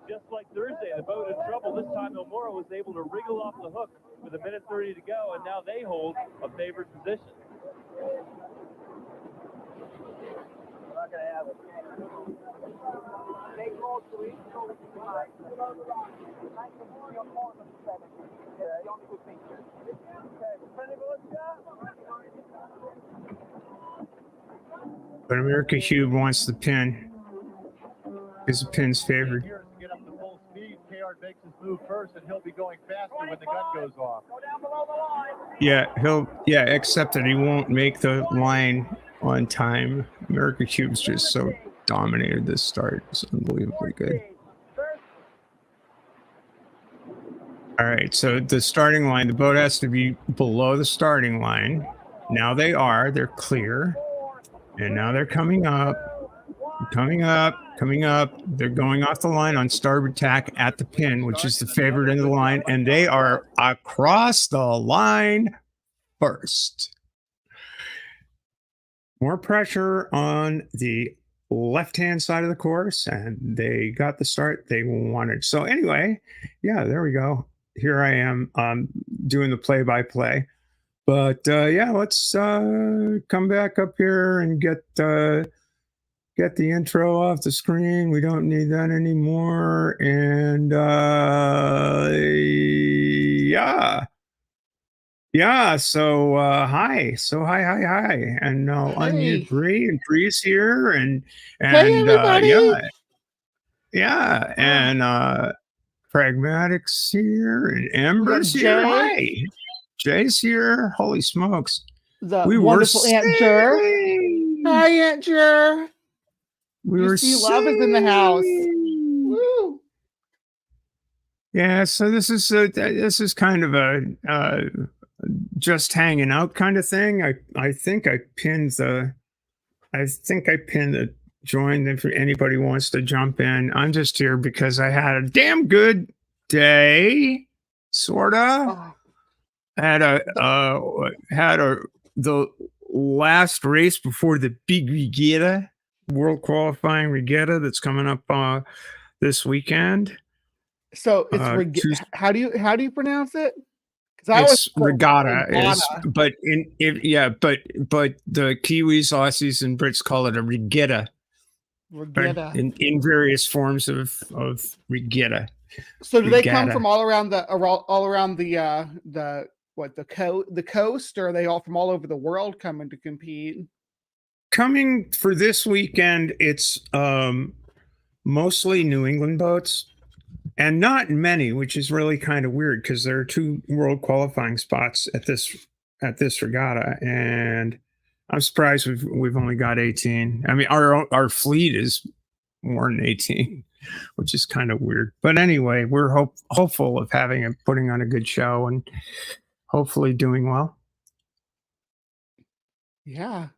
Just like Thursday, the boat in trouble. This time, Nomura was able to wriggle off the hook with 1:30 to go, and now they hold a favored position. We're not going to have it. They call to each other. But America Cube wants the pin. Because the pin's favored. Get up to full speed. KR makes his move first, and he'll be going faster when the gun goes off. Go down below the line. Yeah, except that he won't make the line on time. America Cube's just so dominated this start. It's unbelievably good. All right, so the starting line, the boat has to be below the starting line. Now they're clear. And now they're coming up. They're going off the line on starboard tack at the pin, which is the favorite in the line, and they are across the line first. More pressure on the left-hand side of the course, and they got the start they wanted. So anyway, yeah, there we go. Here I am doing the play-by-play. But yeah, let's come back up here and get the intro off the screen. We don't need that anymore. And yeah. So hi. And unmute Bree, and Bree's here, and hey, everybody. yeah, and Pragmatic's here, and Ember's here. Hi. Jay's here. Holy smokes. The wonderful Aunt Jer. Hi, Aunt Jer. Love is in the house. Woo. Yeah, so this is kind of a just hanging out kind of thing. I think I pinned the join if anybody wants to jump in. I'm just here because I had a damn good day, sorta. Oh. Had the last race before the big regatta, world qualifying regatta that's coming up this weekend. So it's how do you pronounce it? It's regatta, but the Kiwis, Aussies, and Brits call it a regatta. Regatta in various forms of regatta. So do they come from all around the coast, or are they all from all over the world coming to compete? Coming for this weekend, it's mostly New England boats, and not many, which is really kind of weird because there are 2 world qualifying spots at this regatta, and I'm surprised we've only got 18. I mean, our fleet is more than 18, which is kind of weird. But anyway, we're hopeful of putting on a good show and hopefully doing well. Yeah.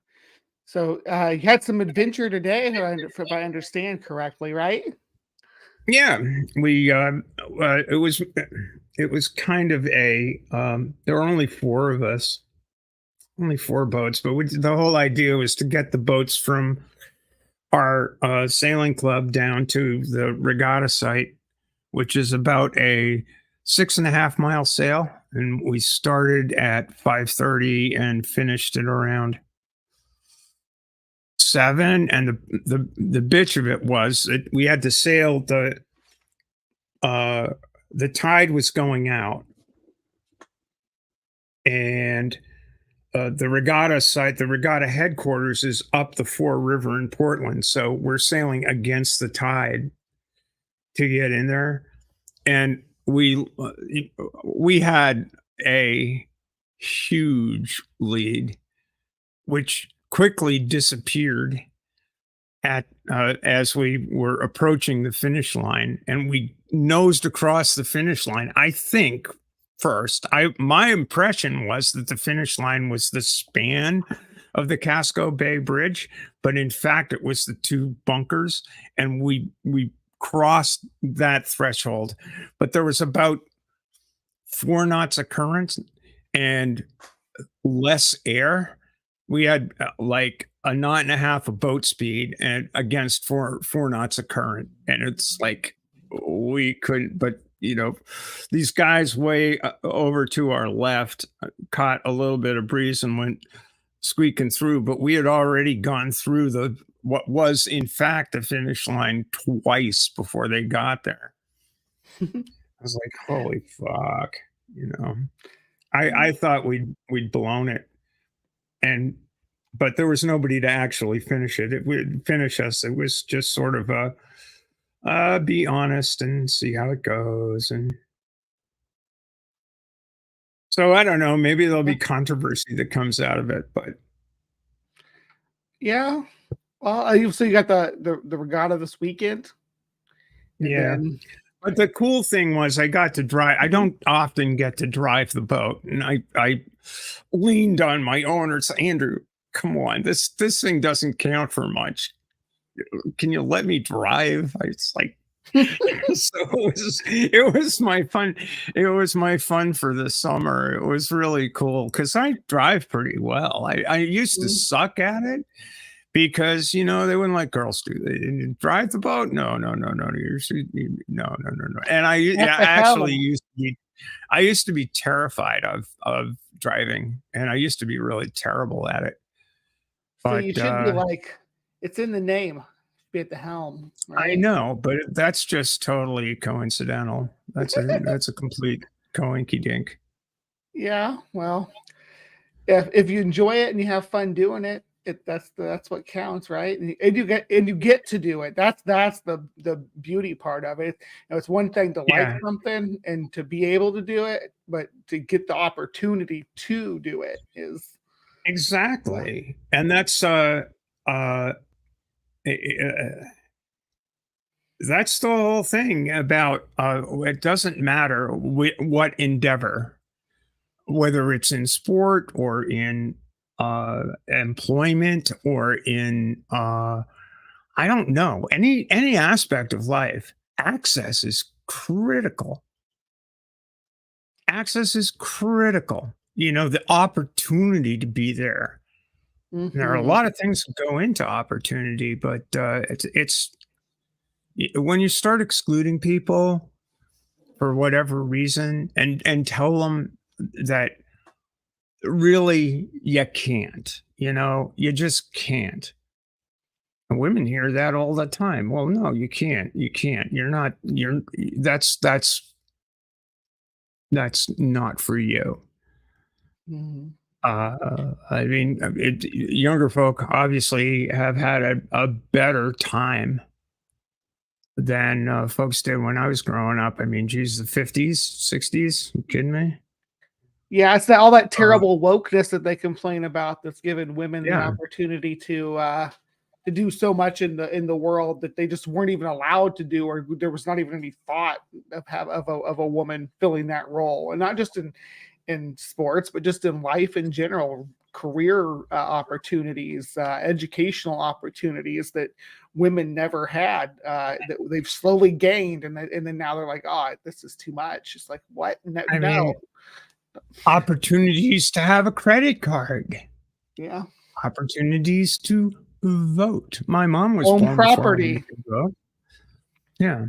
So you had some adventure today, if I understand correctly, right? Yeah, we it was kind of a there were only 4 of us, only 4 boats, but the whole idea was to get the boats from our sailing club down to the regatta site, which is about a 6.5 mile sail, and we started at 5:30 and finished at around 7. And the bitch of it was that we had to sail the tide was going out, and the regatta site, the regatta headquarters, is up the Fore River in Portland. So we're sailing against the tide to get in there. And we had a huge lead, which quickly disappeared as we were approaching the finish line, and we nosed across the finish line. I think first, my impression was that the finish line was the span of the Casco Bay Bridge, but in fact it was the 2 bunkers, and we crossed that threshold. But there was about 4 knots of current and less air. We had like a 1.5 knots of boat speed and against four knots of current, and it's like, we couldn't, but these guys way over to our left caught a little bit of breeze and went squeaking through, but we had already gone through what was in fact the finish line twice before they got there. I was like, holy fuck, I thought we'd blown it, but there was nobody to actually finish it. It would finish us. It was just sort of be honest and see how it goes. And so I don't know, maybe there'll be controversy that comes out of it, but yeah. Well, so you got the regatta this weekend. Yeah. But the cool thing was I got to drive. I don't often get to drive the boat. And I leaned on my owner and said, Andrew, come on, this thing doesn't count for much. Can you let me drive? It's like, so it was my fun. It was my fun for the summer. It was really cool because I drive pretty well. I used to suck at it because they wouldn't let girls do that. Drive the boat. No. No. And I actually used to be terrified of driving, and I used to be really terrible at it. So you should be like, it's in the name, be at the helm. Right? I know, but that's just totally coincidental. That's a complete coinky dink. Yeah, well, if you enjoy it and you have fun doing it, that's what counts, right? And you get to do it. That's the beauty part of it. It's one thing to like something and to be able to do it, but to get the opportunity to do it is exactly. And that's that's the whole thing about it doesn't matter what endeavor, whether it's in sport or in employment or in I don't know, any aspect of life. Access is critical. Access is critical. The opportunity to be there. Mm-hmm. There are a lot of things that go into opportunity, but it's when you start excluding people for whatever reason and tell them that really you can't, you just can't. And women hear that all the time. Well, no, you can't. That's not for you. Mm-hmm. I mean, younger folk obviously have had a better time than folks did when I was growing up. I mean, geez, the 50s, 60s, you kidding me? Yeah, it's all that terrible wokeness that they complain about that's given women the opportunity to do so much in the world that they just weren't even allowed to do, or there was not even any thought of a woman filling that role, and not just in sports, but just in life in general, career opportunities, educational opportunities that women never had, that they've slowly gained. And then now they're like, oh, this is too much. It's like, what? No. I mean, opportunities to have a credit card. Yeah. Opportunities to vote. My mom was own property. Yeah.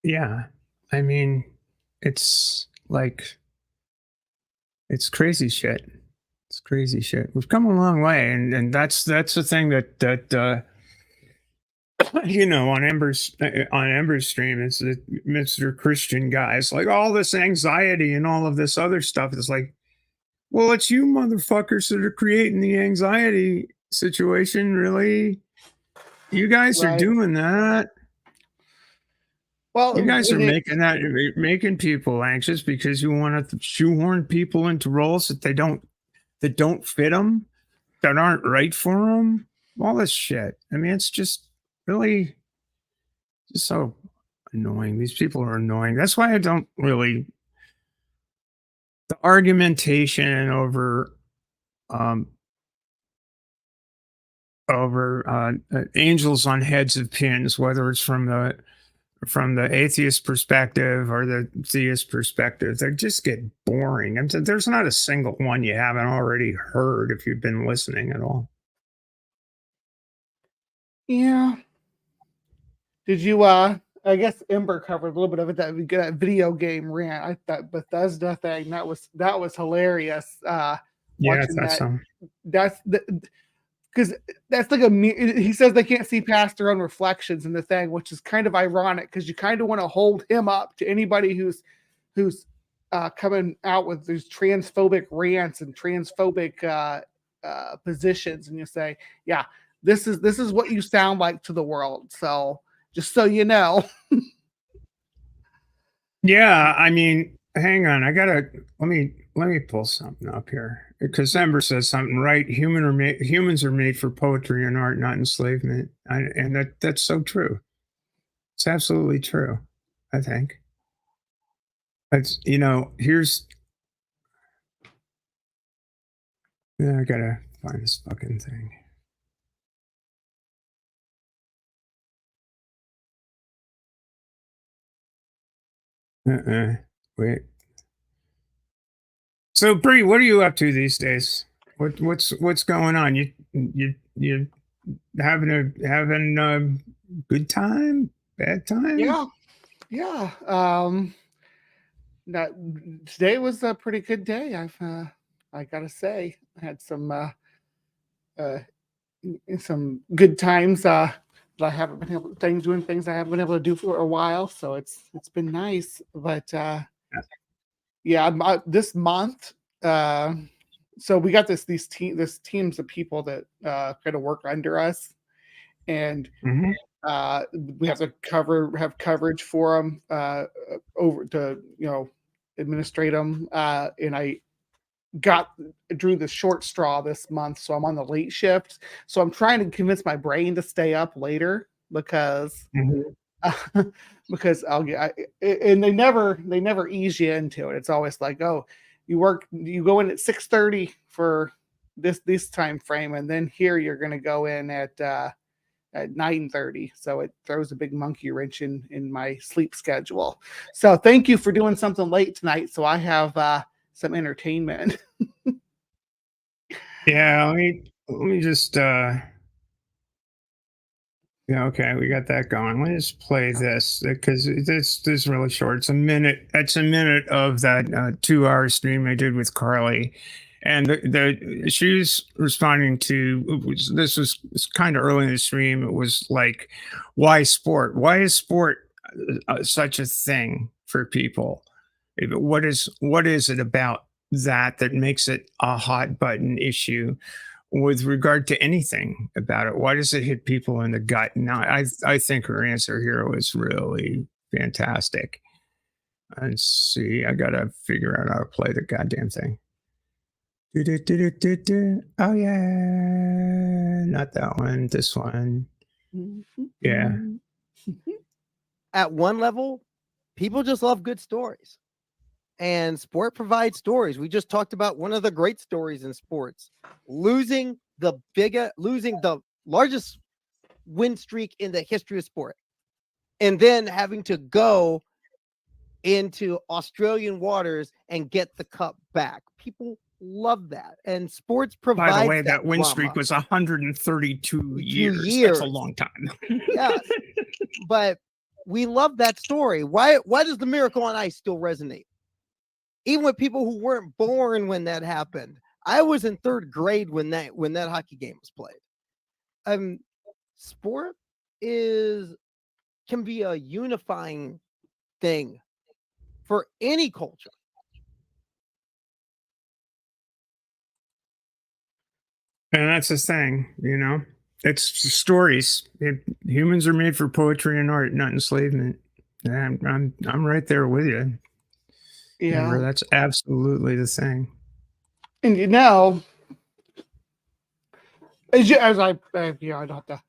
Yeah. I mean, it's like, it's crazy shit. It's crazy shit. We've come a long way, and that's the thing that on Ember's stream, it's the Mr. Christian guys like all this anxiety and all of this other stuff. It's like, well, it's you motherfuckers that are creating the anxiety situation. Really, you guys are doing that. Well, you guys are making people anxious because you want to shoehorn people into roles that don't fit them, that aren't right for them. All this shit. I mean, it's just really just so annoying. These people are annoying. That's why I don't really. The argumentation over angels on heads of pins, whether it's from the atheist perspective or the theist perspective, they just get boring. There's not a single one you haven't already heard if you've been listening at all. Yeah. Did you I guess Ember covered a little bit of it, that video game rant. I thought Bethesda thing, that was hilarious. Yeah, Watching that's that. some. That's because that's like he says they can't see past their own reflections in the thing, which is kind of ironic because you kind of want to hold him up to anybody who's coming out with these transphobic rants and transphobic positions, and you say, yeah, this is what you sound like to the world. So just so you know. Yeah, I mean, hang on. Let me pull something up here because Ember says something right. Humans are made for poetry and art, not enslavement, and that's so true. It's absolutely true. I think. It's here's. Yeah, I gotta find this fucking thing. Wait. So, Bree, what are you up to these days? What's going on? You having a good time? Bad time? Yeah. That today was a pretty good day. I gotta say, I had some good times. That I haven't been able doing things I haven't been able to do for a while. So it's been nice. But yeah, this month. So we got this teams of people that kind of work under us, and we have to have coverage for them over to administrate them. And I drew the short straw this month, so I'm on the late shift. So I'm trying to convince my brain to stay up later because because and they never ease you into it. It's always like, oh, you go in at 6:30 for this time frame, and then here you're going to go in at 9:30. So it throws a big monkey wrench in my sleep schedule. So thank you for doing something late tonight, so I have some entertainment. Yeah, let me just yeah, okay, we got that going. Let me just play this because this is really short. It's a minute. It's a minute of that 2-hour stream I did with Carly, and she was responding to this was kind of early in the stream. It was like, why sport? Why is sport such a thing for people? What is it about that makes it a hot button issue with regard to anything about it? Why does it hit people in the gut? Now, I think her answer here was really fantastic. Let's see. I gotta figure out how to play the goddamn thing. Oh yeah, not that one. This one. Yeah. At one level, people just love good stories. And sport provides stories. We just talked about one of the great stories in sports, losing the largest win streak in the history of sport, and then having to go into Australian waters and get the cup back. People love that, and sports provides. By the way, that win streak was 132 years. That's a long time. Yes, but we love that story. Why does the Miracle on Ice still resonate? Even with people who weren't born when that happened. I was in 3rd grade when that hockey game was played. Sport can be a unifying thing for any culture. And that's the thing, it's stories. Humans are made for poetry and art, not enslavement. And I'm right there with you. Yeah, Remember, that's absolutely the thing. And as I don't have to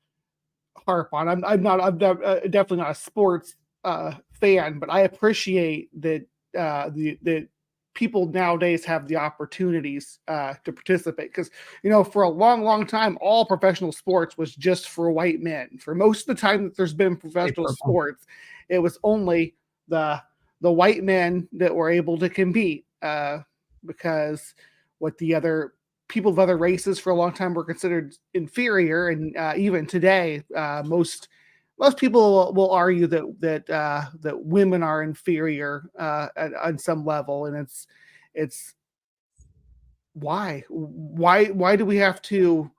harp on. I'm definitely not a sports fan, but I appreciate that that people nowadays have the opportunities to participate, because for a long time all professional sports was just for white men. For most of the time that there's been professional sports, it was only the white men that were able to compete, because what the other people of other races for a long time were considered inferior. And even today, most most people will argue that women are inferior on some level, and it's why do we have to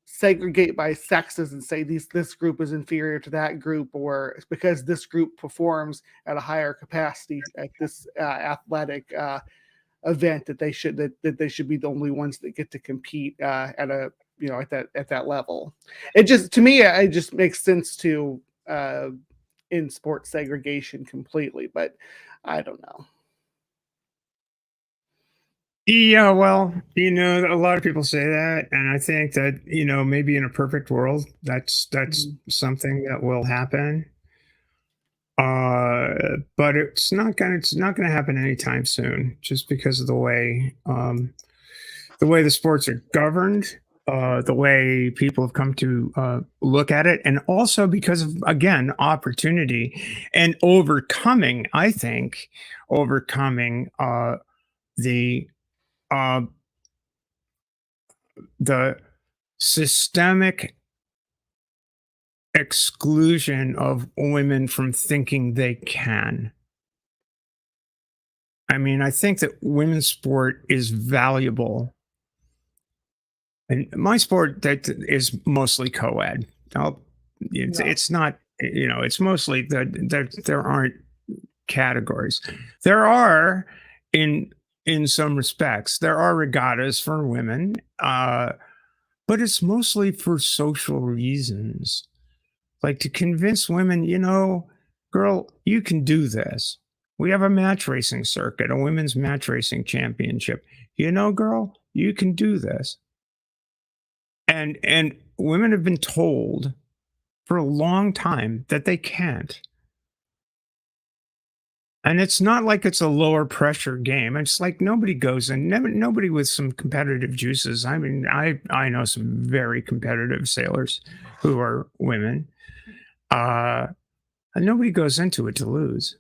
segregate by sexes and say this group is inferior to that group, or it's because this group performs at a higher capacity at this athletic event that they should be the only ones that get to compete at a at that level. It just, to me, it just makes sense to in sports segregation completely, but I don't know. Yeah, well, a lot of people say that, and I think that, maybe in a perfect world, that's something that will happen. But it's not gonna happen anytime soon, just because of the way the sports are governed, the way people have come to look at it, and also because of, again, opportunity and overcoming. I think overcoming the uh, the systemic exclusion of women from thinking they can. I mean, I think that women's sport is valuable. And my sport that is mostly co-ed. It's not, it's mostly that there aren't categories. There are in some respects, there are regattas for women, but it's mostly for social reasons. Like to convince women, girl, you can do this. We have a match racing circuit, a women's match racing championship. Girl, you can do this. And women have been told for a long time that they can't. And it's not like it's a lower pressure game. It's like nobody goes in, nobody with some competitive juices. I mean, I know some very competitive sailors who are women. And nobody goes into it to lose.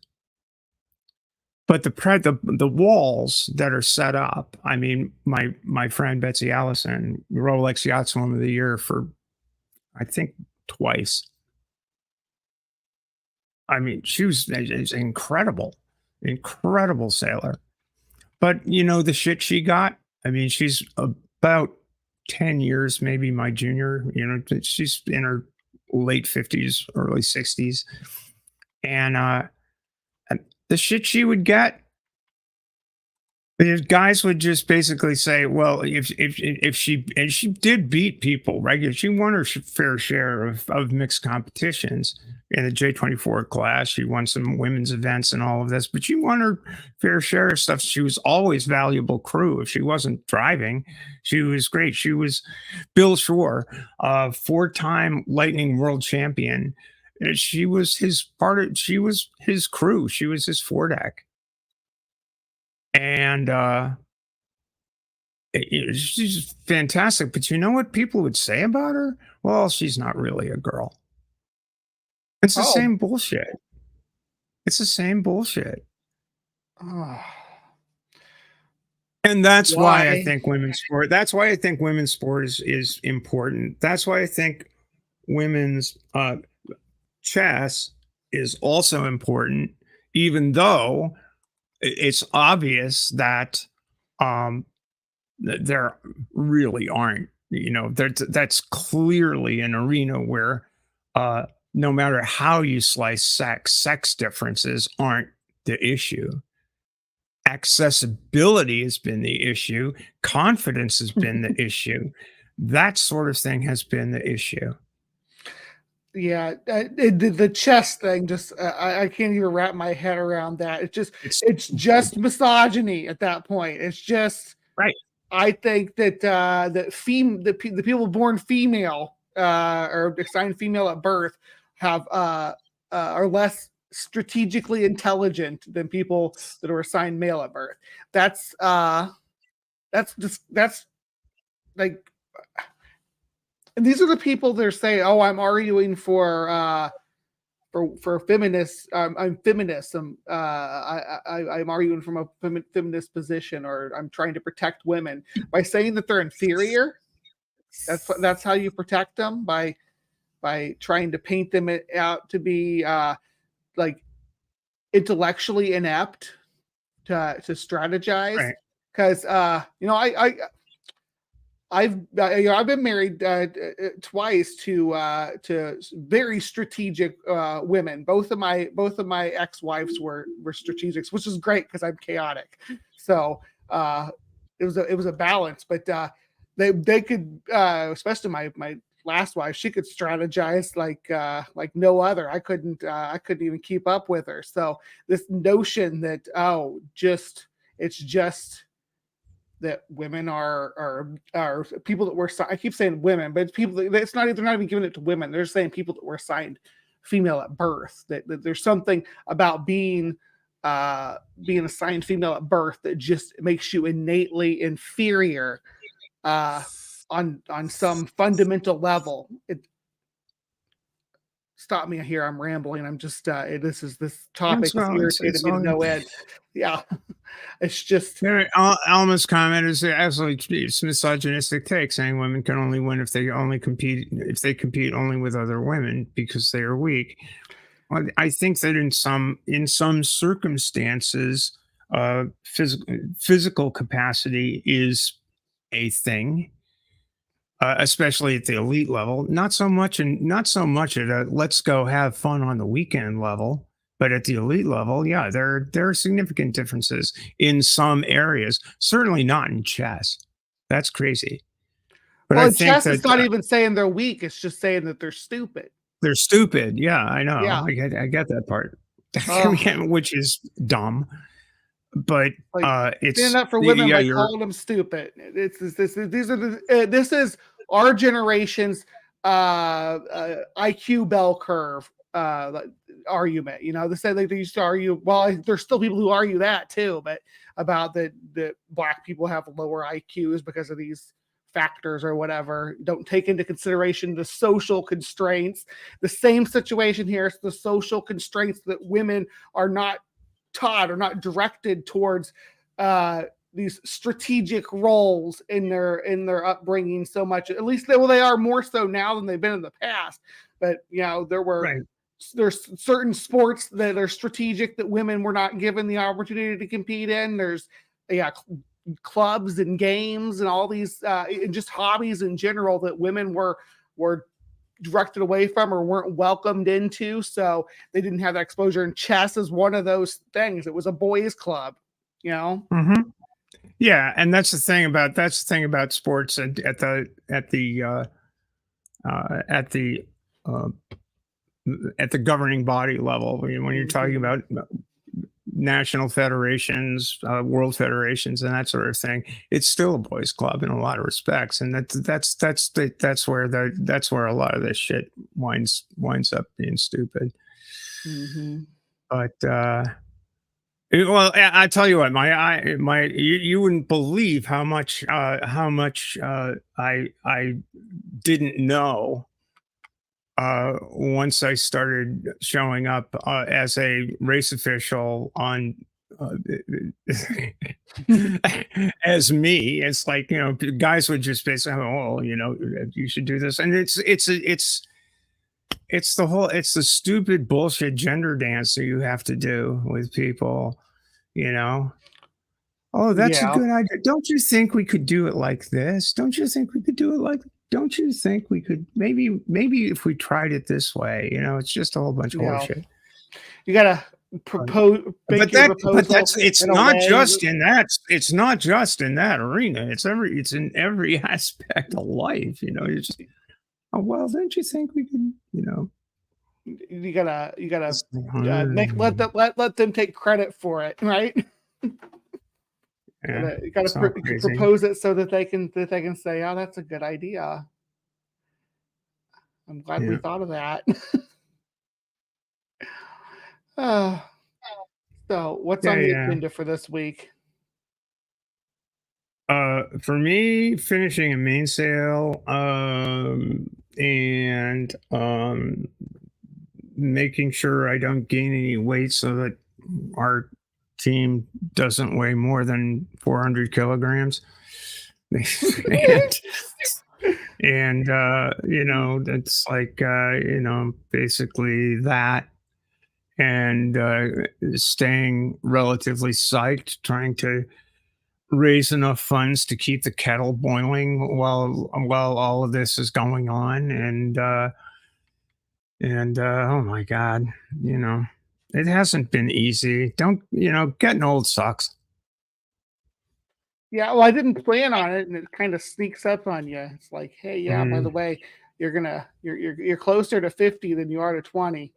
But the walls that are set up, I mean, my friend Betsy Allison, Rolex Yachtswoman of the Year for, I think, twice. I mean, she was incredible sailor. But the shit she got, I mean, she's about 10 years, maybe my junior, she's in her late 50s, early 60s. And the shit she would get, the guys would just basically say, well, if she did beat people regularly, she won her fair share of mixed competitions in the J24 class. She won some women's events and all of this, but she won her fair share of stuff. She was always valuable crew. If she wasn't driving, she was great. She was Bill Shore, 4-time Lightning world champion. She was his crew. She was his foredeck. And she's fantastic. But you know what people would say about her? Well, she's not really a girl. It's the same bullshit. It's the same bullshit. And that's why I think women's sport. That's why I think women's sport is important. That's why I think women's chess is also important, even though it's obvious that there really aren't. That's clearly an arena where no matter how you slice sex differences aren't the issue. Accessibility has been the issue. Confidence has been the issue. That sort of thing has been the issue. Yeah, the chess thing, just I can't even wrap my head around that. It's just misogyny at that point. It's just right. I think that the people born female or assigned female at birth have are less strategically intelligent than people that are assigned male at birth. That's like. And these are the people that are saying, "Oh, I'm arguing for feminists. I'm feminist. I'm arguing from a feminist position, or I'm trying to protect women by saying that they're inferior. That's how you protect them, by trying to paint them out to be like intellectually inept to strategize. Because I've been married twice to very strategic women. Both of my ex-wives were strategics, which is great because I'm chaotic. So it was a balance, but they could, especially my last wife, she could strategize like no other. I couldn't even keep up with her. So this notion that it's just that women are people that were, I keep saying women, but it's people that they're not even giving it to women. They're saying people that were assigned female at birth, that there's something about being assigned female at birth that just makes you innately inferior on some fundamental level. Stop me here. I'm rambling. I'm just this topic is irritated me to no end. Yeah. It's just Alma's comment is absolutely misogynistic take, saying women can only win if they compete only with other women because they are weak. Well, I think that in some circumstances, physical capacity is a thing. Especially at the elite level, not so much at a let's go have fun on the weekend level, but at the elite level, yeah, there are significant differences in some areas. Certainly not in chess. That's crazy. But I think chess is not even saying they're weak; it's just saying that they're stupid. They're stupid. Yeah, I know. Yeah. I get that part, which is dumb. But it's standing up for women by calling them stupid. This is our generation's IQ bell curve argument. They say they used to argue. Well, there's still people who argue that too, but about that black people have lower IQs because of these factors or whatever. Don't take into consideration the social constraints. The same situation here is the social constraints that women are not taught or not directed towards these strategic roles in their upbringing so much. At least they are more so now than they've been in the past. But there's certain sports that are strategic that women were not given the opportunity to compete in. There's clubs and games and all these and just hobbies in general that women were directed away from or weren't welcomed into, so they didn't have that exposure. And chess is one of those things. It was a boys' club, Mm-hmm. Yeah, and that's the thing about sports at the governing body level. When you're talking about national federations, world federations, and that sort of thing, it's still a boys' club in a lot of respects, and that's where a lot of this shit winds up being stupid. Mm-hmm. But well, I tell you what, you wouldn't believe how much I didn't know. Once I started showing up as a race official on as me, it's like, guys would just basically, you should do this, and it's the stupid bullshit gender dance that you have to do with people, Oh, that's a good idea. Don't you think we could do it like this? Don't you think we could do it like? Don't you think we could maybe if we tried it this way? It's just a whole bunch of horseshit. You gotta propose, but that's it's not just in that. It's not just in that arena. It's in every aspect of life. It's just, well, don't you think we could? You gotta let them take credit for it, right? Yeah, you gotta propose it so that they can say, "Oh, that's a good idea." I'm glad we thought of that. So what's on the agenda for this week? For me, finishing a mainsail, and making sure I don't gain any weight so that our team doesn't weigh more than 400 kilograms. And it's like basically that, and staying relatively psyched, trying to raise enough funds to keep the kettle boiling while all of this is going on. And oh my god, it hasn't been easy. Don't getting old sucks. Yeah, well, I didn't plan on it, and it kind of sneaks up on you. It's like, hey, yeah, by the way, you're closer to 50 than you are to 20.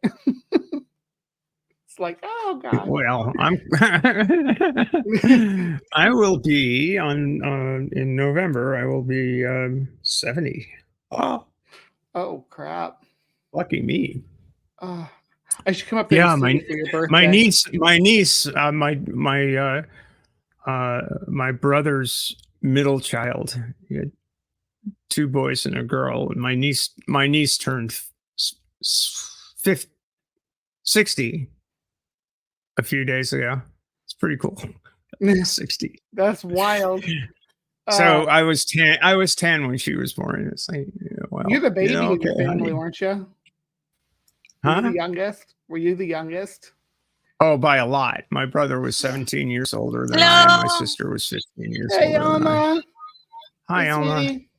It's like, oh god. Well, I will be in November. I will be 70. Oh crap. Lucky me. I should come up there Yeah, and see you for your birthday. my niece, my brother's middle child. He had 2 boys and a girl. And my niece turned 60 a few days ago. It's pretty cool. 60. That's wild. So I was 10. I was 10 when she was born. It's like, well, you're the baby in okay, your family, honey. weren't you? Huh? Were you the youngest? Were you the youngest? Oh, by a lot. My brother was 17 years older than I, and my sister was 15 years older than I. Alma. Hi, Hey, Alma. sweetie.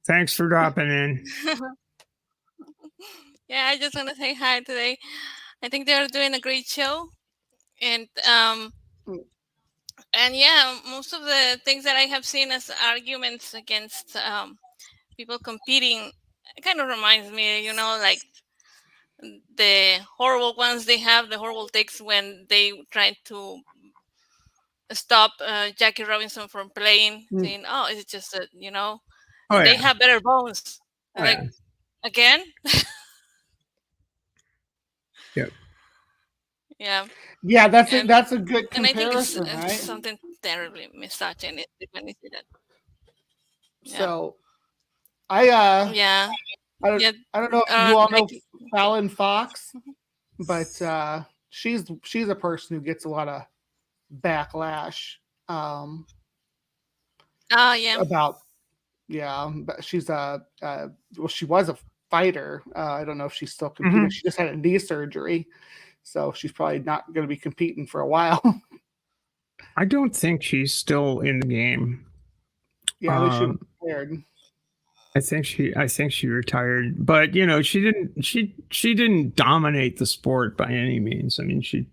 Thanks for dropping in. Yeah, I just want to say hi today. I think they're doing a great show, and yeah, most of the things that I have seen as arguments against people competing, it kind of reminds me, like the horrible ones they have, the horrible takes when they try to stop Jackie Robinson from playing, saying, "Oh, it's just that Oh, they yeah. have better bones." Oh, Like yeah. again. Yep. Yeah, that's a good And I think comparison, it's right? something terribly misogynistic when you see that. So I Yeah. I don't know if you all know Fallon Fox, but she's a person who gets a lot of backlash Yeah. about but she's she was a fighter. I don't know if she's still competing. She just had a knee surgery, so she's probably not going to be competing for a while. I don't think she's still in the game. Yeah, they should have retired. I think she retired, but she didn't dominate the sport by any means. I mean, she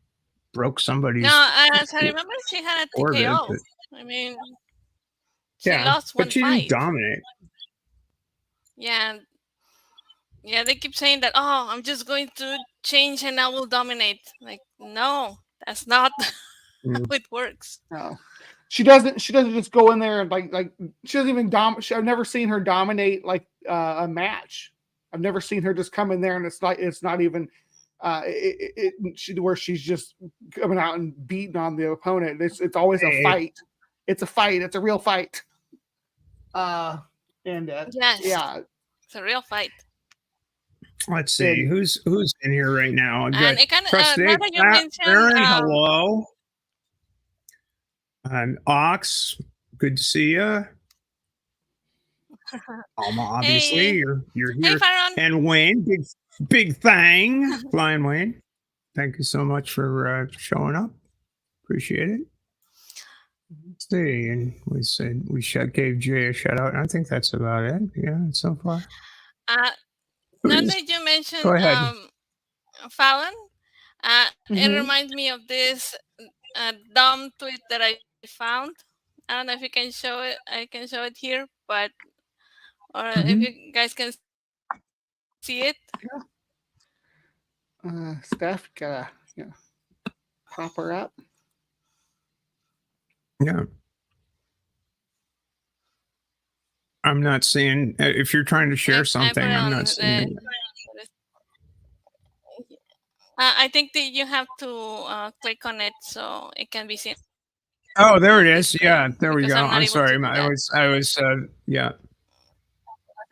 broke somebody's. No, as I remember, she had a TKO. I mean, she lost one but she fight. didn't dominate. Yeah, they keep saying that. Oh, I'm just going to change and I will dominate. Like, no, that's not how it works. No. She doesn't just go in there and like she doesn't even I've never seen her dominate like a match. I've never seen her just come in there and it's not even where she's just coming out and beating on the opponent. It's always a fight. It's a fight. It's a real fight. Yes. Yeah, it's a real fight. Let's see who's in here right now. And it kind of now that you mentioned, hello. Ox, good to see you. Alma, obviously, hey. you're here. Hey, and Wayne, big thing, Flying Wayne. Thank you so much for showing up. Appreciate it. Let's see, and we said we gave Jay a shout out. And I think that's about it. Yeah, so far. Now that you mentioned Fallon, it reminds me of this dumb tweet that I found. I don't know if you can show it. I can show it here, but if you guys can see it. Steph, gotta pop her up. Yeah. I'm not seeing. If you're trying to share something, I'm not seeing it. I think that you have to click on it so it can be seen. Oh, there it is. Yeah, there we go. I'm sorry. I was. Yeah.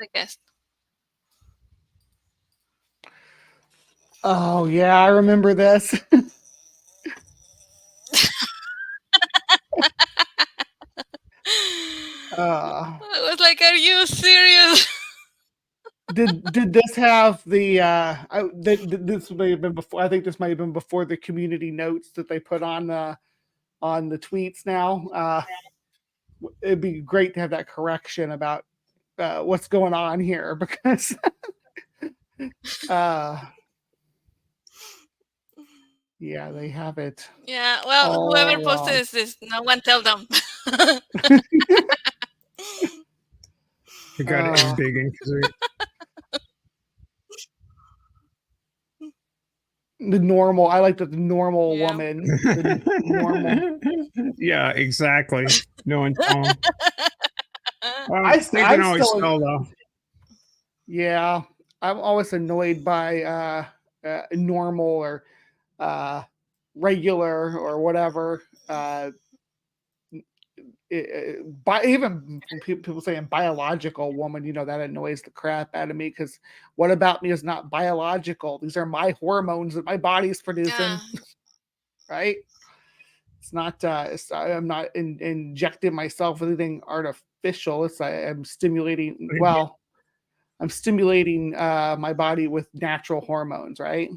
I guess. Oh yeah, I remember this. I was like, "Are you serious?" did this have the this may have been before? I think this might have been before the community notes that they put on the tweets now. It'd be great to have that correction about what's going on here, because yeah, they have it. Yeah, well, whoever posted this, no one tell them. You got it big and the normal. I like the normal woman. The normal. Yeah, exactly. No one told them. They I'm can always still, tell though. Yeah, I'm always annoyed by normal or regular or whatever. Even people saying biological woman, that annoys the crap out of me, because what about me is not biological? These are my hormones that my body's producing, right? It's not. I'm not injecting myself with anything artificial. I'm stimulating. Well, I'm stimulating my body with natural hormones, right?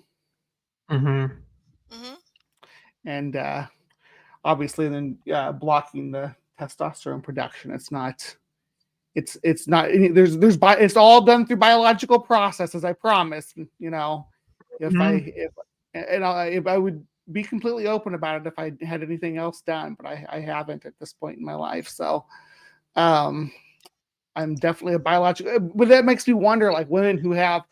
Mm-hmm. And obviously, then blocking the testosterone production. It's not. It's not. It's all done through biological processes. I promise. If I would be completely open about it if I had anything else done, but I haven't at this point in my life. So, I'm definitely a biological. But that makes me wonder, like women who have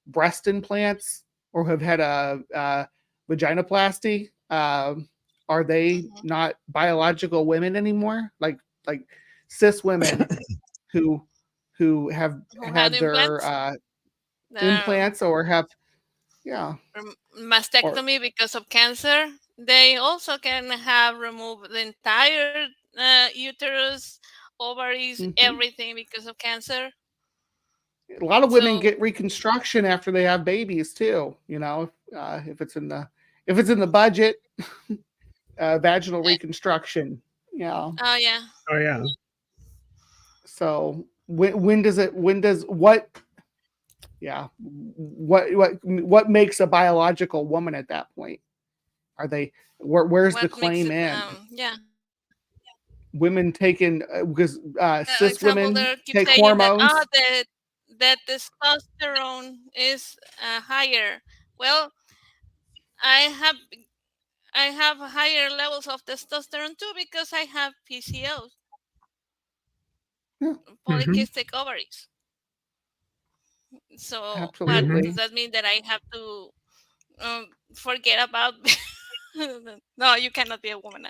breast implants or have had a vaginoplasty. Are they not biological women anymore? Like cis women who have had their implants or have mastectomy because of cancer. They also can have removed the entire uterus, ovaries, everything because of cancer. A lot of women get reconstruction after they have babies too. If it's in the budget. Vaginal reconstruction. Yeah. Oh yeah. Oh yeah. So when does what? Yeah. What makes a biological woman at that point? Are they? Where's the claim in? Yeah. Women taking because cis women take hormones. That testosterone is higher. Well, I have higher levels of testosterone too because I have PCOS, polycystic ovaries. So absolutely. what does that mean, that I have to forget about? No, you cannot be a woman.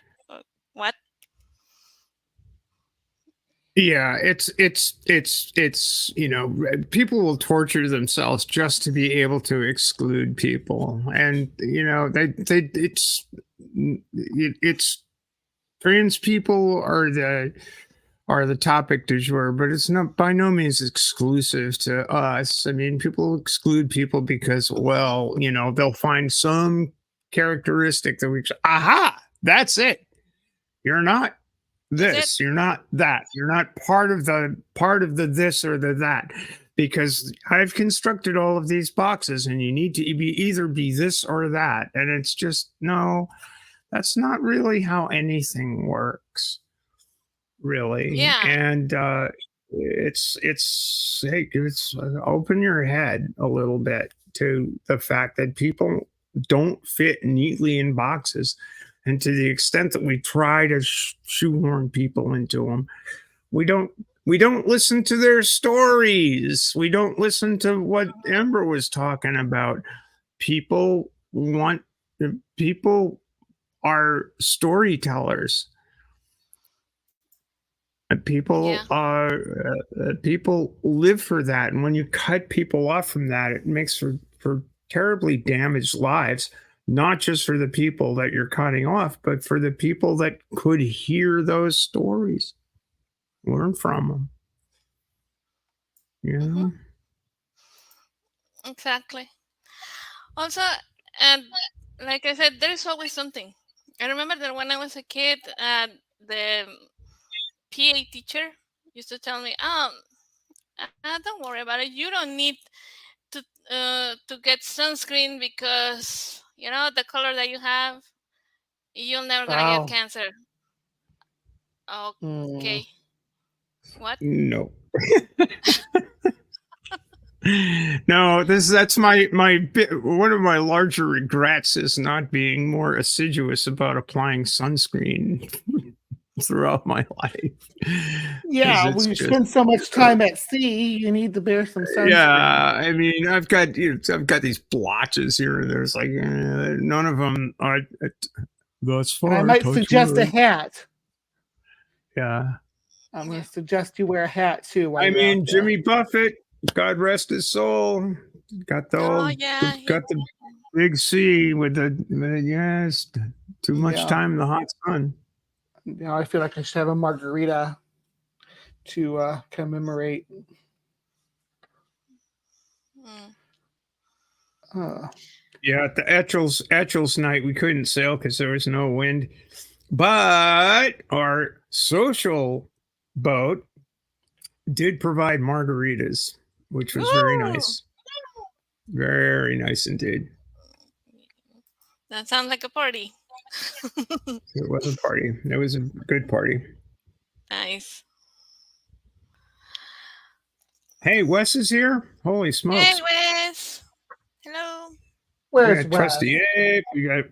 What? Yeah, it's people will torture themselves just to be able to exclude people, and it's trans people are the topic du jour, but it's not by no means exclusive to us. I mean, people exclude people because, well, they'll find some characteristic that aha, that's it. You're not this, you're not that, you're not part of the this or the that, because I've constructed all of these boxes and you need to either be this or that. And it's just, no, that's not really how anything works, really. Yeah. And it's open your head a little bit to the fact that people don't fit neatly in boxes. And to the extent that we try to shoehorn people into them, we don't listen to their stories. We don't listen to what Amber was talking about. People are storytellers. People live for that. And when you cut people off from that, it makes for terribly damaged lives. Not just for the people that you're cutting off, but for the people that could hear those stories, learn from them. Yeah. Exactly. Also, and like I said, there is always something. I remember that when I was a kid, the PA teacher used to tell me, Don't worry about it. You don't need to get sunscreen because the color that you have, you're never gonna get Wow. cancer. Okay. What? No. No, that's my one of my larger regrets is not being more assiduous about applying sunscreen throughout my life. Yeah, when you spend so much time at sea, you need to bear some sunscreen. Yeah, I mean, I've got these blotches here and there's like none of them are thus far. And I might suggest a hat. Yeah, I'm going to suggest you wear a hat too. I mean, Jimmy Buffett, God rest his soul, got the big C with too much time in the hot sun. I feel like I should have a margarita to commemorate. Yeah, at the Etchells night, we couldn't sail because there was no wind. But our social boat did provide margaritas, which was very nice. Very nice indeed. That sounds like a party. It was a party. It was a good party. Nice. Hey, Wes is here. Holy smokes! Hey, Wes. Hello. Where's we got Trusty Ape? We got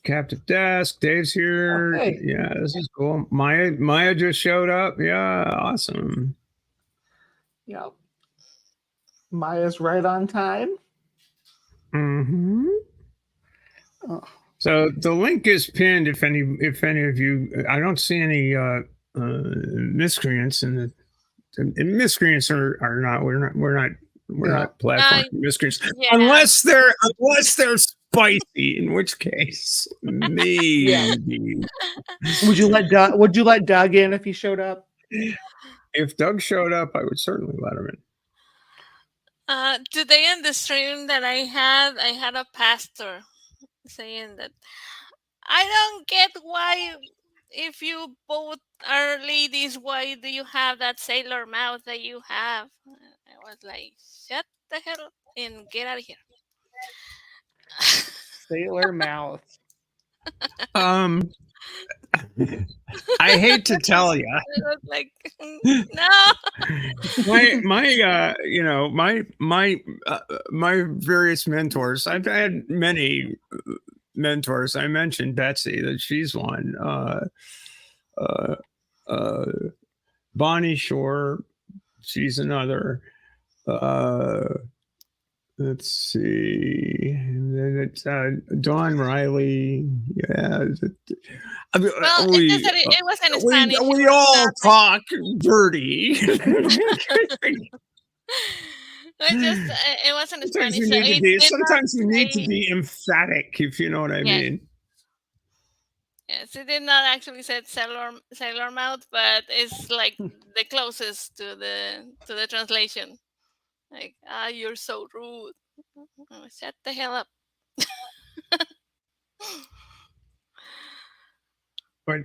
Captain Desk. Dave's here. Oh, hey. Yeah, this is cool. Maya just showed up. Yeah, awesome. Yeah. Maya's right on time. Mm-hmm. Oh. So the link is pinned. If any of you, I don't see any miscreants in the. And miscreants are not. We're not platform miscreants unless they're spicy. In which case, maybe. Would you let Doug in if he showed up? If Doug showed up, I would certainly let him in. Today in the stream that I had a pastor saying that I don't get why, if you both are ladies, why do you have that sailor mouth that you have? I was like, shut the hell up and get out of here. Sailor mouth. I hate to tell you. I was like, no. My various mentors. I've had many mentors. I mentioned Betsy, that she's one. Bonnie Shore, she's another. Let's see. Dawn Riley. Yeah. Well, it wasn't in Spanish. We all talk dirty. It wasn't in Spanish. Sometimes you need to be emphatic, if you know what I mean. Yes, it did not actually say sailor mouth, but it's like the closest to the translation. Like, you're so rude. Shut the hell up. But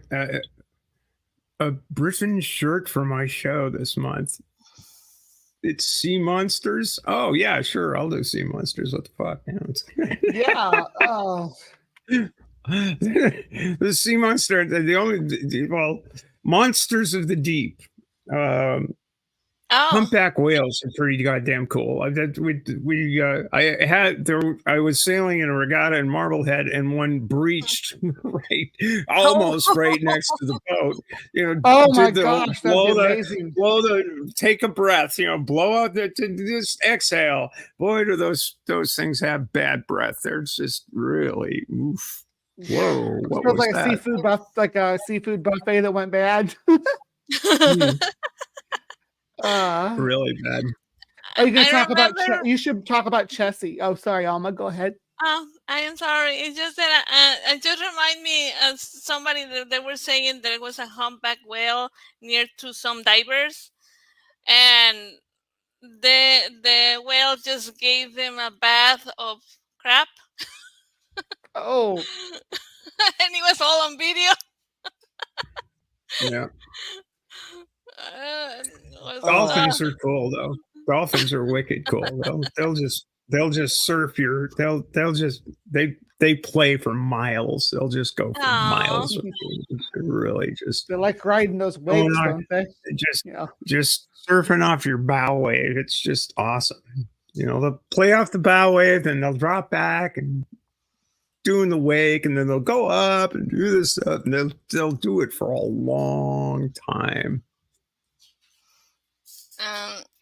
a Britain shirt for my show this month. It's Sea Monsters. Oh yeah, sure, I'll do Sea Monsters. What the fuck? Yeah. Oh. The sea monster. Monsters of the deep. Humpback whales are pretty goddamn cool. I was sailing in a regatta in Marblehead, and one breached almost right next to the boat. Oh my gosh, that's amazing! Take a breath. Blow out just exhale. Boy, do those things have bad breath. They're just really oof. Whoa! What was like that? Like a seafood buffet that went bad. Really bad. Are you going to talk about? You should talk about Chessie. Oh, sorry, Alma. Go ahead. Oh, I am sorry. It's just that it just remind me of somebody that they were saying there was a humpback whale near to some divers, and the whale just gave them a bath of crap. Oh. And it was all on video. Yeah. Dolphins are cool though. Dolphins are wicked cool. They'll just surf your. They play for miles. They'll just go for miles. Really just. They like riding those waves, don't they? Just surfing off your bow wave. It's just awesome. They'll play off the bow wave, and they'll drop back and doing the wake, and then they'll go up and do this stuff, and they'll do it for a long time.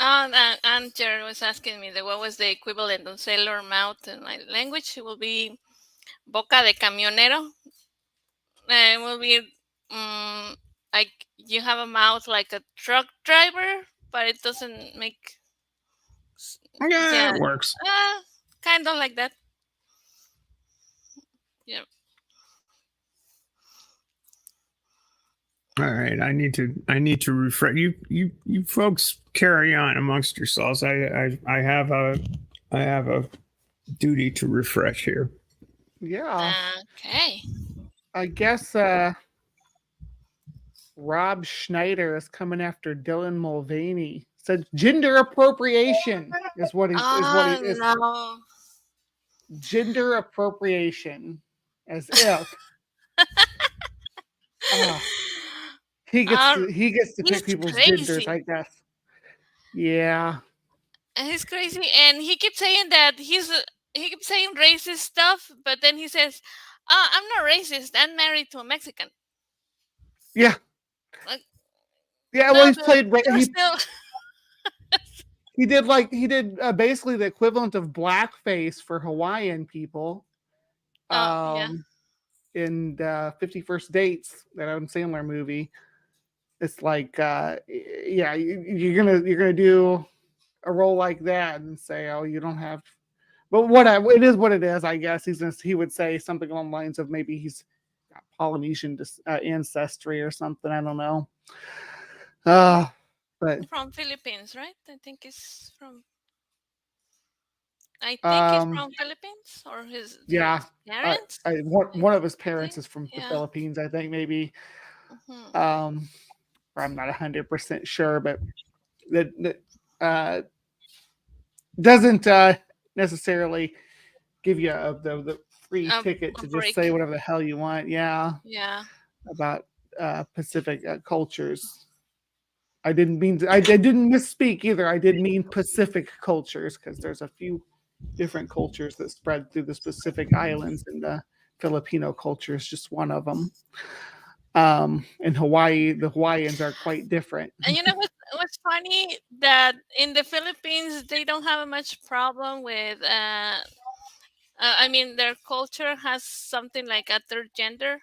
And Jared was asking me what was the equivalent of sailor mouth in my language. It will be boca de camionero. And it will be like you have a mouth like a truck driver, but it doesn't make. Yeah, it works. Kind of like that. Yeah. All right, I need to refresh you folks. Carry on amongst yourselves. I have a duty to refresh here. Yeah. Okay. I guess Rob Schneider is coming after Dylan Mulvaney. Said gender appropriation is what he is. No. Gender appropriation, as if he gets to pick people's genders, I guess. Yeah. And he's crazy, and he keeps saying that he keeps saying racist stuff, but then he says, "I'm not racist. I'm married to a Mexican." Yeah. Yeah. Well, he's played. He did basically the equivalent of blackface for Hawaiian people. In 50 First Dates, that Adam Sandler movie. It's like, you're gonna do a role like that and say, oh, you don't have. But whatever, it is what it is. I guess he would say something along the lines of maybe he's got Polynesian ancestry or something. I don't know. But from Philippines, right? I think it's from Philippines, or his parents. One of his parents is from the Philippines, I think, maybe. Mm-hmm. I'm not 100% sure, but that doesn't necessarily give you the free ticket to just say whatever the hell you want. Yeah. About Pacific cultures. I didn't misspeak either. I did mean Pacific cultures, because there's a few different cultures that spread through the Pacific Islands, and the Filipino culture is just one of them. In Hawaii, the Hawaiians are quite different. And what's funny, that in the Philippines they don't have much problem with their culture has something like a third gender.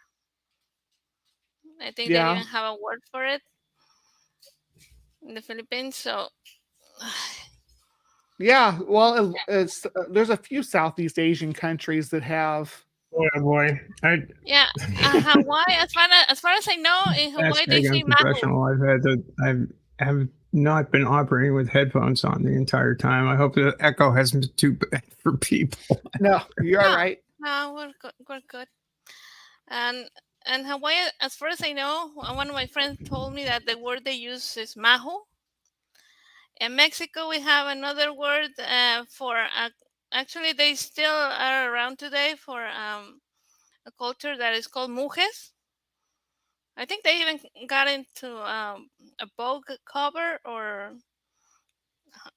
I think they even have a word for it in the Philippines. So yeah, well, there's a few Southeast Asian countries that have. Oh boy! Hawaii. As far as I know, in Hawaii they say mahu. I have not been operating with headphones on the entire time. I hope the echo hasn't been too bad for people. No, you're all right. No, we're good. And Hawaii, as far as I know, one of my friends told me that the word they use is mahu. In Mexico, we have another word for. Actually, they still are around today for a culture that is called mujes. I think they even got into a Vogue cover or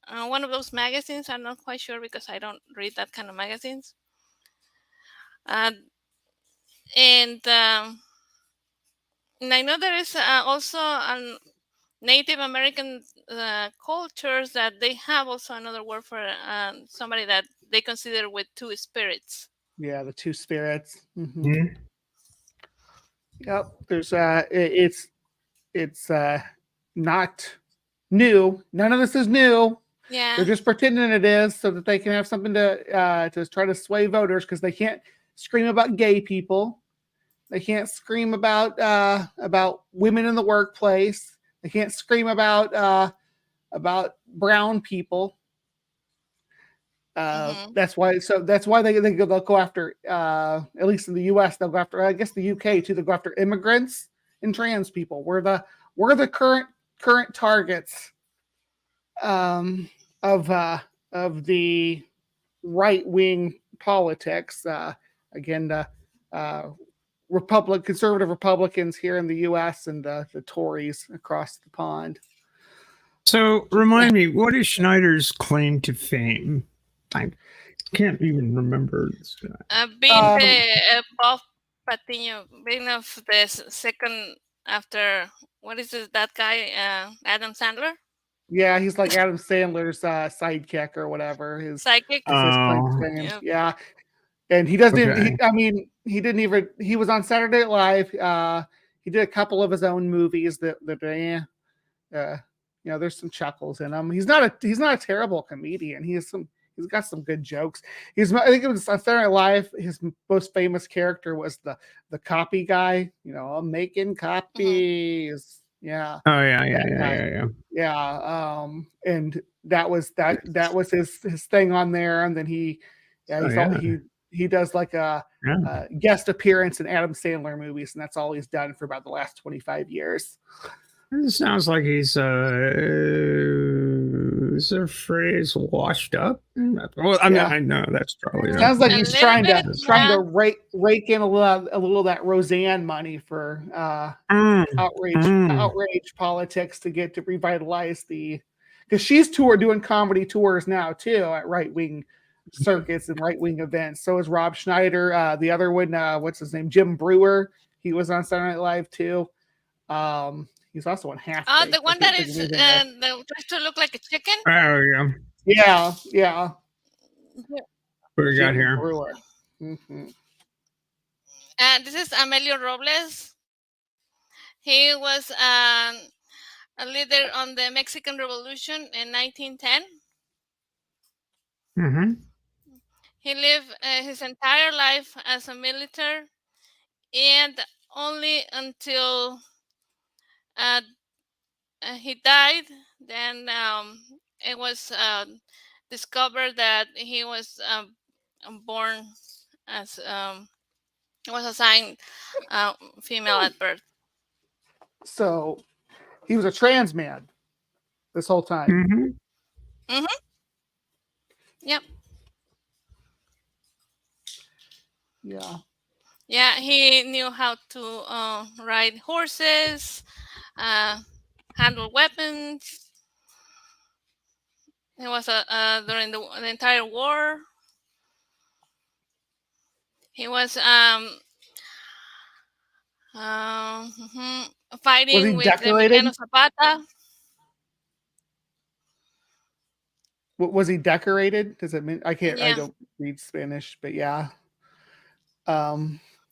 one of those magazines. I'm not quite sure, because I don't read that kind of magazines. And I know there is also Native American cultures that they have also another word for somebody that they consider with two spirits. Yeah, the two spirits. Mm-hmm. Mm-hmm. Yep. There's it's not new. None of this is new. Yeah. They're just pretending it is so that they can have something to try to sway voters, because they can't scream about gay people. They can't scream about women in the workplace. They can't scream about brown people. That's why they'll go after, at least in the US, they'll go after, I guess the UK too, they'll go after immigrants and trans people. We're the current current targets of the right wing politics. Again, the conservative Republicans here in the U.S. and the Tories across the pond. So remind me, what is Schneider's claim to fame? I can't even remember this guy. Being the Bob Patiño, being of the second after, what is it, that guy, Adam Sandler? Yeah, he's like Adam Sandler's sidekick or whatever. His psychic. Yep. Yeah, and he doesn't. Okay. He didn't even. He was on Saturday Night Live. He did a couple of his own movies that there's some chuckles in him. He's not a terrible comedian. He's got some good jokes. I think it was on Saturday Night Live. His most famous character was the copy guy. I'm making copies. Mm-hmm. Yeah. Oh yeah. And that was his thing on there. And then he does like a guest appearance in Adam Sandler movies, and that's all he's done for about the last 25 years. It sounds like he's is there a phrase washed up? Well, I know that's probably sounds like he's trying to rake in a little of that Roseanne money for outrage politics to revitalize because she's doing comedy tours now too at right wing circuits and right wing events. So is Rob Schneider. The other one, what's his name? Jim Brewer. He was on Saturday Night Live too. He's also on Half. The one that is tries to look like a chicken. Oh yeah. Yeah. What we got here? Mm-hmm. This is Emilio Robles. He was a leader on the Mexican Revolution in 1910. Mm-hmm. He lived his entire life as a military, and only until he died, then it was discovered that he was born as was assigned female at birth. So he was a trans man this whole time. Mm-hmm. Mm-hmm. Yep. Yeah. Yeah, he knew how to ride horses, handle weapons. He was during the entire war. He was fighting with Emiliano Zapata. Was he decorated? Does it mean I don't read Spanish, but yeah.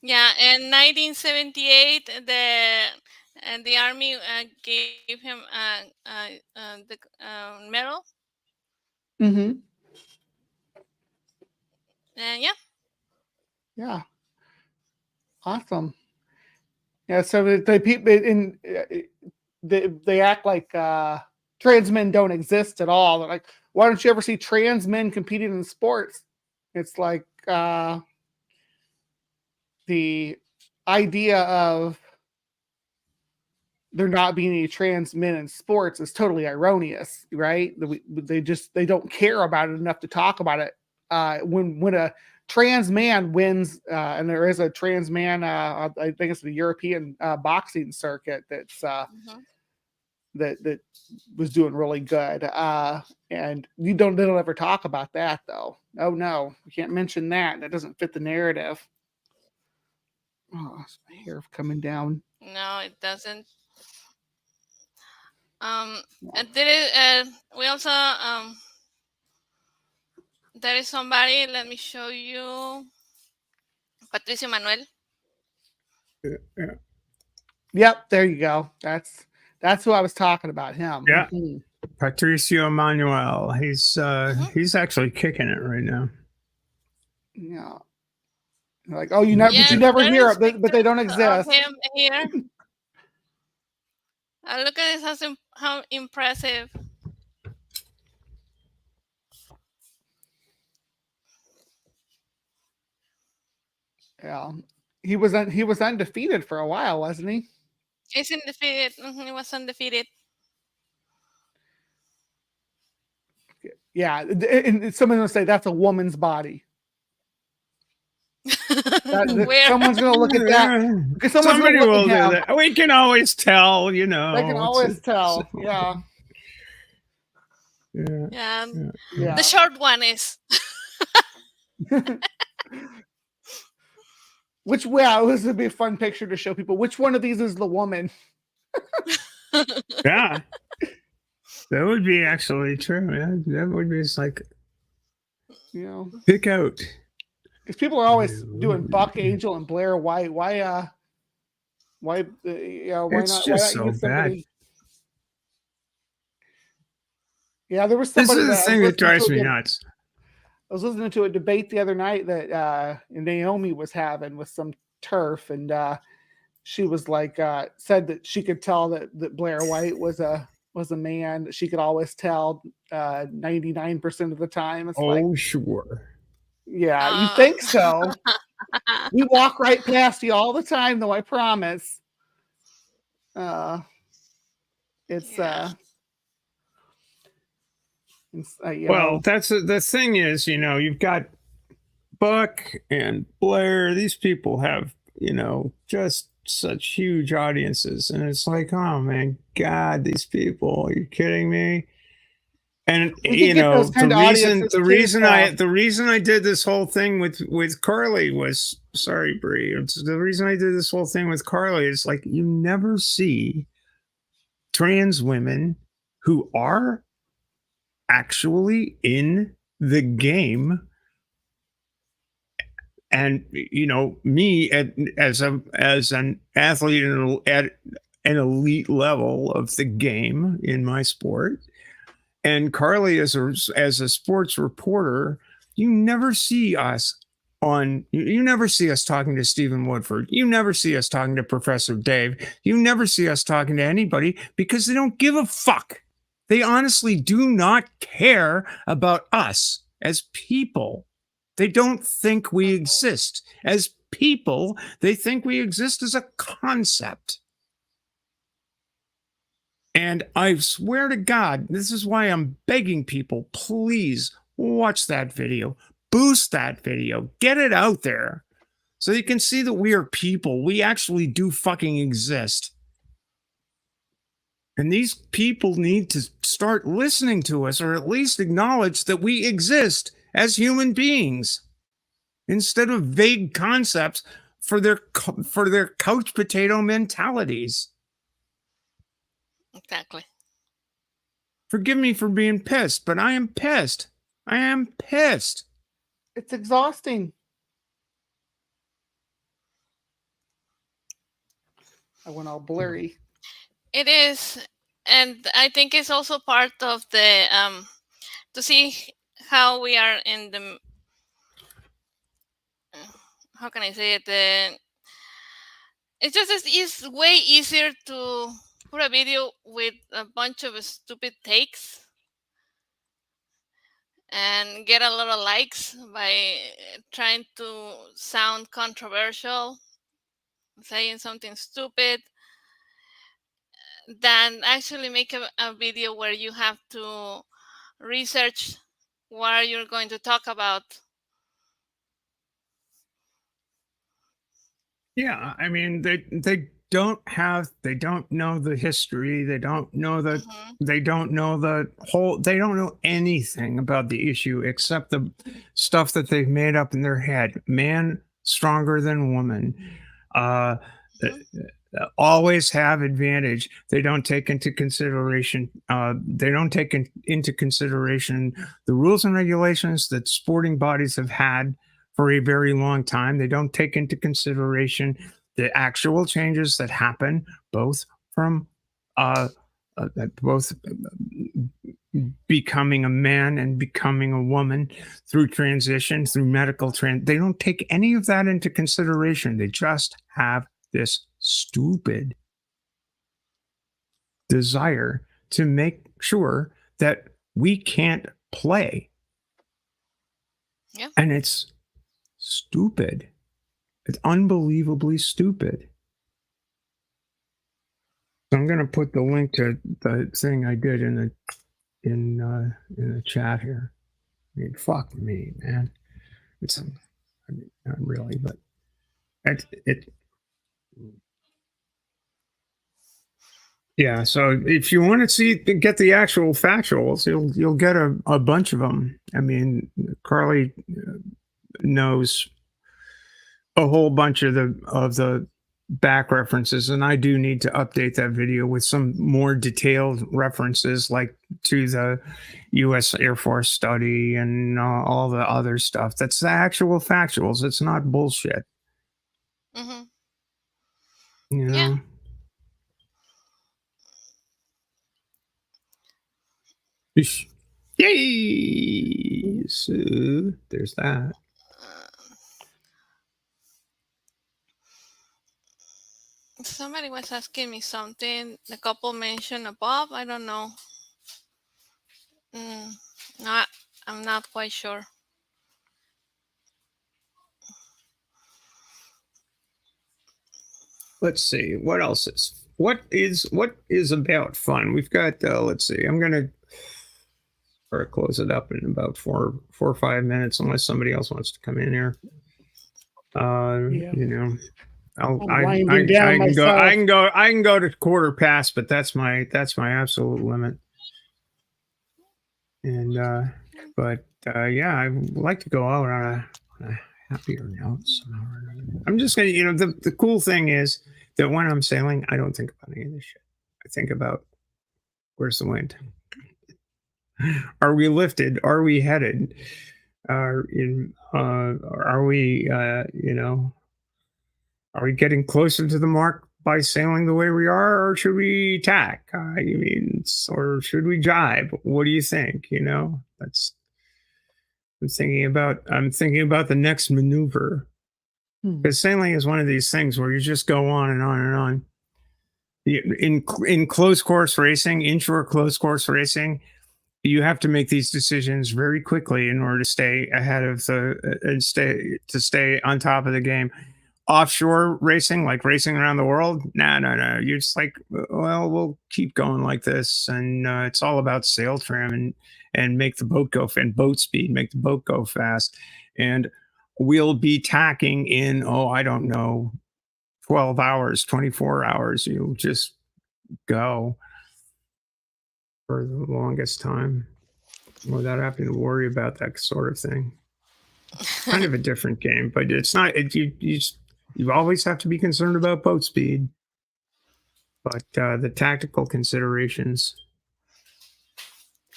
Yeah, in 1978, the army gave him the medal. Mm-hmm. And yeah, awesome. Yeah, so the people they act like trans men don't exist at all. They're like, why don't you ever see trans men competing in sports? It's like the idea of there not being any trans men in sports is totally erroneous, right? They don't care about it enough to talk about it. When a trans man wins, and there is a trans man, I think it's the European boxing circuit that's that was doing really good. And they don't ever talk about that though. Oh no, you can't mention that. That doesn't fit the narrative. Oh, my hair coming down. No, it doesn't. And we also there is somebody. Let me show you. Patricio Manuel. Yeah. Yep, there you go. That's who I was talking about. Him. Yeah. Mm-hmm. Patricio Manuel. He's actually kicking it right now. Yeah. Like, oh, you never hear it, but they don't exist. Him here. Look at this, how impressive. Yeah, he was undefeated for a while, wasn't he? He's undefeated. He was undefeated. Yeah, and someone's gonna say that's a woman's body. Someone's gonna look at that because somebody will do that. We can always tell, you know. They can always tell. Yeah. Yeah. The short one is. This would be a fun picture to show people. Which one of these is the woman? Yeah. That would be actually true. Yeah, that would be like, pick out. Because people are always doing Buck Angel and Blair White. Why It's not? Just so bad. Yeah, there was somebody. This is the thing that drives me nuts. I was listening to a debate the other night that Naomi was having with some turf, and she was like, said that she could tell that Blair White was a man. That she could always tell 99% of the time. It's sure. Yeah, you think so? We walk right past you all the time, though. I promise. That's the thing is, you've got Buck and Blair. These people have, just such huge audiences, and it's like, oh man, God, these people, are you kidding me? And the reason I did this whole thing with Carly was, sorry, Bree. The reason I did this whole thing with Carly is like, you never see trans women who are actually in the game, and me as an athlete at an elite level of the game in my sport, and Carly as a sports reporter. You never see us talking to Stephen Woodford. You never see us talking to Professor Dave. You never see us talking to anybody because they don't give a fuck. They honestly do not care about us as people. They don't think we exist as people. They think we exist as a concept. And I swear to God, this is why I'm begging people, please watch that video, boost that video, get it out there so you can see that we are people. We actually do fucking exist. And these people need to start listening to us, or at least acknowledge that we exist as human beings instead of vague concepts for their couch potato mentalities. Exactly. Forgive me for being pissed, but I am pissed. I am pissed. It's exhausting. I went all blurry. It is, and I think it's also part of the to see how we are in the, how can I say it? It's way easier to put a video with a bunch of stupid takes and get a lot of likes by trying to sound controversial, saying something stupid, than actually make a video where you have to research what you're going to talk about. Yeah, I mean, they don't know the history. They don't know they don't know anything about the issue except the stuff that they've made up in their head. Man stronger than woman. Always have advantage. They don't take into consideration. Into consideration the rules and regulations that sporting bodies have had for a very long time. They don't take into consideration the actual changes that happen, both from becoming a man and becoming a woman through transition, through medical They don't take any of that into consideration. They just have this stupid desire to make sure that we can't play. Yeah. And it's stupid. It's unbelievably stupid. So I'm going to put the link to the thing I did in the in the chat here. I mean, fuck me, man. I mean, not really, but it. Yeah, so if you want to get the actual factuals, you'll get a bunch of them. I mean, Carly knows a whole bunch of the back references, and I do need to update that video with some more detailed references, like to the U.S. Air Force study and all the other stuff. That's the actual factuals. It's not bullshit. Mm-hmm. You know? Yeah. Yay! So there's that. Somebody was asking me something. The couple mentioned above. I don't know. I'm not quite sure. Let's see what else is about fun. We've got let's see. I'm gonna close it up in about four or 5 minutes, unless somebody else wants to come in here. You know, I can go to 1/4 past, but that's my absolute limit. And yeah, I would like to go out on a happier note somehow or another. I'm just gonna, the cool thing is that when I'm sailing, I don't think about any of this shit. I think about, where's the wind? Are we lifted? Are we headed? Are we are we getting closer to the mark by sailing the way we are, or should we tack? Or should we jibe? What do you think? That's I'm thinking about the next maneuver, because sailing is one of these things where you just go on and on and on. In close course racing, inshore close course racing, you have to make these decisions very quickly in order to stay ahead of stay on top of the game. Offshore racing, like racing around the world, no. You're just like, well, we'll keep going like this, and it's all about sail trim and make the boat go and boat speed, make the boat go fast, and we'll be tacking in, I don't know, 12 hours, 24 hours. You'll just go for the longest time without having to worry about that sort of thing. Kind of a different game, but it's not. You always have to be concerned about boat speed, but the tactical considerations,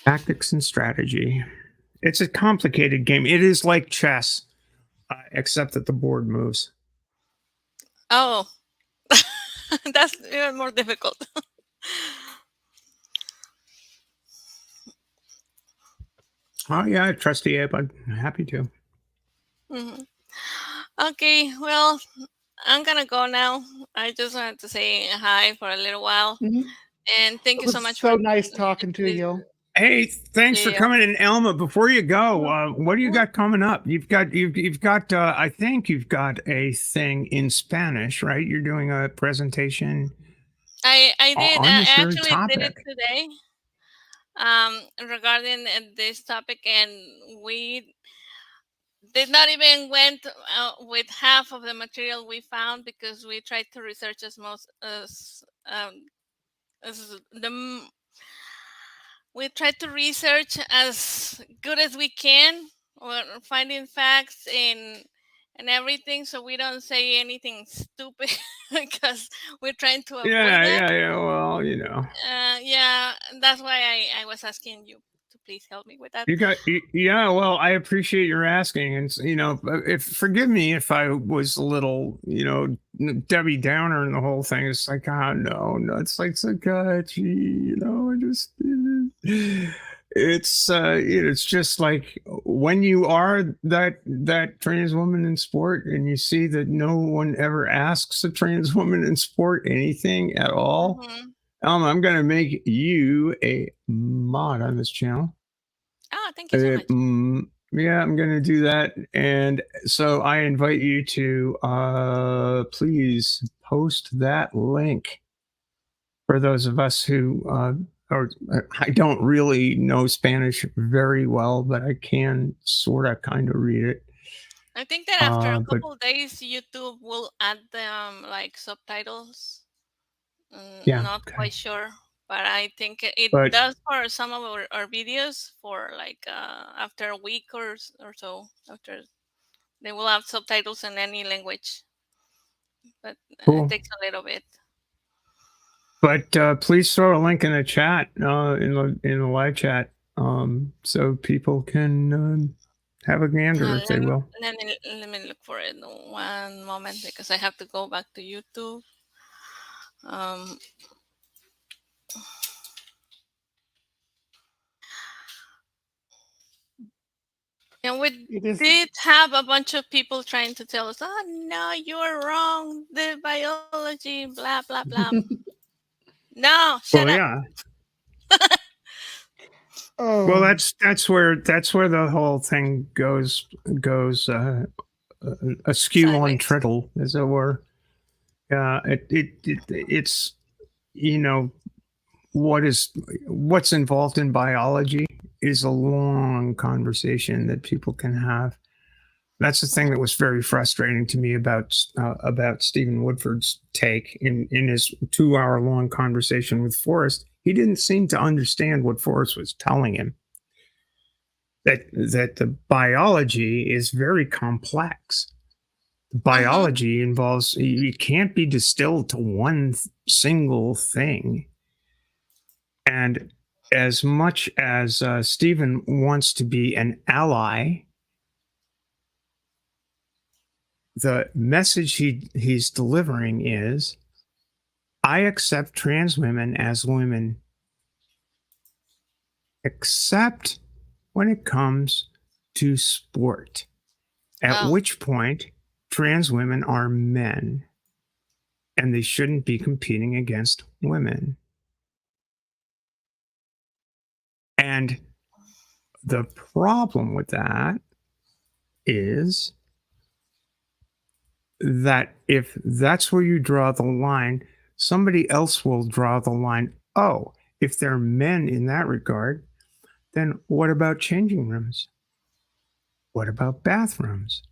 tactics and strategy. It's a complicated game. It is like chess, except that the board moves. Oh, that's even more difficult. Oh yeah, trusty ape. I'm happy to. Mm-hmm. Okay, well, I'm gonna go now. I just wanted to say hi for a little while, and thank you so much. So nice talking to you. Hey, thanks for coming in, Alma. Before you go, what do you got coming up? You've got I think you've got a thing in Spanish, right? You're doing a presentation. I did. I actually topic. did it today. Regarding this topic, and we did not even went with half of the material we found, because we tried to research we tried to research as good as we can, or finding facts and everything, so we don't say anything stupid, because we're trying to avoid that. Yeah. Well, yeah, that's why I was asking you to please help me with that. Well, I appreciate your asking, and forgive me if I was a little, Debbie Downer in the whole thing. It's like, no, it's like psychiatry, I just, it's just like when you are that trans woman in sport, and you see that no one ever asks a trans woman in sport anything at all. Alma, I'm going to make you a mod on this channel. Oh, thank you so much. Yeah, I'm going to do that. And so I invite you to please post that link for those of us who or I don't really know Spanish very well, but I can sort of kind of read it. I think that after a But couple of days, YouTube will add them like subtitles. yeah, Not okay. quite sure, but I think it But does for some of our videos for like after a week or so. After they will have subtitles in any language, but it cool. takes a little bit. But please throw a link in the chat, in the live chat, so people can have a gander if they will. Let me look for it 1 moment because I have to go back to YouTube. And we did have a bunch of people trying to tell us, "Oh no, you're wrong. The biology, blah blah blah." No, shut up. Yeah. Well, that's where the whole thing goes askew Sideways. on triddle, as it were. It's what's involved in biology is a long conversation that people can have. That's the thing that was very frustrating to me about Stephen Woodford's take in his 2-hour-long conversation with Forrest. He didn't seem to understand what Forrest was telling him. That the biology is very complex. Biology involves, it can't be distilled to one single thing. And as much as Stephen wants to be an ally, the message he's delivering is, I accept trans women as women, except when it comes to sport, at which point trans women are men and they shouldn't be competing against women. And the problem with that is that if that's where you draw the line, somebody else will draw the line. Oh, if they're men in that regard, then what about changing rooms? What about bathrooms?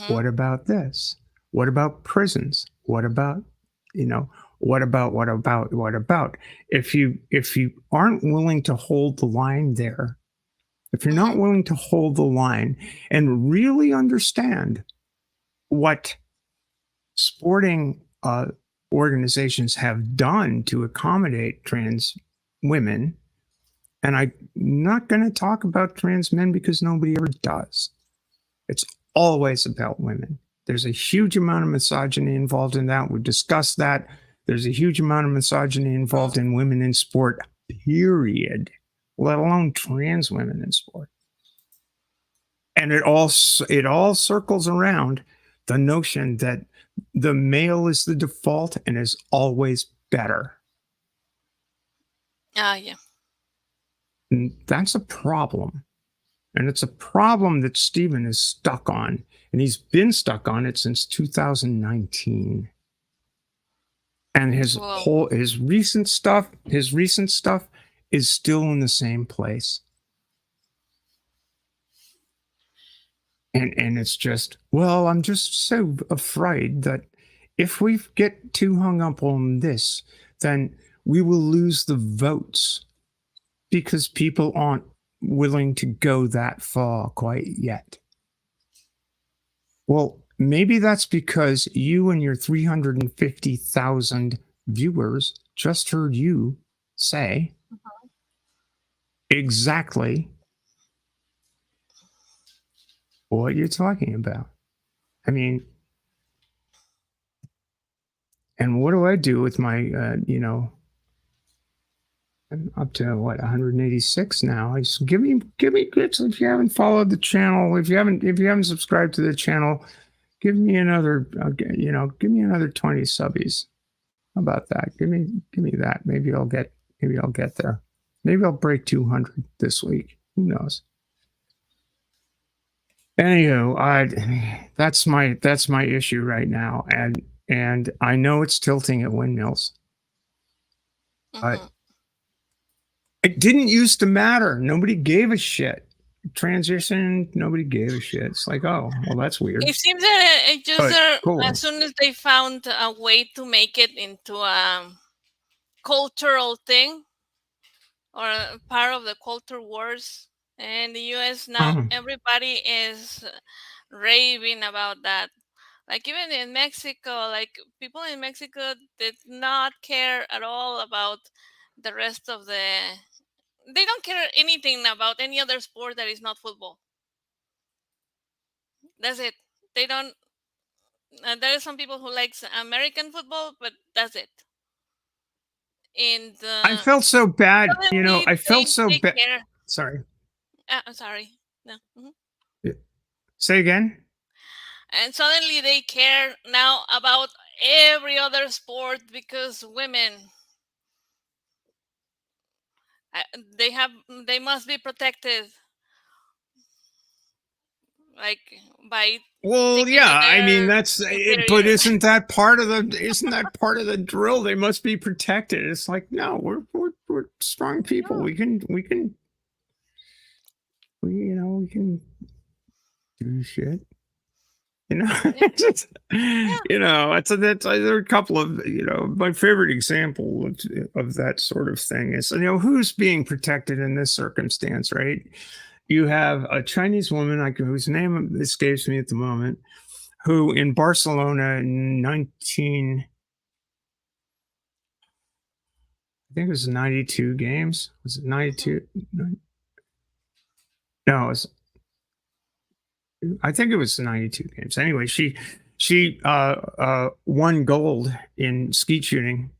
What about this? What about prisons? What about, what about? If you aren't willing to hold the line there, if you're not willing to hold the line and really understand what sporting organizations have done to accommodate trans women, and I'm not going to talk about trans men because nobody ever does. It's always about women. There's a huge amount of misogyny involved in that. We've discussed that. There's a huge amount of misogyny involved in women in sport, period, let alone trans women in sport. And it all circles around the notion that the male is the default and is always better. Yeah. And that's a problem. And it's a problem that Stephen is stuck on. And he's been stuck on it since 2019. And his recent stuff is still in the same place. And it's just, well, I'm just so afraid that if we get too hung up on this, then we will lose the votes because people aren't willing to go that far quite yet. Well, maybe that's because you and your 350,000 viewers just heard you say exactly what you're talking about. I mean, and what do I do with my, I'm up to what, 186 now. Give me bits. If you haven't followed the channel, if you haven't subscribed to the channel, give me another, give me another 20 subbies. How about that? Give me that. Maybe I'll get there. Maybe I'll break 200 this week. Who knows? Anywho, that's my issue right now, and I know it's tilting at windmills, but It didn't used to matter. Nobody gave a shit. Transition, nobody gave a shit. It's like, oh, well, that's weird. It seems that a user, cool. as soon as they found a way to make it into a cultural thing or a part of the culture wars in the US now, everybody is raving about that. Like even in Mexico, like people in Mexico did not care at all about the rest of they don't care anything about any other sport that is not football. That's it. They don't. There are some people who likes American football, but that's it. And I felt so bad. suddenly I felt so they bad. care. Sorry. I'm sorry. No. Say again. And suddenly they care now about every other sport because women they must be protected, like by Well, yeah, I mean that's it, but isn't that part of the drill? They must be protected. It's like, no, we're strong people. We can do shit. That's there are a couple of my favorite example of that sort of thing is who's being protected in this circumstance, right? You have a Chinese woman whose name escapes me at the moment, who in Barcelona in I think it was 92 games. Was it 92? No, it was. I think it was 92 games. Anyway, she won gold in skeet shooting.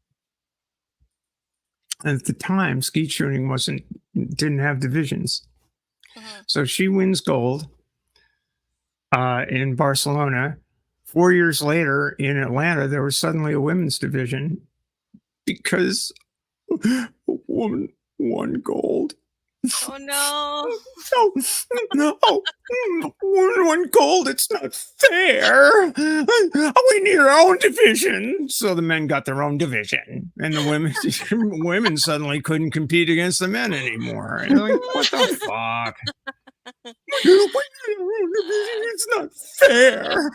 And at the time, skeet shooting didn't have divisions. So she wins gold in Barcelona. 4 years later in Atlanta, there was suddenly a women's division because a woman won gold. Oh no! No! One gold. It's not fair. We need our own division. So the men got their own division, and the women suddenly couldn't compete against the men anymore. And they're like, what the fuck? It's not fair.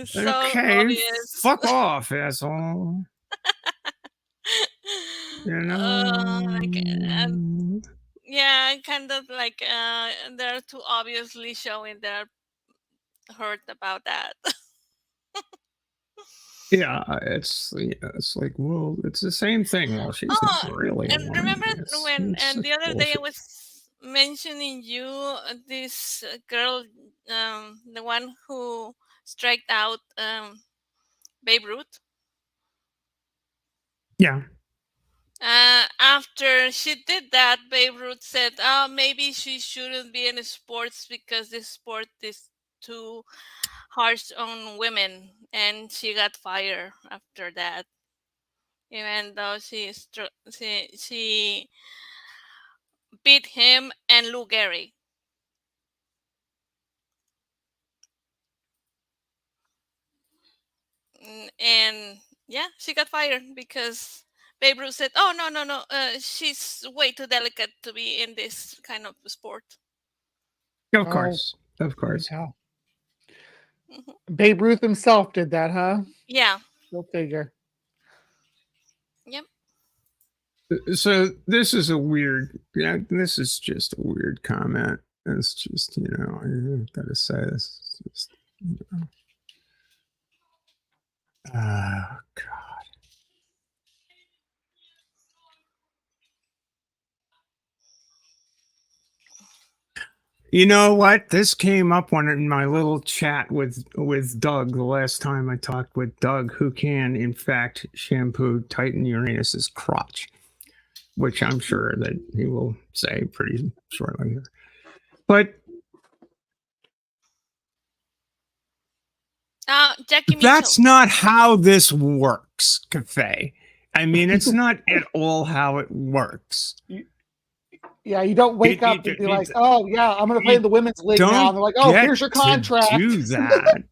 So okay, obvious. fuck off, asshole. Yeah, kind of like they're too obviously showing they're hurt about that. Yeah, it's like, well, it's the same thing. Well, she's not really. And remember when the other day I was mentioning you this girl, the one who striked out Babe Ruth. Yeah. After she did that, Babe Ruth said, "Oh, maybe she shouldn't be in sports because this sport is too harsh on women," and she got fired after that. Even though she beat him and Lou Gehrig. And yeah, she got fired because Babe Ruth said, "Oh no, she's way too delicate to be in this kind of sport." Of course. How? Babe Ruth himself did that, huh? Yeah. Go figure. Yep. So this is this is just a weird comment. It's just, I gotta say this. It's just, oh, God. You know what? This came up in my little chat with Doug the last time I talked with Doug, who can, in fact, shampoo Titan Uranus's crotch, which I'm sure that he will say pretty shortly here. But Jackie that's not how this works, Kafei. I mean, it's not at all how it works. Yeah, you don't wake up and be like, "Oh yeah, I'm going to play in the women's league now." And they're like, "Oh, here's your contract." Do that.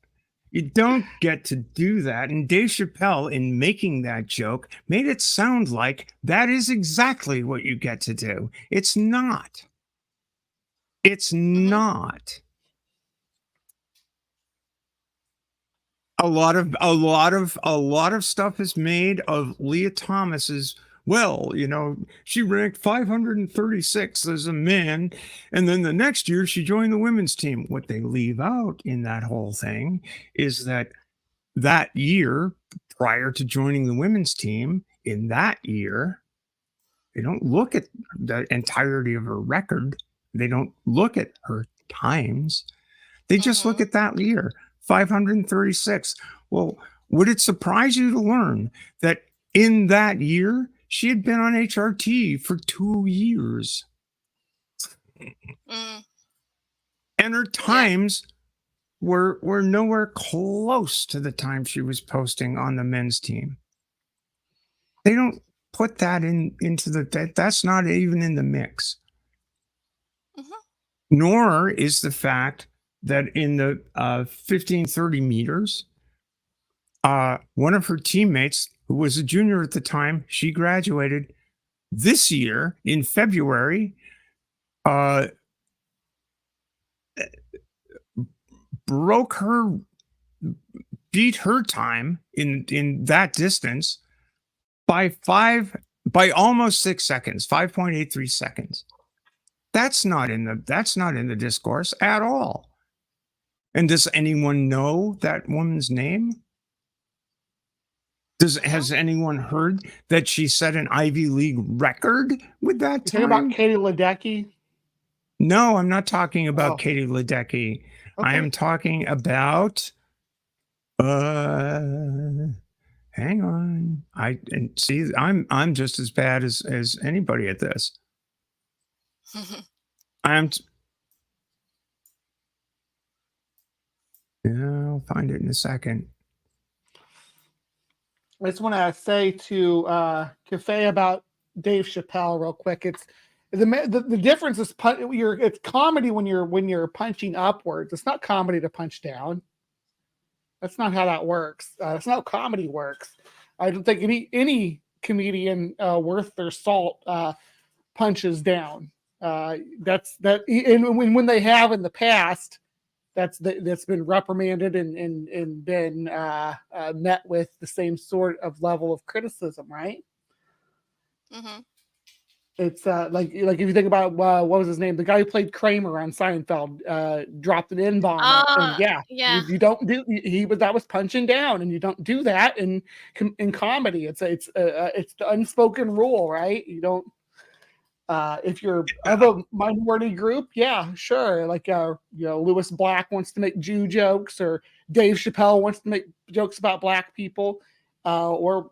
You don't get to do that. And Dave Chappelle, in making that joke, made it sound like that is exactly what you get to do. It's not. It's not. A lot of stuff is made of Leah Thomas's. Well, she ranked 536 as a man, and then the next year she joined the women's team. What they leave out in that whole thing is that year prior to joining the women's team, in that year, they don't look at the entirety of her record. They don't look at her times. They just look at that year, 536. Well, would it surprise you to learn that in that year, she had been on HRT for 2 years? And her times were nowhere close to the time she was posting on the men's team. They don't put that into that's not even in the mix. Nor is the fact that in the 1530 meters, one of her teammates, who was a junior at the time, she graduated this year in February, beat her time in that distance by almost 6 seconds, 5.83 seconds. That's not in the discourse at all. And does anyone know that woman's name? Has anyone heard that she set an Ivy League record with that time? Talking about Katie Ledecky? No, I'm not talking about Katie Ledecky. Okay. I am talking about hang on. I'm just as bad as anybody at this. I'll find it in a second. I just want to say to Kafei about Dave Chappelle real quick. It's the difference is it's comedy when you're punching upwards. It's not comedy to punch down. That's not how that works. That's not how comedy works. I don't think any comedian worth their salt punches down. And when they have in the past, that's been reprimanded and been met with the same sort of level of criticism, right? It's like if you think about what was his name, the guy who played Kramer on Seinfeld, dropped an N-bomb, and you don't do that was punching down, and you don't do that in comedy. It's the unspoken rule, right? You don't. If you're of a minority group, yeah, sure. Like Lewis Black wants to make Jew jokes, or Dave Chappelle wants to make jokes about black people, or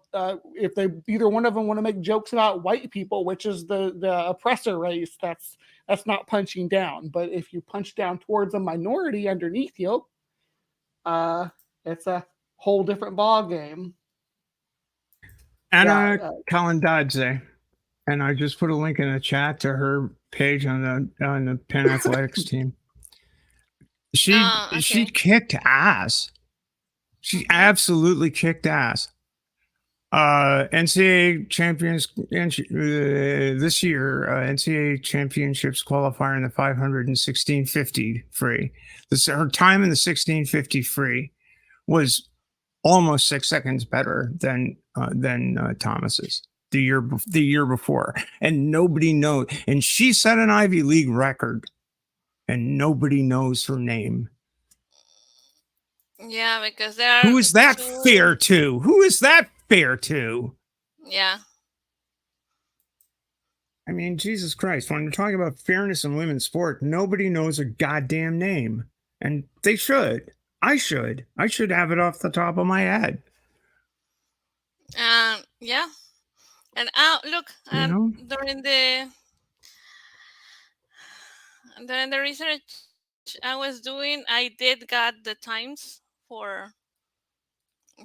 if they either one of them want to make jokes about white people, which is the oppressor race, that's not punching down. But if you punch down towards a minority underneath you, it's a whole different ball game. Anna Kalandadze. And I just put a link in the chat to her page on the Penn Athletics team. She kicked ass. She absolutely kicked ass. NCAA champions this year. NCAA championships qualifier in the 500 and 1650 free. Her time in the 1650 free was almost 6 seconds better than Thomas's. The year before, and nobody knows. And she set an Ivy League record, and nobody knows her name. Yeah, because there are. Who is that fair to? Who is that fair to? Yeah. I mean, Jesus Christ! When you're talking about fairness in women's sport, nobody knows her goddamn name, and they should. I should have it off the top of my head. Yeah. And look, during the research I was doing, I did got the times for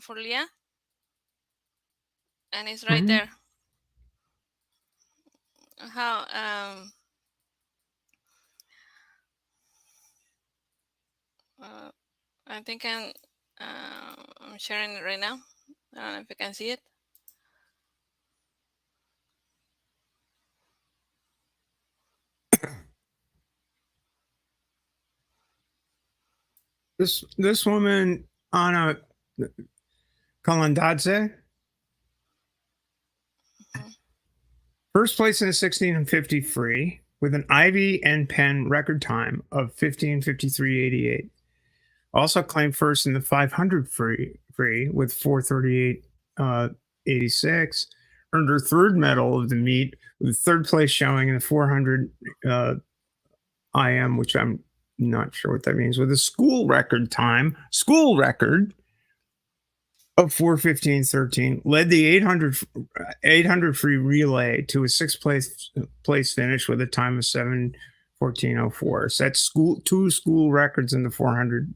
Leah, and it's right there. How I think I'm sharing it right now. I don't know if you can see it. This woman, Anna Kalandadze, first place in the 16 and 50 free with an Ivy and Penn record time of 15:53.88. Also claimed first in the 500 free with 4:38.86. Earned her third medal of the meet with third place showing in the 400 IM, which I'm not sure what that means, with a school record of 4:15.13. Led the 800 free relay to a sixth place finish with a time of 7:14.04. So that's two school records in the 400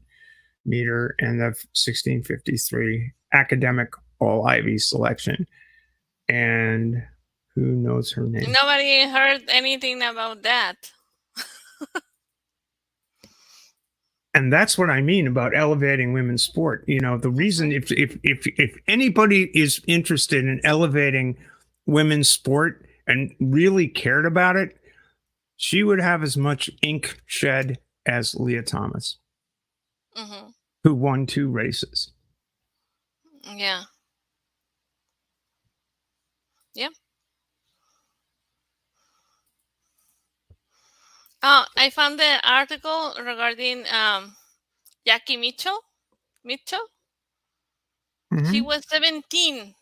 meter and the 16:53 academic all Ivy selection. And who knows her name? Nobody heard anything about that. And that's what I mean about elevating women's sport. You know, the reason if anybody is interested in elevating women's sport and really cared about it, she would have as much ink shed as Leah Thomas, who won 2 races. Yeah. Yep. Oh, I found the article regarding Jackie Mitchell. She was 17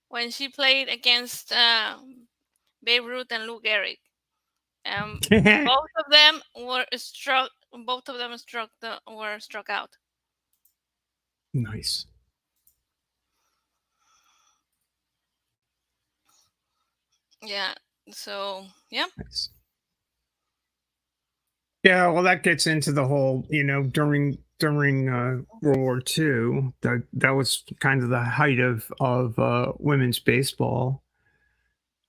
when she played against Babe Ruth and Lou Gehrig. Both of them were struck out. Nice. Yeah. So yeah. Nice. Yeah, well, that gets into the whole, you know, during World War II, that was kind of the height of women's baseball,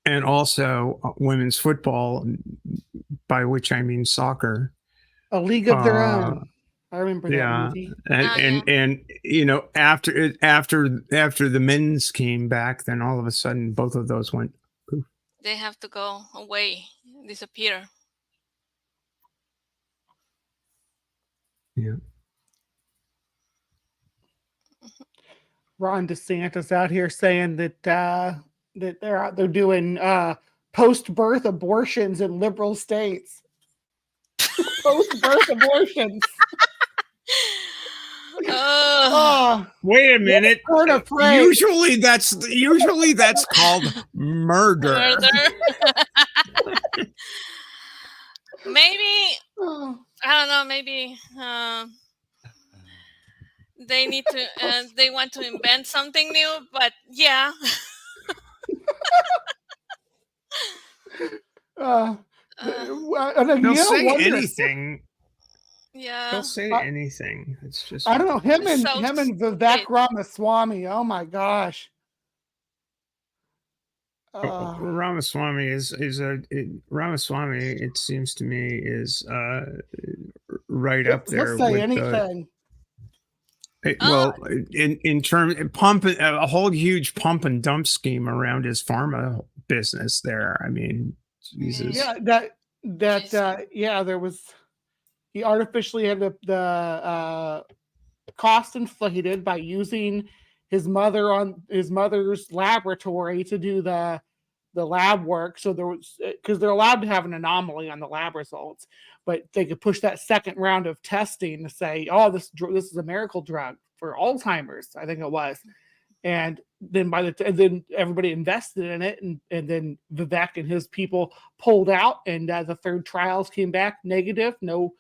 and also women's football, by which I mean soccer. A League of Their Own. I remember that movie. And you know, after the men's came back, then all of a sudden both of those went poof. They have to go away, disappear. Yeah. Ron DeSantis out here saying that that they're doing post-birth abortions in liberal states. Post-birth abortions. Wait a minute. Usually that's called murder. Maybe I don't know. Maybe they need to. They want to invent something new, but yeah. They'll say anything. Yeah, they'll say anything. It's just I don't know him and Vivek Ramaswamy. Oh my gosh. Ramaswamy Ramaswamy. It seems to me is right up there. He'll say anything. Well, in terms of pumping a whole huge pump and dump scheme around his pharma business there. I mean, Jesus. Yeah, there was. He artificially had the cost inflated by using his mother's laboratory to do the lab work. So there was, because they're allowed to have an anomaly on the lab results, but they could push that second round of testing to say, oh, this is a miracle drug for Alzheimer's, I think it was. And then then everybody invested in it, and then Vivek and his people pulled out, and the third trials came back negative, no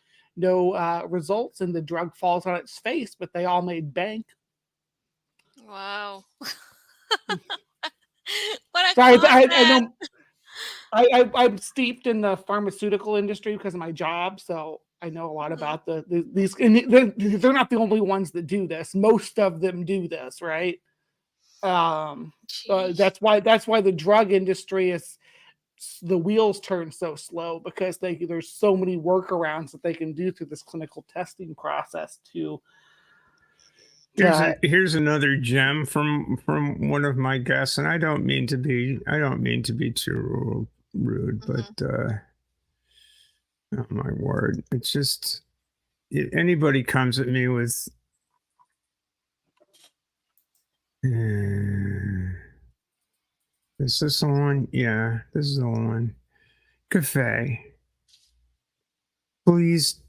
results, and the drug falls on its face, but they all made bank. Wow. I know I'm steeped in the pharmaceutical industry because of my job, so I know a lot about these. And they're not the only ones that do this. Most of them do this, right? That's why the drug industry is. The wheels turn so slow because there's so many workarounds that they can do through this clinical testing process to Here's another gem from one of my guests, and I don't mean to be too rude, but oh my word, it's just anybody comes at me with is this the one? Yeah, this is the one. Kafei, please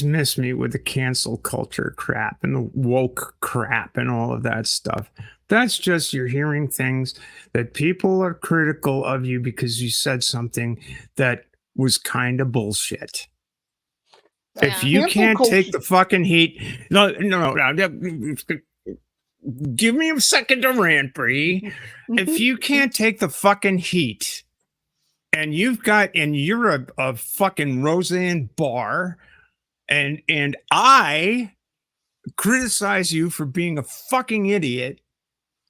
miss me with the cancel culture crap and the woke crap and all of that stuff. That's just you're hearing things that people are critical of you because you said something that was kind of bullshit. Yeah. If you can't take the fucking heat, no, give me a second to rant, Bree. If you can't take the fucking heat and you're a fucking Roseanne Barr, and I criticize you for being a fucking idiot,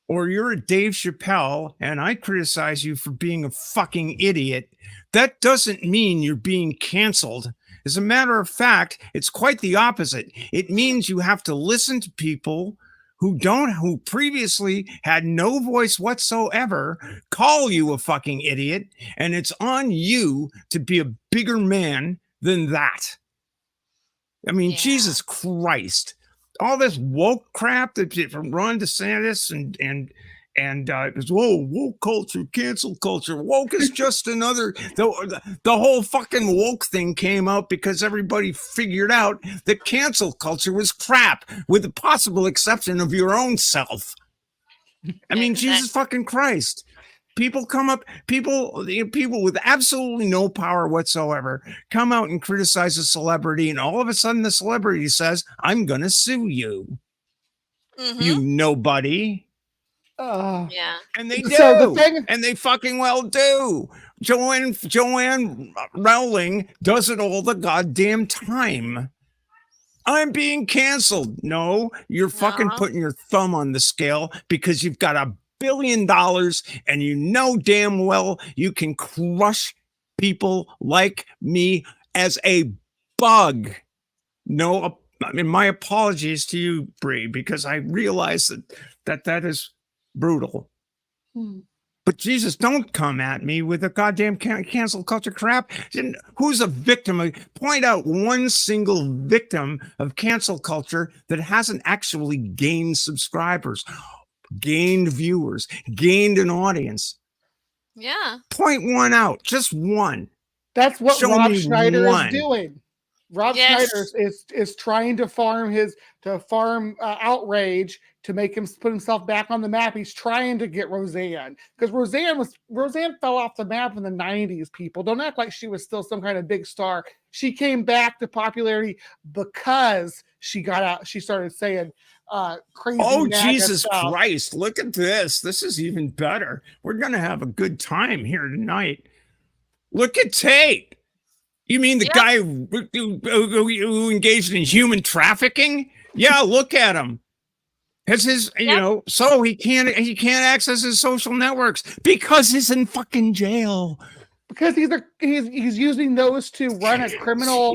or you're a Dave Chappelle and I criticize you for being a fucking idiot, that doesn't mean you're being canceled. As a matter of fact, it's quite the opposite. It means you have to listen to people who previously had no voice whatsoever call you a fucking idiot, and it's on you to be a bigger man than that. I mean, Jesus Christ. All this woke crap that from Ron DeSantis and it was, woke culture, cancel culture. Woke is just another, the whole fucking woke thing came out because everybody figured out that cancel culture was crap, with the possible exception of your own self. I mean, Jesus fucking Christ. People with absolutely no power whatsoever come out and criticize a celebrity, and all of a sudden the celebrity says, I'm going to sue you. You nobody. Yeah. And they do. And they fucking well do. Joanne Rowling does it all the goddamn time. I'm being canceled. No, you're fucking putting your thumb on the scale because you've got $1 billion and you know damn well you can crush people like me as a bug. No, I mean, my apologies to you, Bree, because I realize that is brutal. But Jesus, don't come at me with a goddamn cancel culture crap. Who's a victim? Point out one single victim of cancel culture that hasn't actually gained subscribers, gained viewers, gained an audience. Yeah. Point one out, just one. That's what Rob Schneider is doing. Rob Schneider is trying to farm outrage to make him put himself back on the map. He's trying to get Roseanne, because Roseanne fell off the map in the 90s. People don't act like she was still some kind of big star. She came back to popularity because she got out. She started saying crazy. Oh, Jesus Christ. Look at this. This is even better. We're going to have a good time here tonight. Look at Tate. You mean the guy who engaged in human trafficking? Yeah, look at him. Has his, so he can't access his social networks because he's in fucking jail. Because he's using those to run a criminal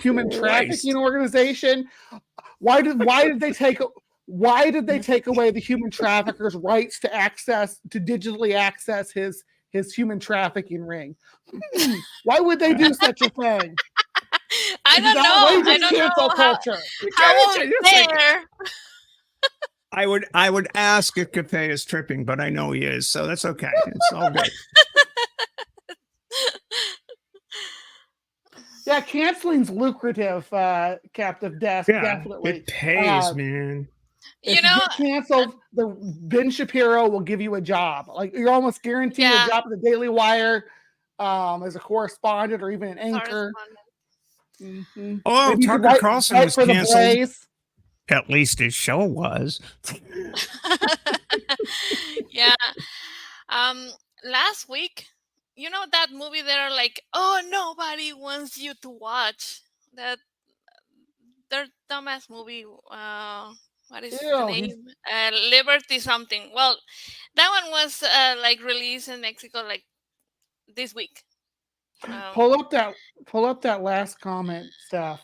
human trafficking organization. Why did they take away the human traffickers' rights to digitally access his human trafficking ring? Why would they do such a thing? I don't know. Culture. I would ask if Kafei is tripping, but I know he is, so that's okay. It's all good. Yeah, canceling's lucrative, Captive Desk. Yeah, definitely. It pays, man. If you get canceled, the Ben Shapiro will give you a job. Like, you're almost guaranteed a job at the Daily Wire, as a correspondent or even an anchor. Oh, Tucker Carlson was canceled. At least his show was. Yeah. Last week, that movie they're like, oh, nobody wants you to watch that. Their dumbass movie. What is the name? Liberty something. Well, that one was released in Mexico this week. Pull up that last comment, Steph.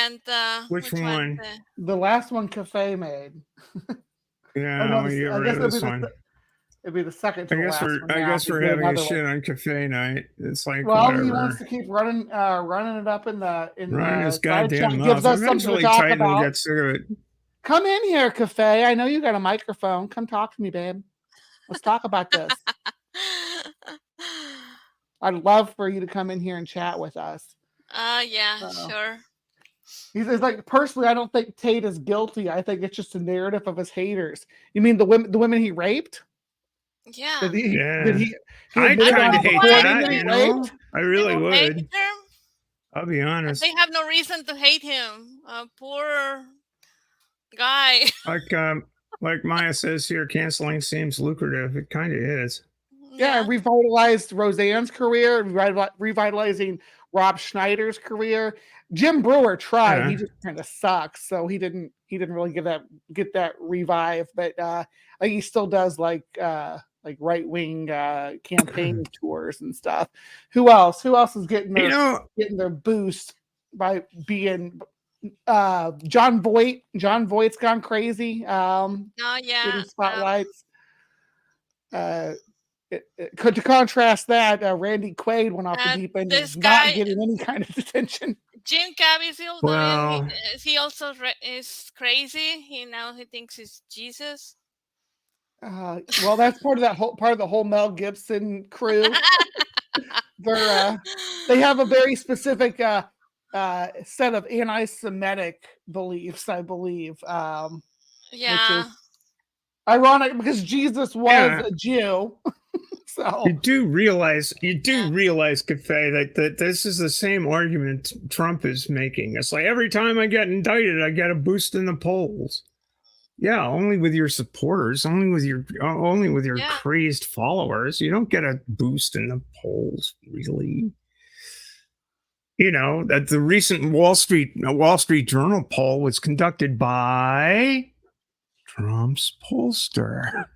and Which one? The last one Kafei made. Yeah, no, we get I rid guess of this one. It'd be the second to I the guess last we're one. I now, guess if we we're do having a another shit one. on Kafei night. It's like Well, whatever. he wants to keep running it up in Running his the side chat. goddamn Gives mouth. us something to Eventually, talk Titan will about. get sick of it. Come in here, Kafei. I know you got a microphone. Come talk to me, babe. Let's talk about this. I'd love for you to come in here and chat with us. Yeah, sure. He's like, personally, I don't think Tate is guilty. I think it's just a narrative of his haters. You mean the women he raped? Yeah. Did he I admitted kind on of hate recording that, he you know? raped? I really People hate would. him. I'll be honest. They have no reason to hate him. Poor guy. Like Maya says here, canceling seems lucrative. It kind of is. Yeah, revitalized Roseanne's career, revitalizing Rob Schneider's career. Jim Brewer tried; he just kind of sucks. So he didn't really get that revive. But I think he still does like right wing campaign tours and stuff. Who else is getting their boost by being John Voight? John Voight's gone crazy. Getting spotlights. To contrast that, Randy Quaid went off the deep end and is not getting any kind of attention. Jim Caviezel, he also is crazy. He thinks he's Jesus. Well, that's part of the whole Mel Gibson crew. They have a very specific set of anti-Semitic beliefs, I believe. Which is ironic because Jesus was a Jew. So you do realize, Kafei, that this is the same argument Trump is making. It's like every time I get indicted, I get a boost in the polls. Yeah, only with your supporters, only with your crazed followers. You don't get a boost in the polls, really. You know, that the recent Wall Street Journal poll was conducted by Trump's pollster.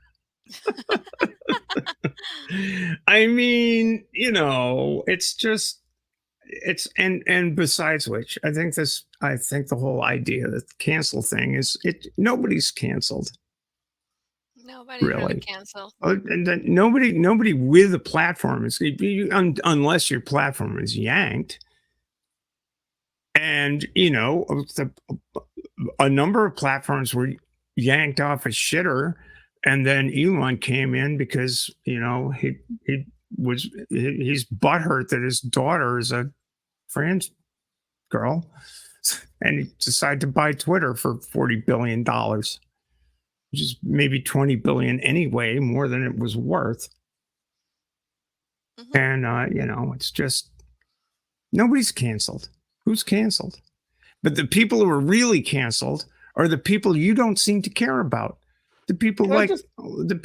I mean, you know, and besides which, I think the whole idea that the cancel thing is nobody's canceled. Nobody's really canceled. And nobody with a platform is, unless your platform is yanked. And, you know, a number of platforms were yanked off a shitter. And then Elon came in because, you know, he's butthurt that his daughter is a trans girl, and he decided to buy Twitter for $40 billion, which is maybe $20 billion anyway, more than it was worth. And you know, it's just nobody's canceled. Who's canceled? But the people who are really canceled are the people you don't seem to care about. The people like the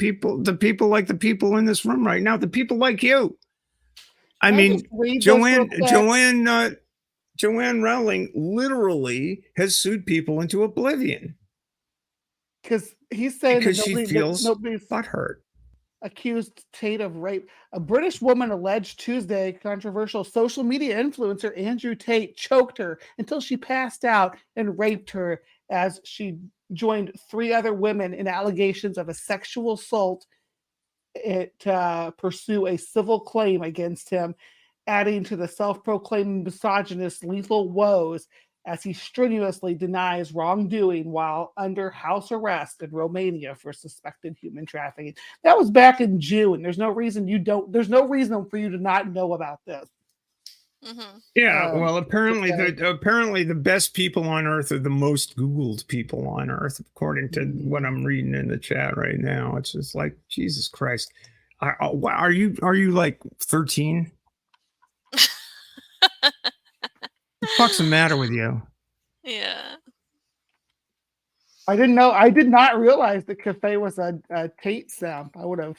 people in this room right now, the people like you. I mean, Joanne Rowling literally has sued people into oblivion. Because he's saying she feels butthurt. Accused Tate of rape. A British woman alleged Tuesday controversial social media influencer Andrew Tate choked her until she passed out and raped her as she joined 3 other women in allegations of a sexual assault to pursue a civil claim against him, adding to the self-proclaimed misogynist lethal woes as he strenuously denies wrongdoing while under house arrest in Romania for suspected human trafficking. That was back in June. There's no reason for you to not know about this. Yeah, well, apparently the best people on earth are the most Googled people on earth, according to what I'm reading in the chat right now. It's just like, Jesus Christ. Are you like 13? What the fuck's the matter with you? Yeah. I did not realize that Kafei was a Tate simp. I would have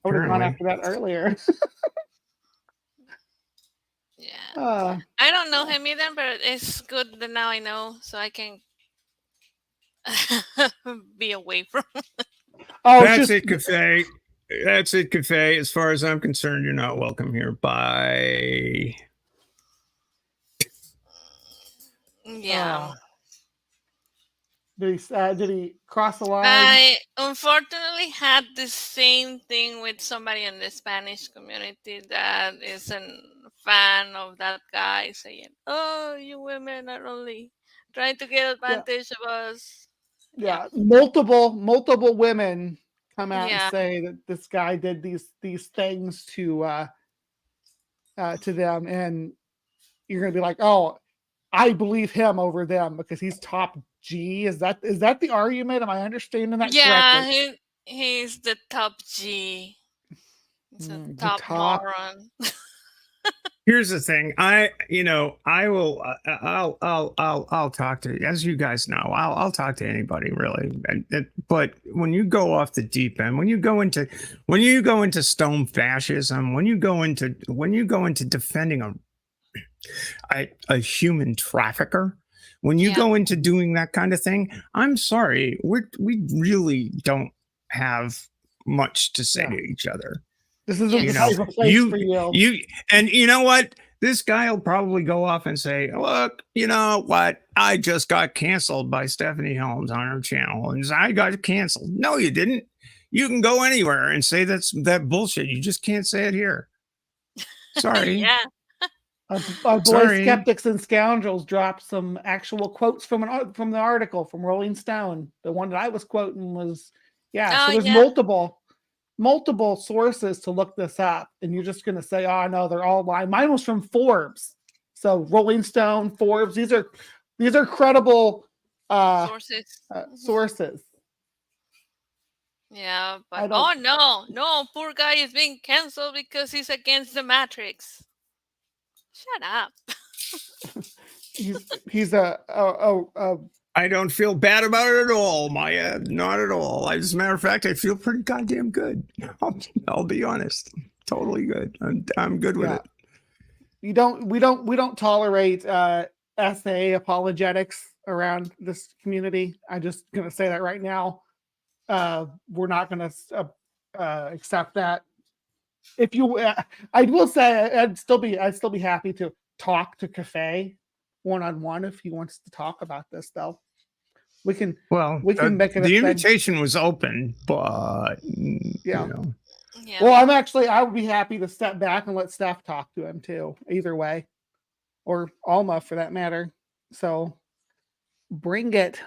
gone after that earlier. Yeah. I don't know him either, but it's good that now I know, so I can be away from it. That's it, Kafei. That's it, Kafei. As far as I'm concerned, you're not welcome here. Bye. Yeah. Did he cross the line? I unfortunately had the same thing with somebody in the Spanish community that is a fan of that guy saying, "Oh, you women are only trying to get advantage of us." Yeah, multiple women come out and Yeah. say that this guy did these things to them, and you're gonna be like, oh, I believe him over them because he's top G. Is that the argument? Am I understanding that Yeah, correctly? he's the top G. He's a The top top. moron. Here's the thing. I'll talk to, as you guys know, I'll talk to anybody really. But when you go off the deep end, when you go into stone fascism, when you go into defending a human trafficker, when you go into doing that kind of thing, I'm sorry, we really don't have much to say to each other. This isn't the type of place for you. And you know what? This guy will probably go off and say, look, you know what? I just got canceled by Stephanie Helms on her channel. And I got canceled. No, you didn't. You can go anywhere and say that bullshit. You just can't say it here. Sorry. Yeah. Our boy Skeptics and Scoundrels dropped some actual quotes from the article from Rolling Stone. The one that I was quoting was, so there's multiple sources to look this up, and you're just going to say, oh no, they're all lying. Mine was from Forbes. So Rolling Stone, Forbes, these are credible sources. Yeah, but oh no, poor guy is being canceled because he's against the Matrix. Shut up. he's a I don't feel bad about it at all, Maya. Not at all. As a matter of fact, I feel pretty goddamn good. I'll be honest. Totally good. I'm good with it. We don't tolerate SA apologetics around this community. I'm just gonna say that right now. We're not gonna accept that. If you, I will say, I'd still be happy to talk to Kafei one-on-one if he wants to talk about this, though. We can make it. The invitation was open, but you know. Yeah. Well, I would be happy to step back and let Steph talk to him too. Either way, or Alma for that matter. So bring it.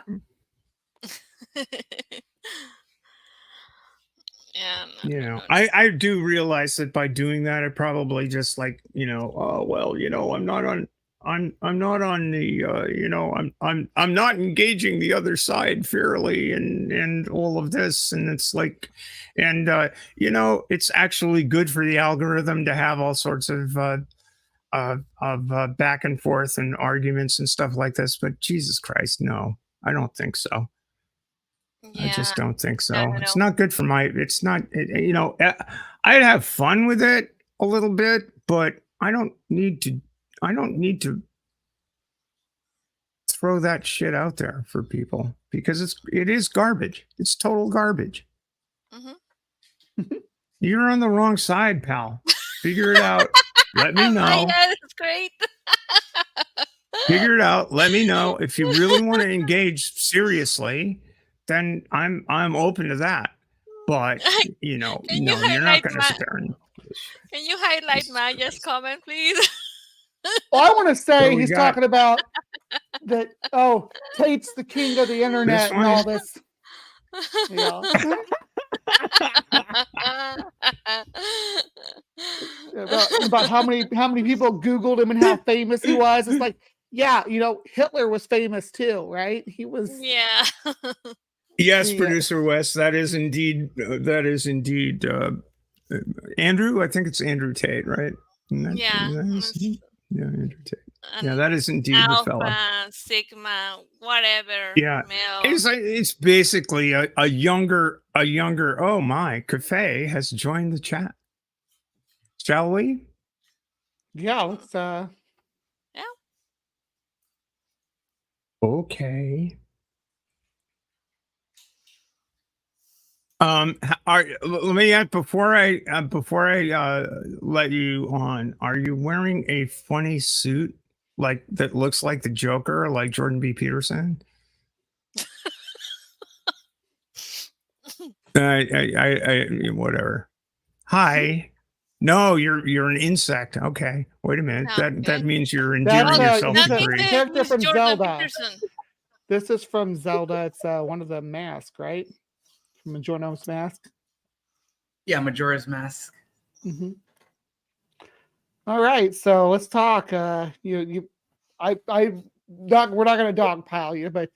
I do realize that by doing that, I probably just I'm not on the I'm not engaging the other side fairly and all of this, and it's like, and it's actually good for the algorithm to have all sorts of back and forth and arguments and stuff like this, but Jesus Christ, no, I don't think so. I just don't think so. It's not good for I'd have fun with it a little bit, but I don't need to throw that shit out there for people because it is garbage. It's total garbage. Mm-hmm. You're on the wrong side, pal. Figure it out. Let me know. Yeah, that's great. Figure it out. Let me know if you really want to engage seriously. Then I'm open to that. But you're not going to spare me. Can you highlight Maya's comment, please? Well, I want to say he's talking about that. Oh, Tate's the king of the internet and all this. Yeah. about how many people Googled him and how famous he was. It's like, Hitler was famous too, right? He was. Yeah. Yes, Producer Wes, that is indeed Andrew. I think it's Andrew Tate, right? Andrew Tate. Yeah, that is indeed Alpha, the fella. Sigma, whatever. Yeah, it's basically a younger. Oh my, Kafei has joined the chat. Shall we? Yeah, let's. Yeah. Okay. Let me ask before I let you on. Are you wearing a funny suit like that looks like the Joker, like Jordan B. Peterson? I whatever. Hi. No, you're an insect. Okay. Wait a minute. That means you're endearing yourself he's to a three. character from Jordan Zelda. Peterson. This is from Zelda. It's one of the masks, right? From Majora's Mask. Yeah, Majora's Mask. Mm-hmm. All right, so let's talk. We're not gonna dogpile you, but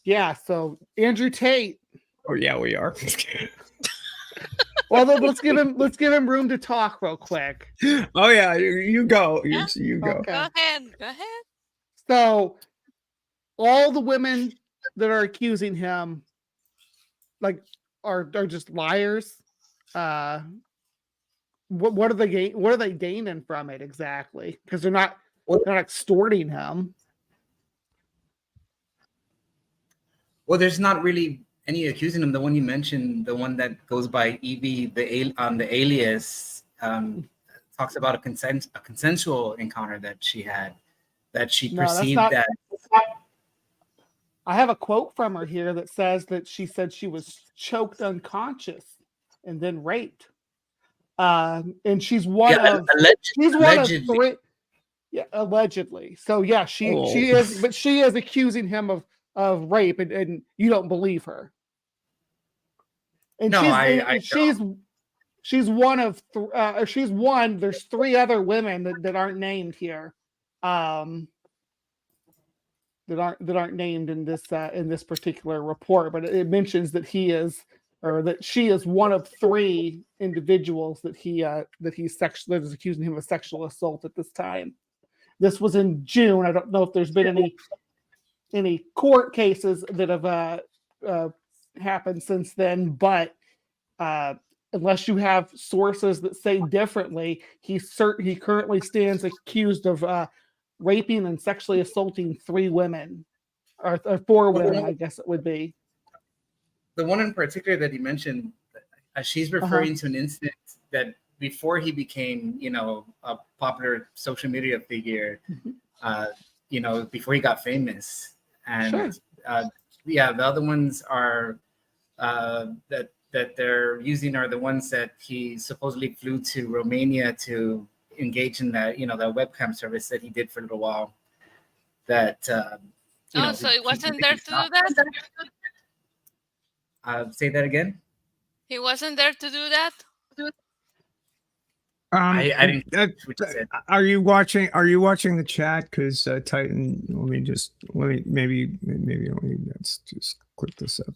yeah. So Andrew Tate. Oh yeah, we are. Well, let's give him room to talk real quick. Oh yeah, you go. You go. Okay. Go ahead. So all the women that are accusing him, like, are just liars. What are they gaining from it exactly? Because they're not extorting him. Well, there's not really any accusing him. The one you mentioned, the one that goes by Evie, the alias, talks about a consensual encounter that she had, that she perceived that. I have a quote from her here that says that she said she was choked unconscious and then raped. And she's one of three. Yeah, allegedly. So yeah, she is, but she is accusing him of rape, and you don't believe her. And no, she's one of she's one. There's three other women that aren't named here, that aren't named in this particular report, but it mentions that he is, or that she is, one of three individuals that that is accusing him of sexual assault at this time. This was in June. I don't know if there's been any court cases that have happened since then, but unless you have sources that say differently, he currently stands accused of raping and sexually assaulting three women, or four women, I guess it would be. The one in particular that he mentioned, she's referring to an incident that before he became, a popular social media figure, before he got famous. And the other ones are that they're using are the ones that he supposedly flew to Romania to engage in that, that webcam service that he did for a little while. That so he wasn't there to do that? Say that again. He wasn't there to do that? I didn't. Are you watching the chat? Because Titan. Let's just click this up.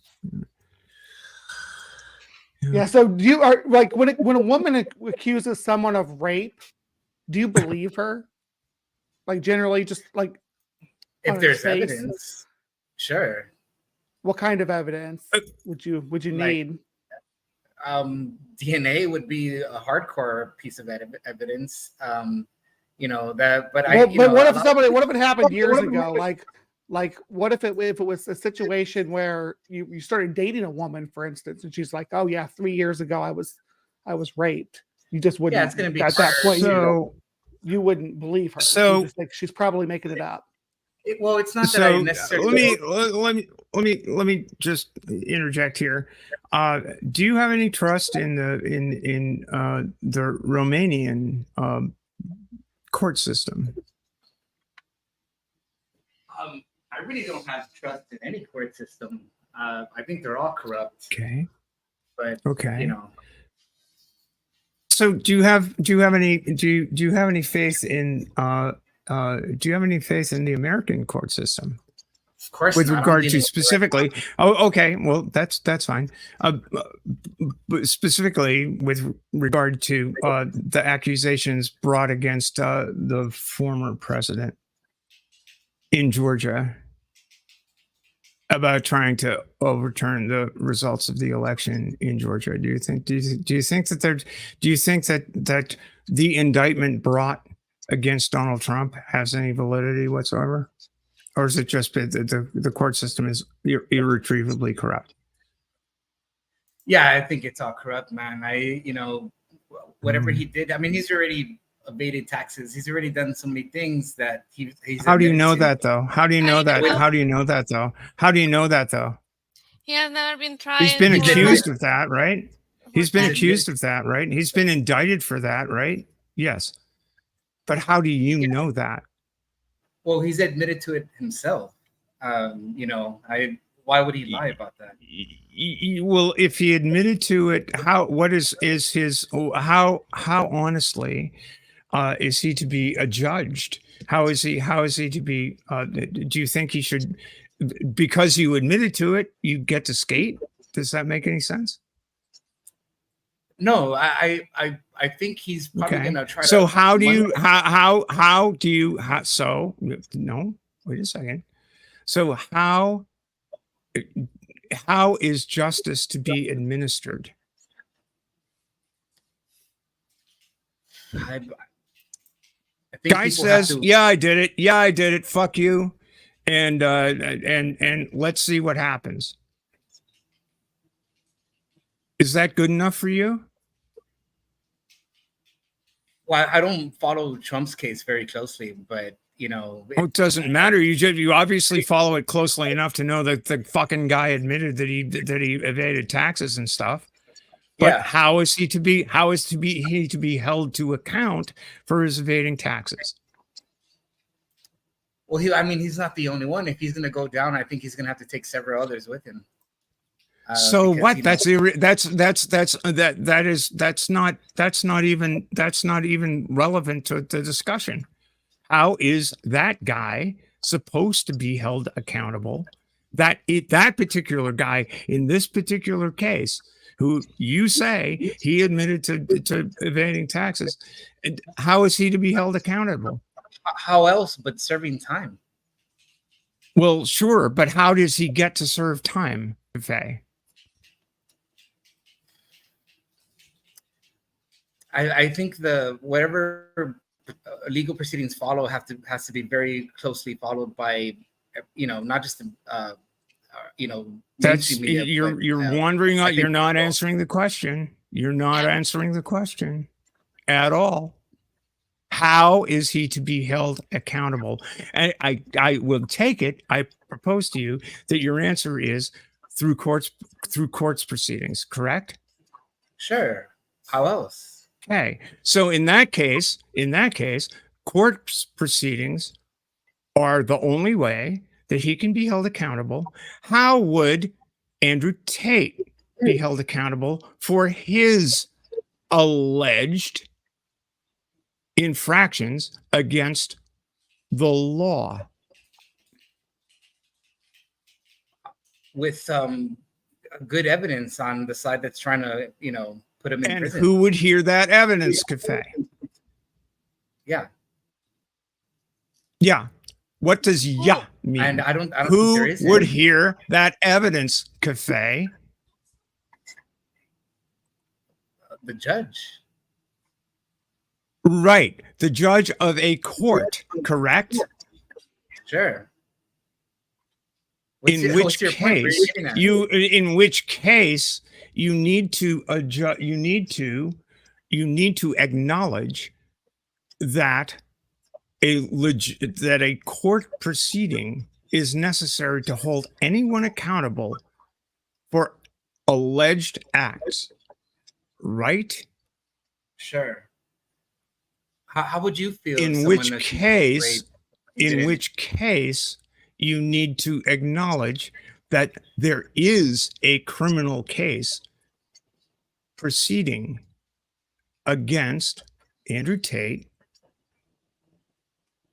Yeah. So do you are like when a woman accuses someone of rape, do you believe her? Like generally, just like if there's evidence, sure. What kind of evidence would you need? DNA would be a hardcore piece of evidence. But what if it happened years ago? Like what if it was a situation where you started dating a woman, for instance, and she's like, oh yeah, 3 years ago I was raped. You just wouldn't. Yeah, it's going to be at that point. So you wouldn't believe her. So you just think she's probably making it up. It's not that I necessarily. Let me just interject here. Do you have any trust in the Romanian court system? I really don't have trust in any court system. I think they're all corrupt. Okay. But okay. So do you have any faith in the American court system? Of course, with regard to specifically. Oh, okay. Well, that's fine. But specifically with regard to the accusations brought against the former president in Georgia about trying to overturn the results of the election in Georgia. Do you think that the indictment brought against Donald Trump has any validity whatsoever? Or is it just that the court system is irretrievably corrupt? Yeah, I think it's all corrupt, man. Whatever he did, I mean, he's already evaded taxes. He's already done so many things that he's. How do you know admitted that though? How do you know that? How do you know that though? How do you know that though? He has never been tried. He's been He's accused of that, right? He's been He's accused of that, right? He's been indicted for that, right? Yes. But how do you know that? Well, he's admitted to it himself. You know, why would he lie about that? Well, if he admitted to it, what is his, how honestly is he to be judged? How is he to be, do you think he should, because you admitted to it, you get to skate? Does that make any sense? No, I think he's probably Okay. gonna try. So how do you no, wait a second. So how is justice to be administered? I think Guy people have says, to- "Yeah, I did it. Yeah, I did it. Fuck you," and let's see what happens. Is that good enough for you? Well, I don't follow Trump's case very closely, but you know, Oh, it doesn't matter. You obviously follow it closely enough to know that the fucking guy admitted that he evaded taxes and stuff. But yeah. how is he to be held to account for his evading taxes? Well, he's not the only one. If he's going to go down, I think he's going to have to take several others with him. So because, what? you know, That's not even relevant to the discussion. How is that guy supposed to be held accountable? That particular guy in this particular case, who you say he admitted to evading taxes, how is he to be held accountable? how else but serving time? Well, sure, but how does he get to serve time, Kafei? I think whatever legal proceedings follow has to be very closely followed by, you know, not just you know, That's mainstream media, you're but, wondering. I think You're not people- answering the question. You're not answering the question at all. How is he to be held accountable? And I will take it. I propose to you that your answer is through courts proceedings. Correct? Sure. How else? Okay. So in that case, court proceedings are the only way that he can be held accountable. How would Andrew Tate be held accountable for his alleged infractions against the law? With good evidence on the side that's trying to, you know, put him in And prison. who would hear that evidence, Kafei? Yeah. Yeah. What does "yeah" mean? And I don't think Who there is would any. hear that evidence, Kafei? The judge. Right. The judge of a court, correct? Sure. In which what's your point? Where are case you getting at? you need to adjust, you need to acknowledge that a court proceeding is necessary to hold anyone accountable for alleged acts, right? Sure. How would you feel? In which case you need to acknowledge that there is a criminal case proceeding against Andrew Tate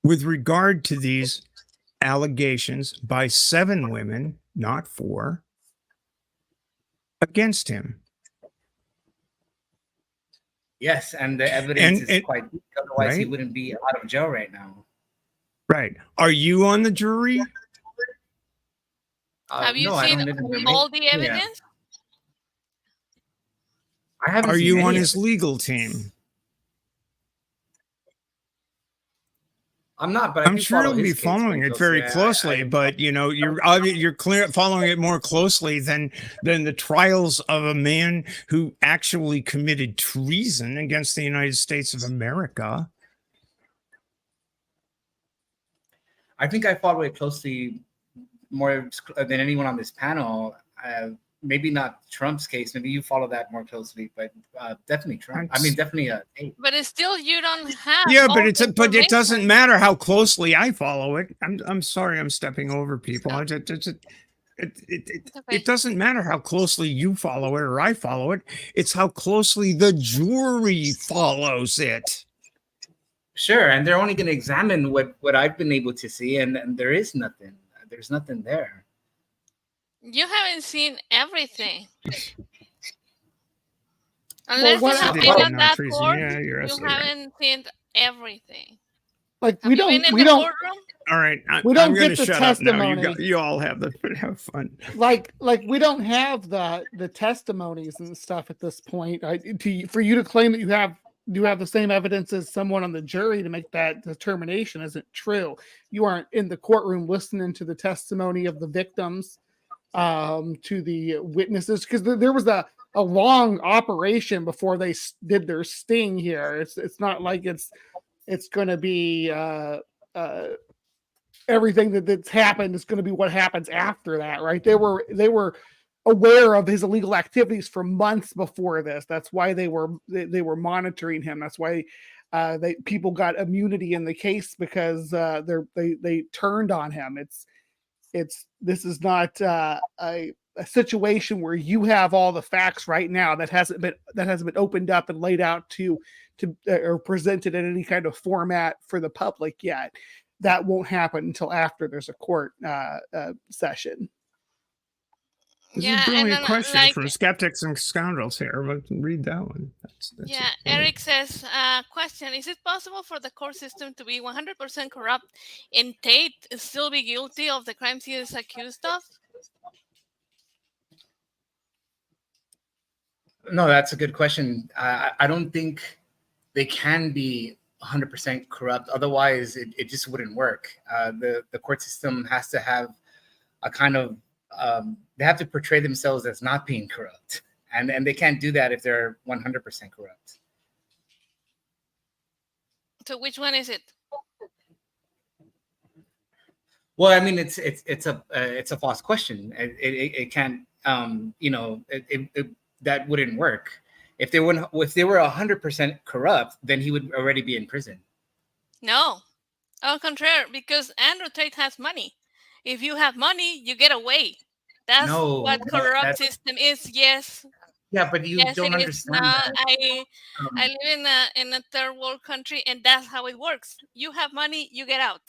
with regard to these allegations by 7 women, not 4, against him? Yes, and the evidence is quite weak. Otherwise, he right? wouldn't be out of jail right now. Right. Are you on the jury? Have you no, I don't seen live in all the Yeah. evidence? I haven't Are seen you any on of his it. legal team? I'm not, but I I'm do sure follow you'll be his case following quite it very I- closely, but you know, you're following it more closely than the trials of a man who actually committed treason against the United States of America. I think I followed it closely more than anyone on this panel. Maybe not Trump's case. Maybe you follow that more closely, but definitely Trump. I mean, definitely Tate. But it's still, you don't have. Yeah, all but the but it doesn't information. matter how closely I follow it. I'm sorry, I'm stepping over people. It doesn't matter how closely you follow it or I follow it. It's how closely the jury follows it. Sure, and they're only going to examine what I've been able to see, and there is nothing. There's nothing there. You haven't seen everything. Unless what- you have They been did on not that freeze. court, Yeah, you're you absolutely right. haven't seen everything. Like Have we you been don't in we the don't courtroom? All right, We don't I'm going to get the shut up now. testimony. You all have fun. like we don't have the testimonies and stuff at this point. For you to claim that you have the same evidence as someone on the jury to make that determination isn't true. You aren't in the courtroom listening to the testimony of the victims, to the witnesses, because there was a long operation before they did their sting here. It's not like it's going to be everything that's happened is going to be what happens after that, right? They were aware of his illegal activities for months before this. That's why they were monitoring him. That's why people got immunity in the case, because they turned on him. This is not a situation where you have all the facts right now that hasn't been opened up and laid out to or presented in any kind of format for the public yet. That won't happen until after there's a court session. This Yeah, is a brilliant and question for skeptics and scoundrels here. But read that one. That's yeah, Eric says, question, is it possible for the court system to be 100% corrupt and Tate still be guilty of the crimes he is accused of? No, that's a good question. I don't think they can be 100% corrupt. Otherwise, it just wouldn't work. The court system has to have a kind of, they have to portray themselves as not being corrupt. And they can't do that if they're 100% corrupt. So which one is it? Well, I mean, it's a false question. It can't, that wouldn't work. If they were 100% corrupt, then he would already be in prison. No, au contraire, because Andrew Tate has money. If you have money, you get away. That's what corrupt system is. Yes. Yeah, but you don't understand that. I live in a third world country, and that's how it works. You have money, you get out.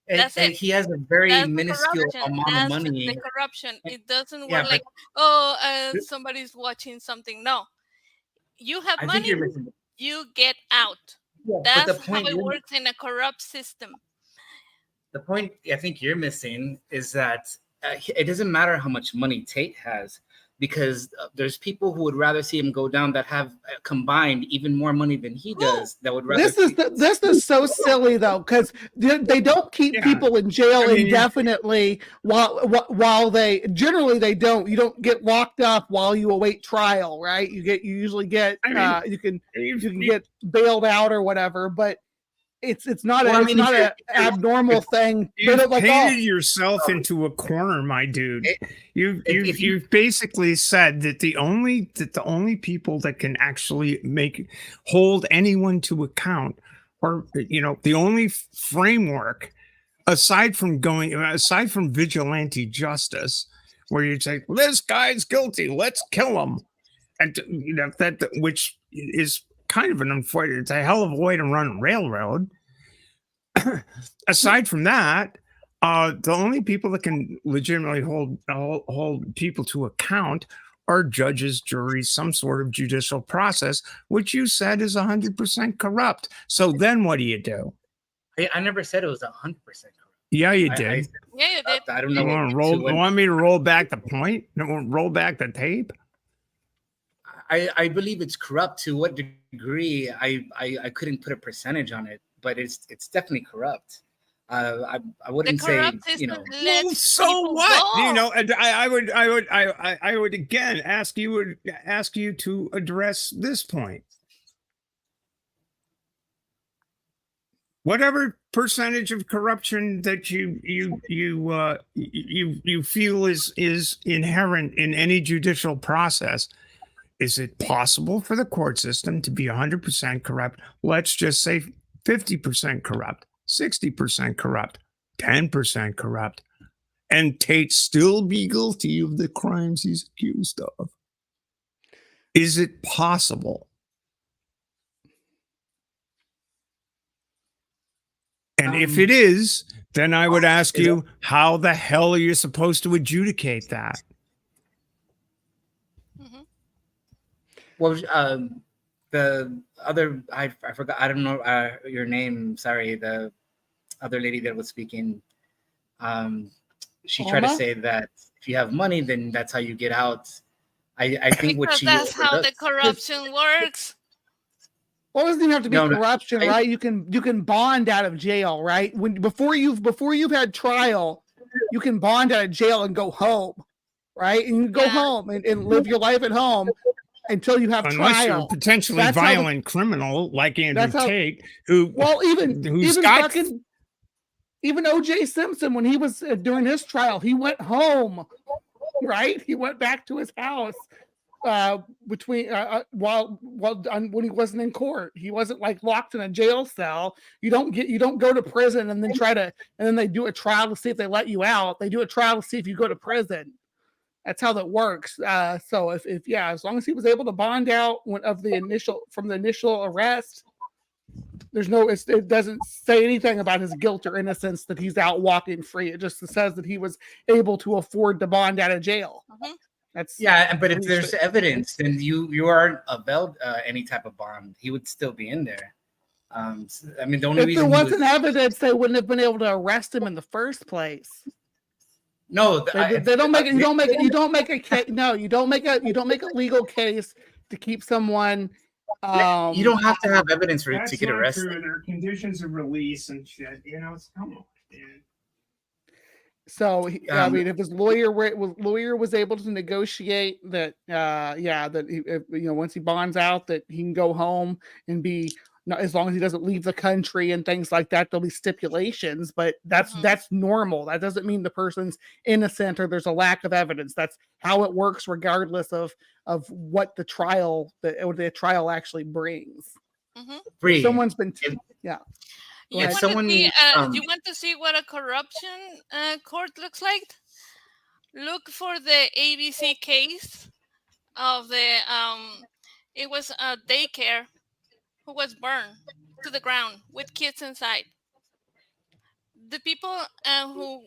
That's it. He has a very minuscule amount of money. The corruption. It doesn't Yeah, work like, somebody's watching something. No. You have money, you get out. Yeah, that's how it works in a corrupt system. The point I think you're missing is that it doesn't matter how much money Tate has, because there's people who would rather see him go down that have combined even more money than he does. That would rather. This is so silly though, because they don't keep people in jail indefinitely while they generally they don't. You don't get locked up while you await trial, right? You usually get you can get bailed out or whatever, but. It's not an abnormal thing. You've painted yourself into a corner, my dude. You've basically said that the only people that can actually hold anyone to account, or the only framework aside from vigilante justice, where you say, well, this guy's guilty, let's kill him, and that which is kind of an unfortunate, it's a hell of a way to run a railroad. Aside from that, the only people that can legitimately hold people to account are judges, juries, some sort of judicial process, which you said is 100% corrupt. So then what do you do? I never said it was 100% corrupt. Yeah, you did. Yeah, you did. I don't know. You want me to roll back the point? Roll back the tape? I believe it's corrupt. To what degree? I couldn't put a percentage on it, but it's definitely corrupt. I wouldn't say Well, so what? Go. I would again ask you to address this point. Whatever percentage of corruption that you feel is inherent in any judicial process? Is it possible for the court system to be 100% corrupt? Let's just say 50% corrupt, 60% corrupt, 10% corrupt, and Tate still be guilty of the crimes he's accused of? Is it possible? And if it is, then I would ask you, how the hell are you supposed to adjudicate that? Well, the other, I forgot, I don't know your name. Sorry, the other lady that was speaking. She tried to say that if you have money, then that's how you get out. I think what she that's how the corruption works. Well, it doesn't even have to be corruption, right? You can bond out of jail, right? Before you've had trial, you can bond out of jail and go home, right? And you go home and live your life at home until you have Unless trial. you're a potentially violent criminal like Andrew Tate, even O.J. Simpson, when he was during his trial, he went home, right? He went back to his house when he wasn't in court. He wasn't like locked in a jail cell. You don't go to prison and then they do a trial to see if they let you out. They do a trial to see if you go to prison. That's how that works. So if as long as he was able to bond out from the initial arrest, it doesn't say anything about his guilt or innocence that he's out walking free. It just says that he was able to afford to bond out of jail. Mm-hmm. But if there's evidence, then you aren't availed any type of bond. He would still be in there. The only if reason there wasn't evidence, they wouldn't have been able to arrest him in the first place. No, they don't make it. You don't make a case. No, you don't make a legal case to keep someone. You don't have to have evidence to get arrested. True. There are conditions of release and shit. Come on, man. So if his lawyer was able to negotiate that, once he bonds out, that he can go home and be. As long as he doesn't leave the country and things like that, there'll be stipulations, but that's normal. That doesn't mean the person's innocent or there's a lack of evidence. That's how it works, regardless of what the trial actually brings. Mm-hmm. Someone's been, You want to see what a corruption court looks like? Look for the ABC case of the it was a daycare who was burned to the ground with kids inside. The people who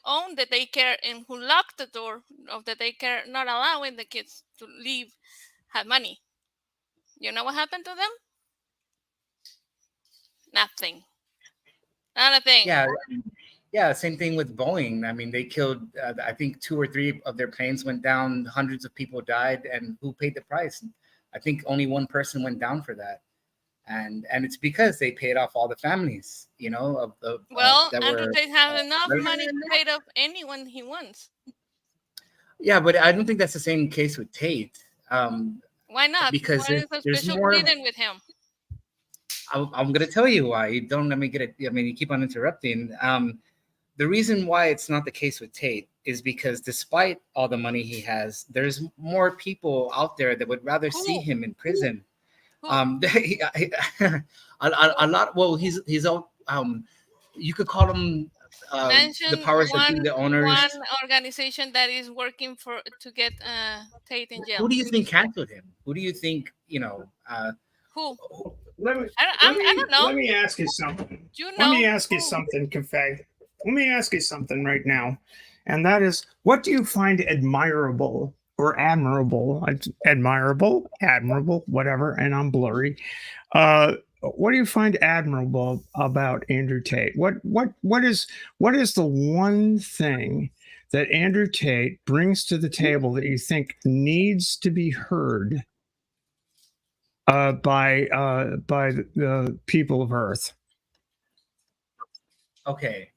owned the daycare and who locked the door of the daycare, not allowing the kids to leave, had money. You know what happened to them? Nothing. Not a thing. Yeah. Same thing with Boeing. I mean, they killed. I think 2 or 3 of their planes went down. Hundreds of people died, and who paid the price? I think only one person went down for that. And it's because they paid off all the families, of the. Andrew Tate has enough money to pay off anyone he wants. Yeah, but I don't think that's the same case with Tate. Why not? Because there's special treatment with him. I'm going to tell you why. You don't let me get it. You keep on interrupting. The reason why it's not the case with Tate is because despite all the money he has, there's more people out there that would rather see him in prison. A lot. Well, he's all. You could call him the powers that be, the owners. One organization that is working to get Tate in jail. Who do you think canceled him? Who do you think Who? I don't know. Let me ask you something. Let me ask you something, Kafei. Let me ask you something right now, and that is, what do you find admirable? Or admirable, whatever, and I'm blurry. What do you find admirable about Andrew Tate? What is the one thing that Andrew Tate brings to the table that you think needs to be heard by the people of Earth? Okay,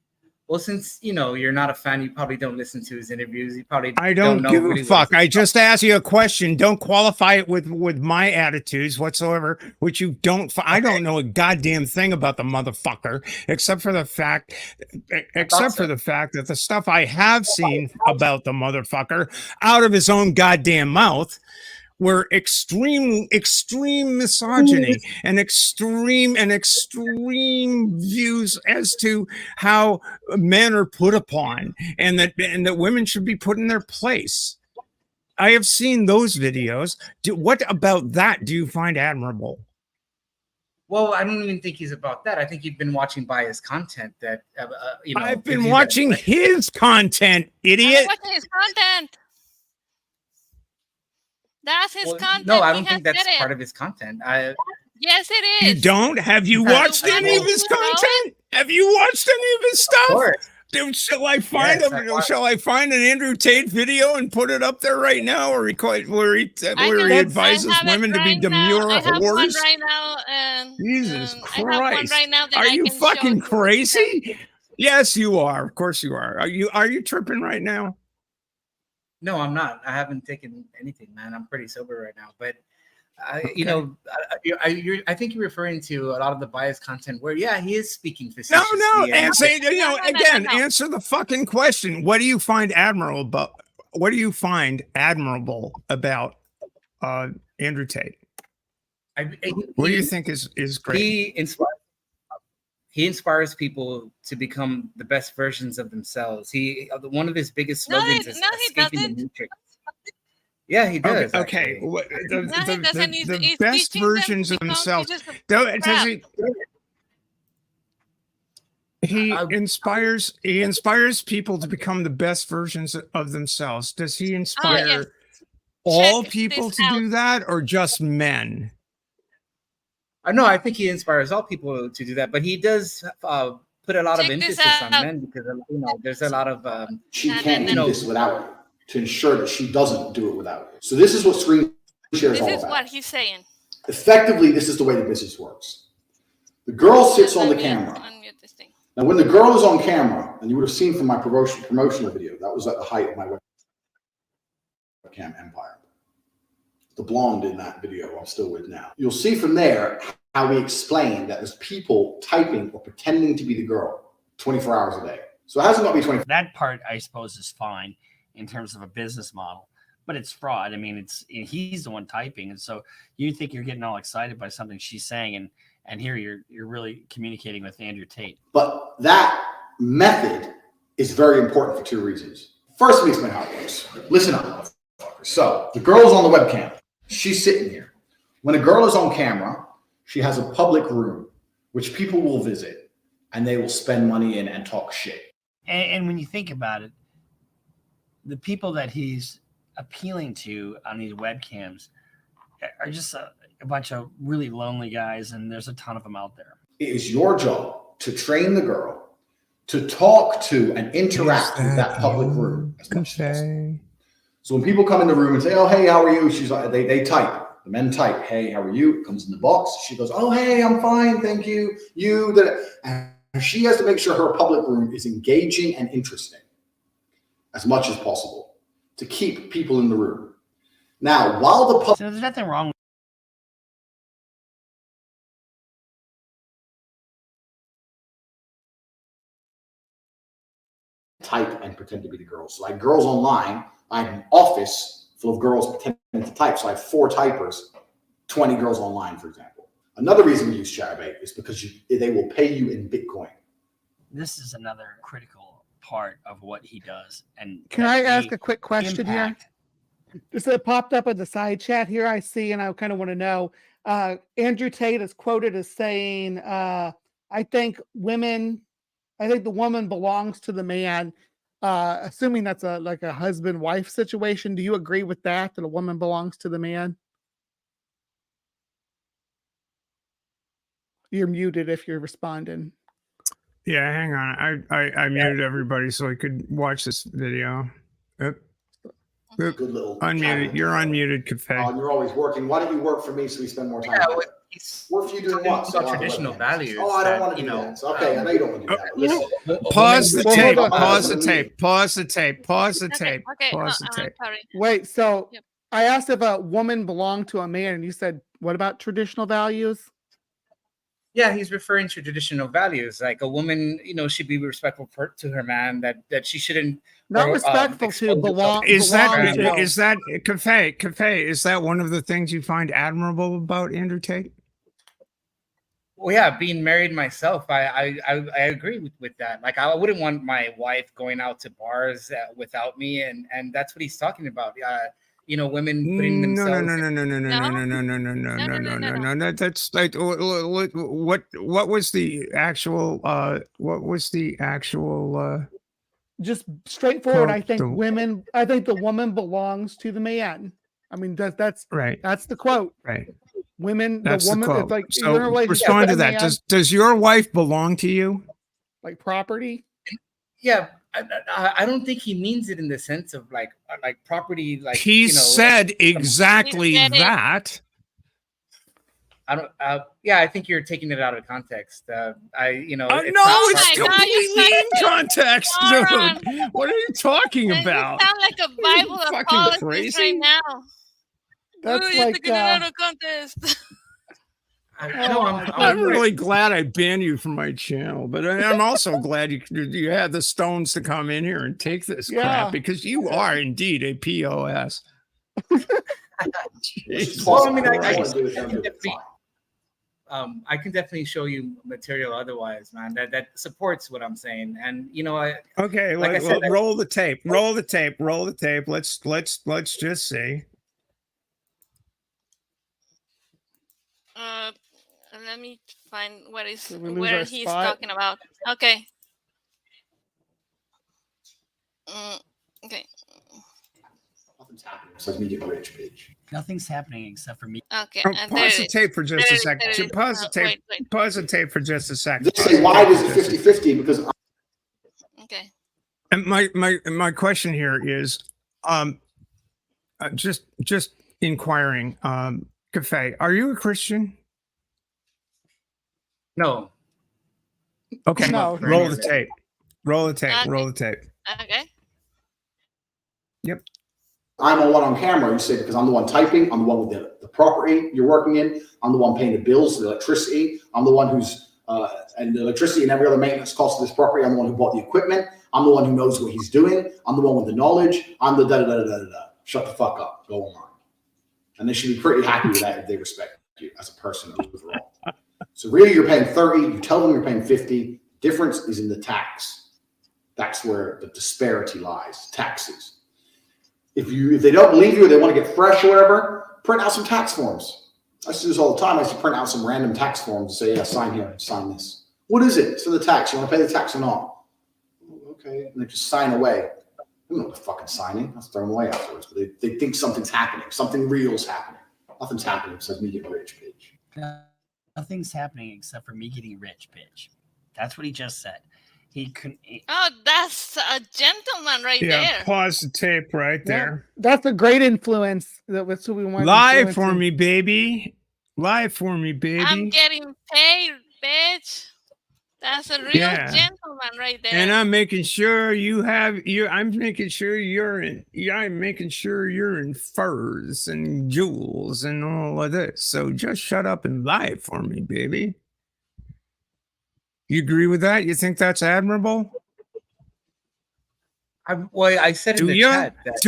Well, since you're not a fan, you probably don't listen to his interviews. You probably I don't know give really a fuck. I just asked you a question. Don't qualify it with my attitudes whatsoever, which you don't. I don't know a goddamn thing about the motherfucker, except for the fact that the stuff I have seen about the motherfucker out of his own goddamn mouth were extreme misogyny and extreme views as to how men are put upon and that women should be put in their place. I have seen those videos. What about that do you find admirable? Well, I don't even think he's about that. I think you've been watching biased content that I've been watching his content, idiot. I'm watching his content. That's his content. No, I don't think that's part of his content. Yes, it is. You don't? Have you watched any of his content? Have you watched any of his stuff? Of course. Dude, shall I find an Andrew Tate video and put it up there right now, where he advises women to be demure whores? I have one right now, Jesus Christ! I have one right now that are you fucking crazy? Yes, you are. Of course you are. Are you tripping right now? No, I'm not. I haven't taken anything, man. I'm pretty sober right now. But, I think you're referring to a lot of the biased content where, he is speaking facetiously. No. And say, answer the fucking question. What do you find admirable about Andrew Tate? What do you think is great? He inspires people to become the best versions of themselves. One of his biggest slogans is escaping the matrix. Yeah, he does. Okay. The best versions of themselves. He inspires people to become the best versions of themselves. Does he inspire all people to do that, or just men? No, I think he inspires all people to do that, but he does put a lot of emphasis on men because there's a lot of she can't do this without to ensure that she doesn't do it without it. So this is what screen share is all about. This is what he's saying. Effectively, this is the way the business works. The girl sits on the camera. Now, when the girl is on camera, and you would have seen from my promotional video, that was at the height of my webcam empire. The blonde in that video I'm still with now. You'll see from there how we explain that there's people typing or pretending to be the girl 24 hours a day. So it hasn't got to be 24. That part, I suppose, is fine in terms of a business model, but it's fraud. I mean, he's the one typing, and so you think you're getting all excited by something she's saying, and here you're really communicating with Andrew Tate. But that method is very important for two reasons. First, let me explain how it works. Listen up, motherfuckers. So the girl's on the webcam. She's sitting here. When a girl is on camera, she has a public room, which people will visit, and they will spend money in and talk shit. And when you think about it, the people that he's appealing to on these webcams are just a bunch of really lonely guys, and there's a ton of them out there. It is your job to train the girl to talk to and interact with that public room as much as possible. So when people come in the room and say, "Oh, hey, how are you?" She's like, they type. The men type, "Hey, how are you?" It comes in the box. She goes, "Oh, hey, I'm fine, thank you." And she has to make sure her public room is engaging and interesting as much as possible to keep people in the room. Now, while the public, so there's nothing wrong with type and pretend to be the girls. So like girls online, I have an office full of girls pretending to type. So I have 4 typers, 20 girls online, for example. Another reason we use Chatterbait is because they will pay you in Bitcoin. This is another critical part of what he does. And can I ask a quick question here? Just it popped up in the side chat here. I see, and I kind of want to know. Andrew Tate is quoted as saying, I think the woman belongs to the man. Assuming that's like a husband-wife situation. Do you agree with that a woman belongs to the man? You're muted if you're responding. Yeah, hang on. I muted everybody so I could watch this video. Good little unmuted. You're unmuted, Kafei. You're always working. Why don't you work for me so we spend more time together? What if you doing what? About traditional values. Oh, I don't that, want to you do know, that. So, okay, I know you don't want to do that. you know, Pause the Well, tape. hold on. Pause the tape. Pause the tape. Pause the Okay, tape. okay. Pause the tape. Sorry. Wait, so Yep. I asked if a woman belonged to a man, and you said, what about traditional values? Yeah, he's referring to traditional values. Like a woman, you know, should be respectful to her man. That she shouldn't Not respectful to, expose belong. Is that belong to. is that Kafei? Is that one of the things you find admirable about Andrew Tate? Well, yeah, being married myself, I agree with that. Like, I wouldn't want my wife going out to bars without me, and that's what he's talking about. You know, women putting themselves. No. That's like what was the actual Just straightforward. quote? I think the woman belongs to the man. I mean, that's Right. That's the quote. Right. Women, That's the woman. the quote. It's like So you're in a relationship respond with to a that. man, Does your wife belong to you? like property. Yeah, I don't think he means it in the sense of like property. Like He said exactly He said it. that. I don't. Yeah, I think you're taking it out of context. No, not it's right. No, you completely in context, Moron. dude. What are you talking And about? you sound like a Bible fucking apologist crazy? right now. That's You're like. taking it out of context. I'm really glad I banned you from my channel, but I'm also glad you had the stones to come in here and take this crap because you are indeed a POS. Well, I mean, I can definitely show you material otherwise, man. That supports what I'm saying, and okay. Like I said, roll the tape. Roll the tape. Roll the tape. Let's just see. Let me find where he's spot? talking about. Okay. Okay. Nothing's happening. It says media rich page. Nothing's happening except for me. Okay. Pause the tape for just a second. Pause the tape. Wait. Pause the tape for just a second. They say, why was it 50-50? Because Okay. And my question here is, just inquiring, Kafei, are you a Christian? No. Okay. No. Roll the tape. Roll the tape. Okay. Roll the tape. Okay. Yep. I'm the one on camera, you say, because I'm the one typing, I'm the one with the property you're working in, I'm the one paying the bills, the electricity, I'm the one who's and the electricity and every other maintenance cost of this property, I'm the one who bought the equipment, I'm the one who knows what he's doing, I'm the one with the knowledge, I'm the da-da-da-da-da-da. Shut the fuck up, go online. And they should be pretty happy with that if they respect you as a person overall. So really you're paying 30, you tell them you're paying 50, difference is in the tax. That's where the disparity lies, taxes. If they don't believe you or they want to get fresh or whatever, print out some tax forms. I used to do this all the time. I used to print out some random tax forms and say, yeah, sign here, sign this. What is it? It's for the tax. You want to pay the tax or not? Okay. And they just sign away. I don't know what the fucking signing. I'll throw them away afterwards. But they think something's happening. Something real's happening. Nothing's happening except me getting rich, bitch. Nothing's happening except for me getting rich, bitch. That's what he just said. He couldn't. Oh, that's a gentleman right there. Yeah, pause the tape right there. That's a great influence. That's what we want. Live for me, baby. Live for me, baby. I'm getting paid, bitch. That's a real gentleman right there. And I'm making sure I'm making sure you're in furs and jewels and all of this. So just shut up and lie for me, baby. You agree with that? You think that's admirable? I said in the chat that.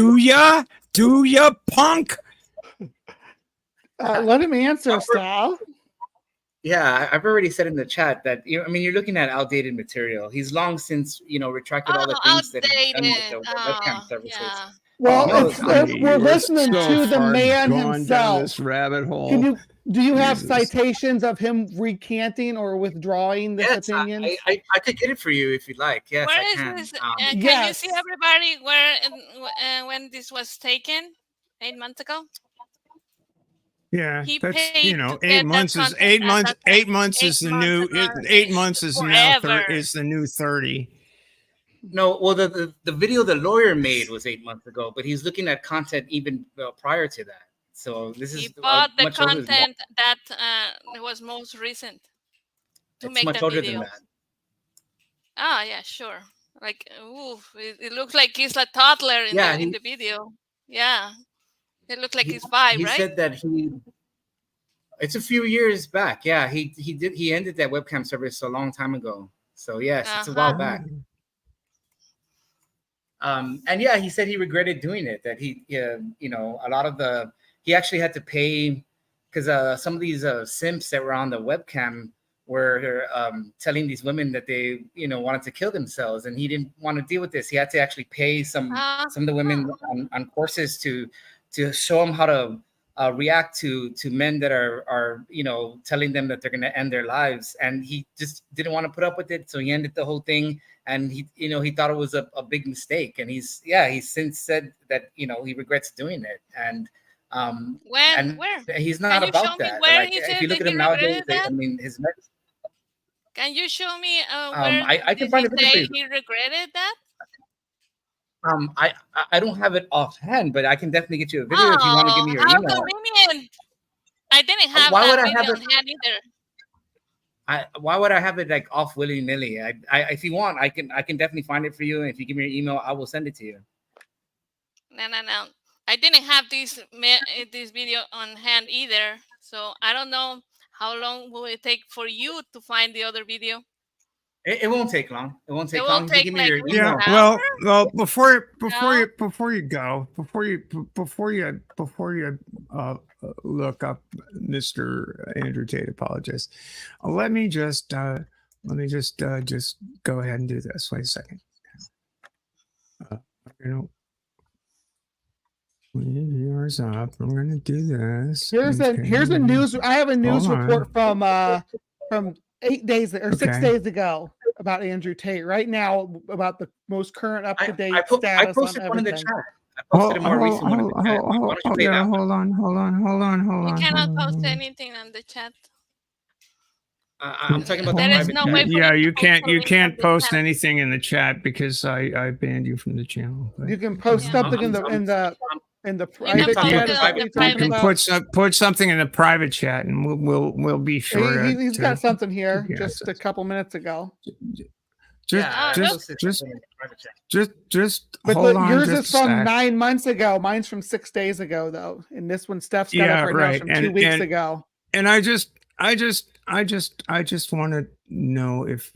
Do ya, punk? Let him answer, Sal. Yeah, I've already said in the chat that you're looking at outdated material. He's long since retracted all the things that he's done with the webcam services. Yeah. Well, we're listening to the man himself. Down this rabbit hole. Do you have citations of him recanting or withdrawing his opinions? I could get it for you if you'd like. Yes, Where I is can. this? Can you see everybody when this was taken 8 months ago? Yeah, that's 8 months is 8 months. 8 months is the new 8 months is now is the new 30. No, well, the video the lawyer made was 8 months ago, but he's looking at content even prior to that. So this He is bought the much older than that. content that was most recent to It's make much the older video. than that. Ah, yeah, sure. Like, ooh, it looks like he's a toddler in Yeah, the video. Yeah, it looks like he's 5, he right? said that it's a few years back. Yeah, he ended that webcam service a long time ago. So yes, it's a while back. And yeah, he said he regretted doing it. That he a lot of he actually had to pay because some of these simps that were on the webcam were telling these women that they wanted to kill themselves, and he didn't want to deal with this. He had to actually pay some of the women on courses to show them how to react to men that are telling them that they're going to end their lives, and he just didn't want to put up with it, so he ended the whole thing. And he thought it was a big mistake, and he's since said that he regrets doing it. And where he's can not you about show me that. where Like he if said you look that at he him nowadays, regretted that? I mean, his next. Can you show me where I can did find he a video for say you. he regretted that? I don't have it offhand, but I can definitely get you a video if you want to give me your How email. convenient! I didn't have Why would that I have video it? on hand either. Why would I have it like off willy nilly? If you want, I can definitely find it for you. And if you give me your email, I will send it to you. No. I didn't have this video on hand either, so I don't know how long will it take for you to find the other video. It won't take long. It won't take It long. will If you take give me like your Yeah, email. well, before you look up Mr. Andrew Tate, apologize. Let me just go ahead and do this. Wait a second. Yours up. I'm gonna do this. Here's a news. I have a news report from 8 days or 6 days ago about Andrew Tate. Right now, about the most current up to date status. I posted on one in the everything. chat. I posted a more recent one in the chat. Why don't you play that one? Hold on. You cannot post anything on the chat. I'm talking about There the is private no chat. way for Yeah, you you to post can't anything on the post chat. anything in the chat because I banned you from the channel. But You can post something in the private post chat. it Is on that what the you're you talking private about? put something in the private chat, and we'll be sure. He's got something here yeah, just a couple minutes ago. Just But hold on. yours just is from a sec. 9 months ago. Mine's from 6 days ago, though. And this one, Steph's got Yeah, up right now, right. is from 2 weeks ago. And I just want to know if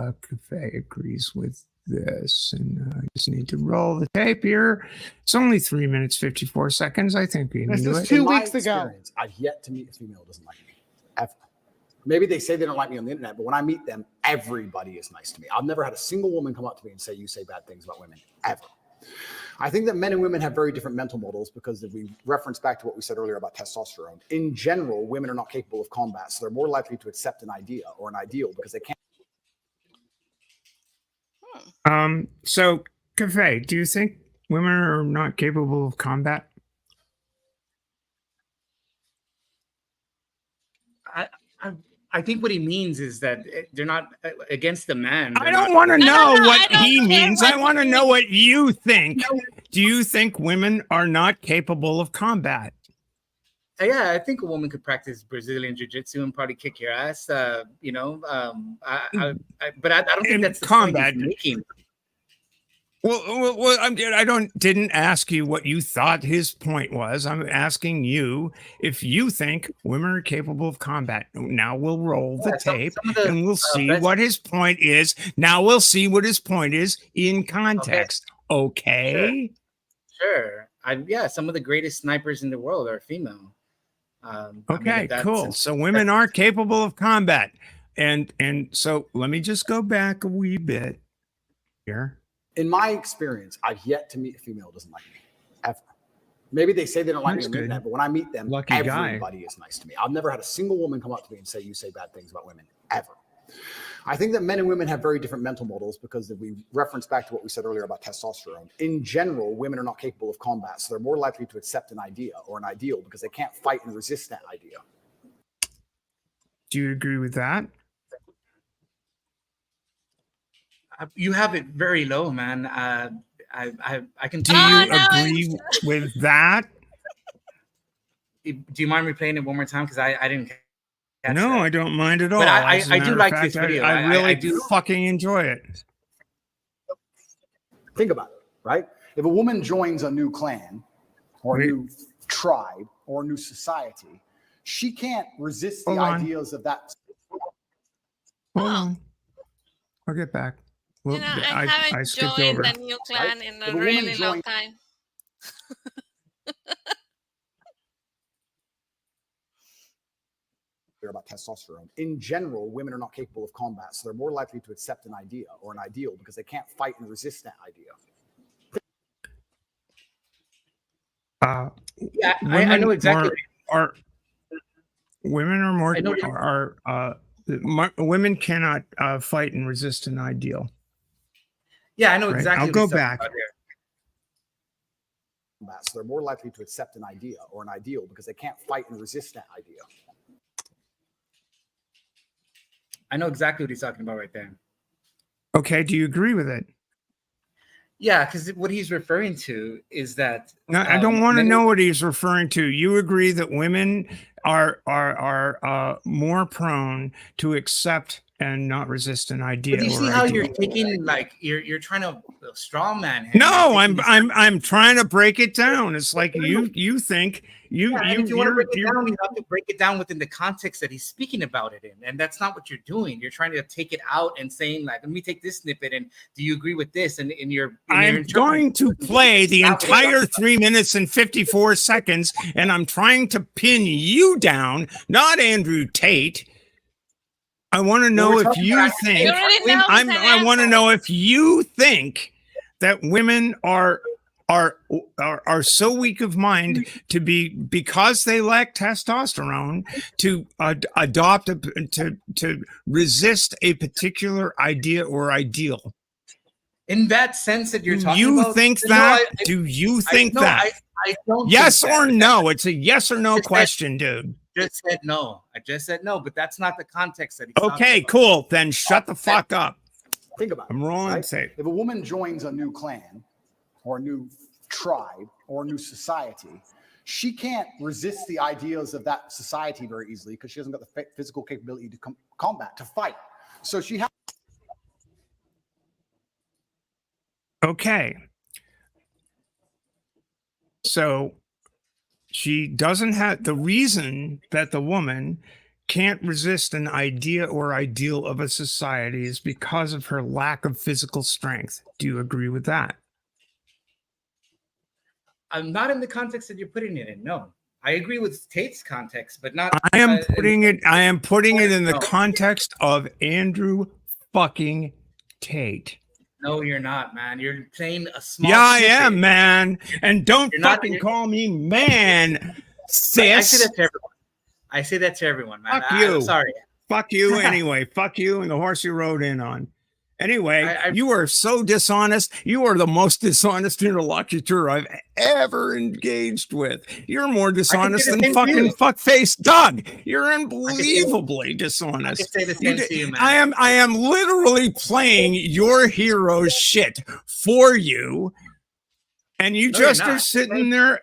Kafei agrees with this, and I just need to roll the tape here. It's only 3 minutes 54 seconds. I think we can This do is it. 2 weeks ago. I've yet to meet a female who doesn't like me, ever. Maybe they say they don't like me on the internet, but when I meet them, everybody is nice to me. I've never had a single woman come up to me and say, "You say bad things about women," ever. I think that men and women have very different mental models because if we reference back to what we said earlier about testosterone, in general, women are not capable of combat. So they're more likely to accept an idea or an ideal because they can't. So, Kafei, do you think women are not capable of combat? I think what he means is that they're not against the man. I don't want to know what he means. I want to know means. what you think. Do you think women are not capable of combat? Yeah, I think a woman could practice Brazilian jiu-jitsu and probably kick your ass. But I don't think that's the combat. point he's making. Well, I didn't ask you what you thought his point was. I'm asking you if you think women are capable of combat. Now we'll roll the tape and we'll see what his point is. Now we'll see what his point is in context. Okay. Sure. Some of the greatest snipers in the world are female. Okay, cool. So women are capable of combat. And so let me just go back a wee bit here. In my experience, I've yet to meet a female who doesn't like me, ever. Maybe they say they don't like me on the internet, but when I meet them, everybody is nice to me. I've never had a single woman come up to me and say, "You say bad things about women," ever. I think that men and women have very different mental models because if we reference back to what we said earlier about testosterone, in general, women are not capable of combat. So they're more likely to accept an idea or an ideal because they can't fight and resist that idea. Do you agree with that? You have it very low, man. I can. Do you agree with that? Do you mind replaying it one more time? Because I didn't catch No, that. I don't mind at all. But As a I matter do of like fact, this video. I really I do. fucking enjoy it. Think about it, right? If a woman joins a new clan or a new tribe or a new society, she can't resist the ideas of that. Hold on. I'll get back. Well, You know, I haven't skipped joined over. a new clan Right? in If a a woman really long joins- time. About testosterone. In general, women are not capable of combat, so they're more likely to accept an idea or an ideal because they can't fight and resist that idea. Yeah, I know exactly. Women are more women cannot fight and resist an ideal. Yeah, I know Right? exactly. I'll what go he's talking back. about here. So they're more likely to accept an idea or an ideal because they can't fight and resist that idea. I know exactly what he's talking about right there. Okay, do you agree with it? Yeah, because what he's referring to is that. No, I don't want to know what he's referring to. You agree that women are more prone to accept and not resist an idea. But you see how you're taking, like, you're trying to straw man him. No, I'm trying to break it down. It's like you think if you want to break it down, you have to break it down within the context that he's speaking about it in, and that's not what you're doing. You're trying to take it out and saying, like, let me take this snippet, and do you agree with this? And I'm going to play the entire 3 minutes and 54 seconds, and I'm trying to pin you down, not Andrew Tate. I want to know if you think I want to know if you think that women are so weak of mind to because they lack testosterone to adopt to resist a particular idea or ideal. In that sense that you're talking you about, think that? Do you think that? I don't. Yes or no? It's a yes or no question, dude. Just said no. I just said no, but that's not the context that he's okay, cool. Then shut the fuck up. Think about it. I'm rolling right? tape. If a woman joins a new clan or a new tribe or a new society, she can't resist the ideas of that society very easily because she hasn't got the physical capability to combat, to fight. So she has. Okay. So she doesn't have the reason that the woman can't resist an idea or ideal of a society is because of her lack of physical strength. Do you agree with that? I'm not in the context that you're putting it in. No, I agree with Tate's context, but not. I am putting it in the context of Andrew fucking Tate. No, you're not, man. You're playing a small. Yeah, I am, man. And don't fucking call me man, sis. I say that to everyone. I say that to everyone, man. Fuck you. I'm sorry. Fuck you anyway. Fuck you and the horse you rode in on. Anyway, you are so dishonest. You are the most dishonest interlocutor I've ever engaged with. You're more dishonest than fucking fuckface Doug. You're unbelievably dishonest. I can say the same to you, man. I am literally playing your hero shit for you. And you just are sitting there.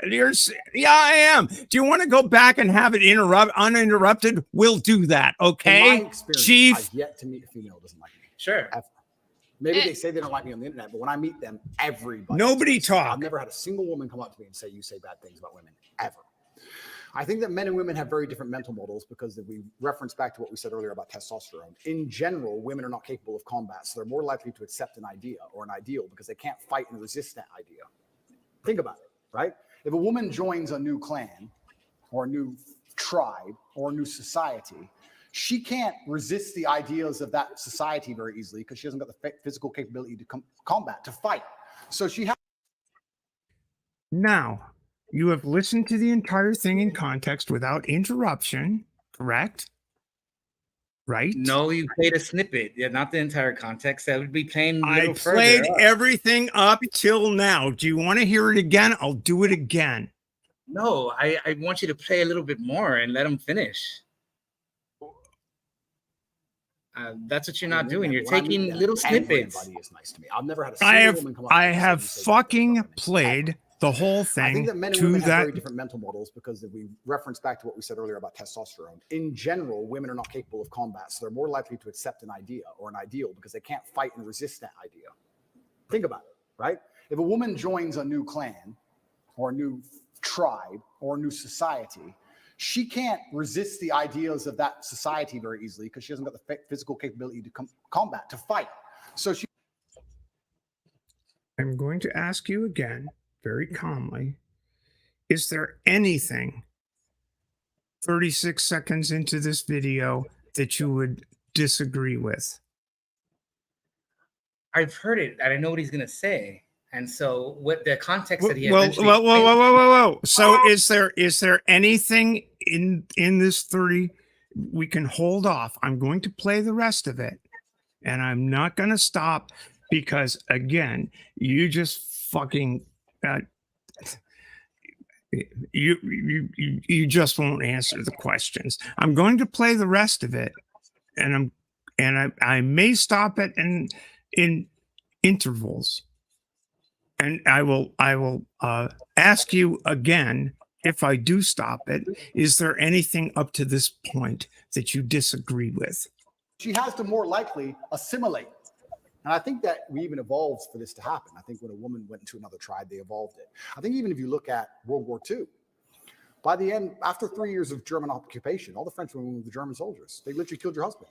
Yeah, I am. Do you want to go back and have it uninterrupted? We'll do that. Okay, Chief. I've yet to meet a female who doesn't like me. Sure. Maybe they say they don't like me on the internet, but when I meet them, everybody. Nobody talks. I've never had a single woman come up to me and say, you say bad things about women, ever. I think that men and women have very different mental models because if we reference back to what we said earlier about testosterone, in general, women are not capable of combat. So they're more likely to accept an idea or an ideal because they can't fight and resist that idea. Think about it, right? If a woman joins a new clan or a new tribe or a new society, she can't resist the ideas of that society very easily because she hasn't got the physical capability to combat, to fight. So she has. Now, you have listened to the entire thing in context without interruption, correct? Right? No, you played a snippet. Yeah, not the entire context. That would be playing. I played everything up till now. Do you want to hear it again? I'll do it again. No, I want you to play a little bit more and let him finish. That's what you're not doing. You're When I meet taking them, little snippets. Everybody is nice to me. I've never had a I single have woman come up I to me and have say fucking something played the whole I think thing that men and to women have that. very different mental models because if we reference back to what we said earlier about testosterone, in general, women are not capable of combat. So they're more likely to accept an idea or an ideal because they can't fight and resist that idea. Think about it, right? If a woman joins a new clan or a new tribe or a new society, she can't resist the ideas of that society very easily because she hasn't got the physical capability to combat, to fight. So she. I'm going to ask you again, very calmly, is there anything 36 seconds into this video that you would disagree with? I've heard it, and I know what he's gonna say. And so, what the context that he Whoa. eventually So, is there anything in this 30? We can hold off. I'm going to play the rest of it, and I'm not going to stop because, again, you just fucking you just won't answer the questions. I'm going to play the rest of it, and I may stop it in intervals. And I will ask you again, if I do stop it, is there anything up to this point that you disagree with? She has to more likely assimilate. And I think that we even evolved for this to happen. I think when a woman went into another tribe, they evolved it. I think even if you look at World War II, by the end, after 3 years of German occupation, all the French women were the German soldiers. They literally killed your husband.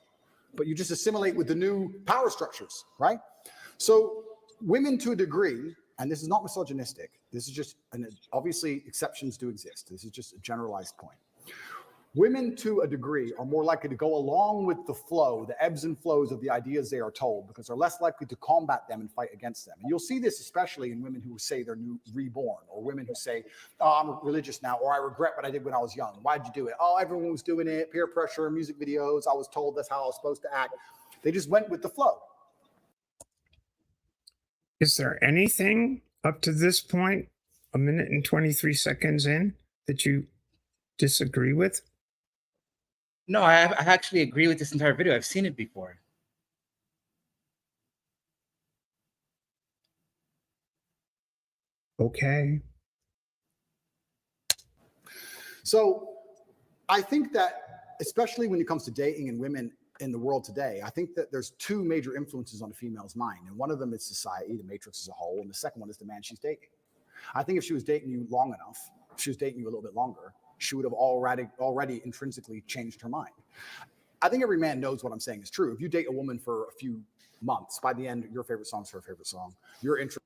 But you just assimilate with the new power structures, right? So women to a degree, and this is not misogynistic. This is just, obviously exceptions do exist. This is just a generalized point. Women to a degree are more likely to go along with the flow, the ebbs and flows of the ideas they are told, because they're less likely to combat them and fight against them. And you'll see this especially in women who say they're reborn, or women who say, oh, I'm religious now, or I regret what I did when I was young. Why'd you do it? Oh, everyone was doing it, peer pressure, music videos. I was told that's how I was supposed to act. They just went with the flow. Is there anything up to this point, 1 minute and 23 seconds in, that you disagree with? No, I actually agree with this entire video. I've seen it before. Okay. So I think that, especially when it comes to dating and women in the world today, I think that there's two major influences on a female's mind. And one of them is society, the matrix as a whole. And the second one is the man she's dating. I think if she was dating you long enough, if she was dating you a little bit longer, she would have already intrinsically changed her mind. I think every man knows what I'm saying is true. If you date a woman for a few months, by the end, your favorite song is her favorite song. Your interest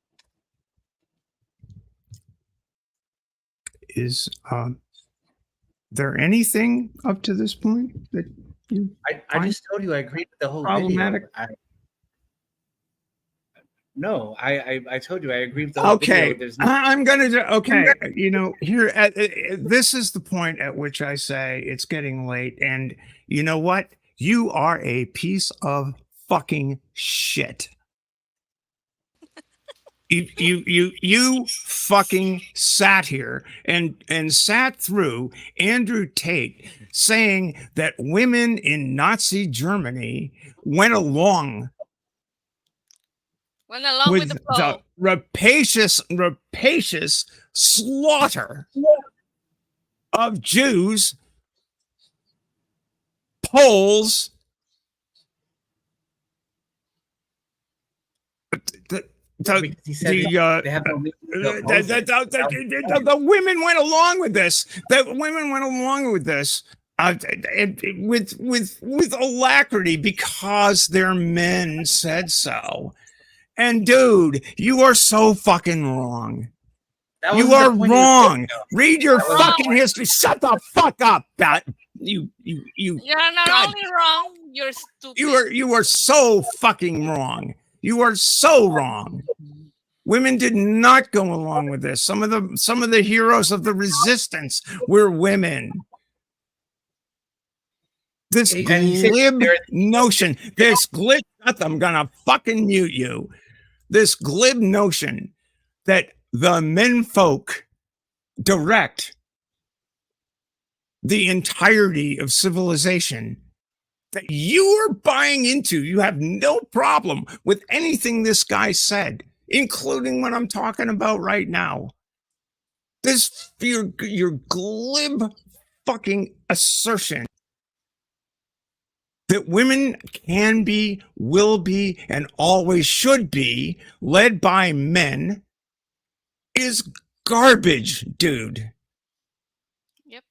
Is there anything up to this point that you I just told you I agree with the whole problematic? Video. No, I told you I agree with the whole okay. Video. I'm gonna do okay. You know, here this is the point at which I say it's getting late, and you know what? You are a piece of fucking shit. You fucking sat here and sat through Andrew Tate saying that women in Nazi Germany went along with the flow. rapacious slaughter of Jews, Poles, the women went along with this. The women went along with this with alacrity because their men said so. And dude, you are so fucking wrong. You are wrong. Read your fucking history. Shut the fuck up, Bat. You're not only wrong, you're stupid. You are so fucking wrong. You are so wrong. Women did not go along with this. Some of the heroes of the resistance were women. This glib notion, I'm gonna fucking mute you. This glib notion that the menfolk direct the entirety of civilization that you are buying into. You have no problem with anything this guy said, including what I'm talking about right now. This your glib fucking assertion that women can be, will be, and always should be led by men is garbage, dude. Yep.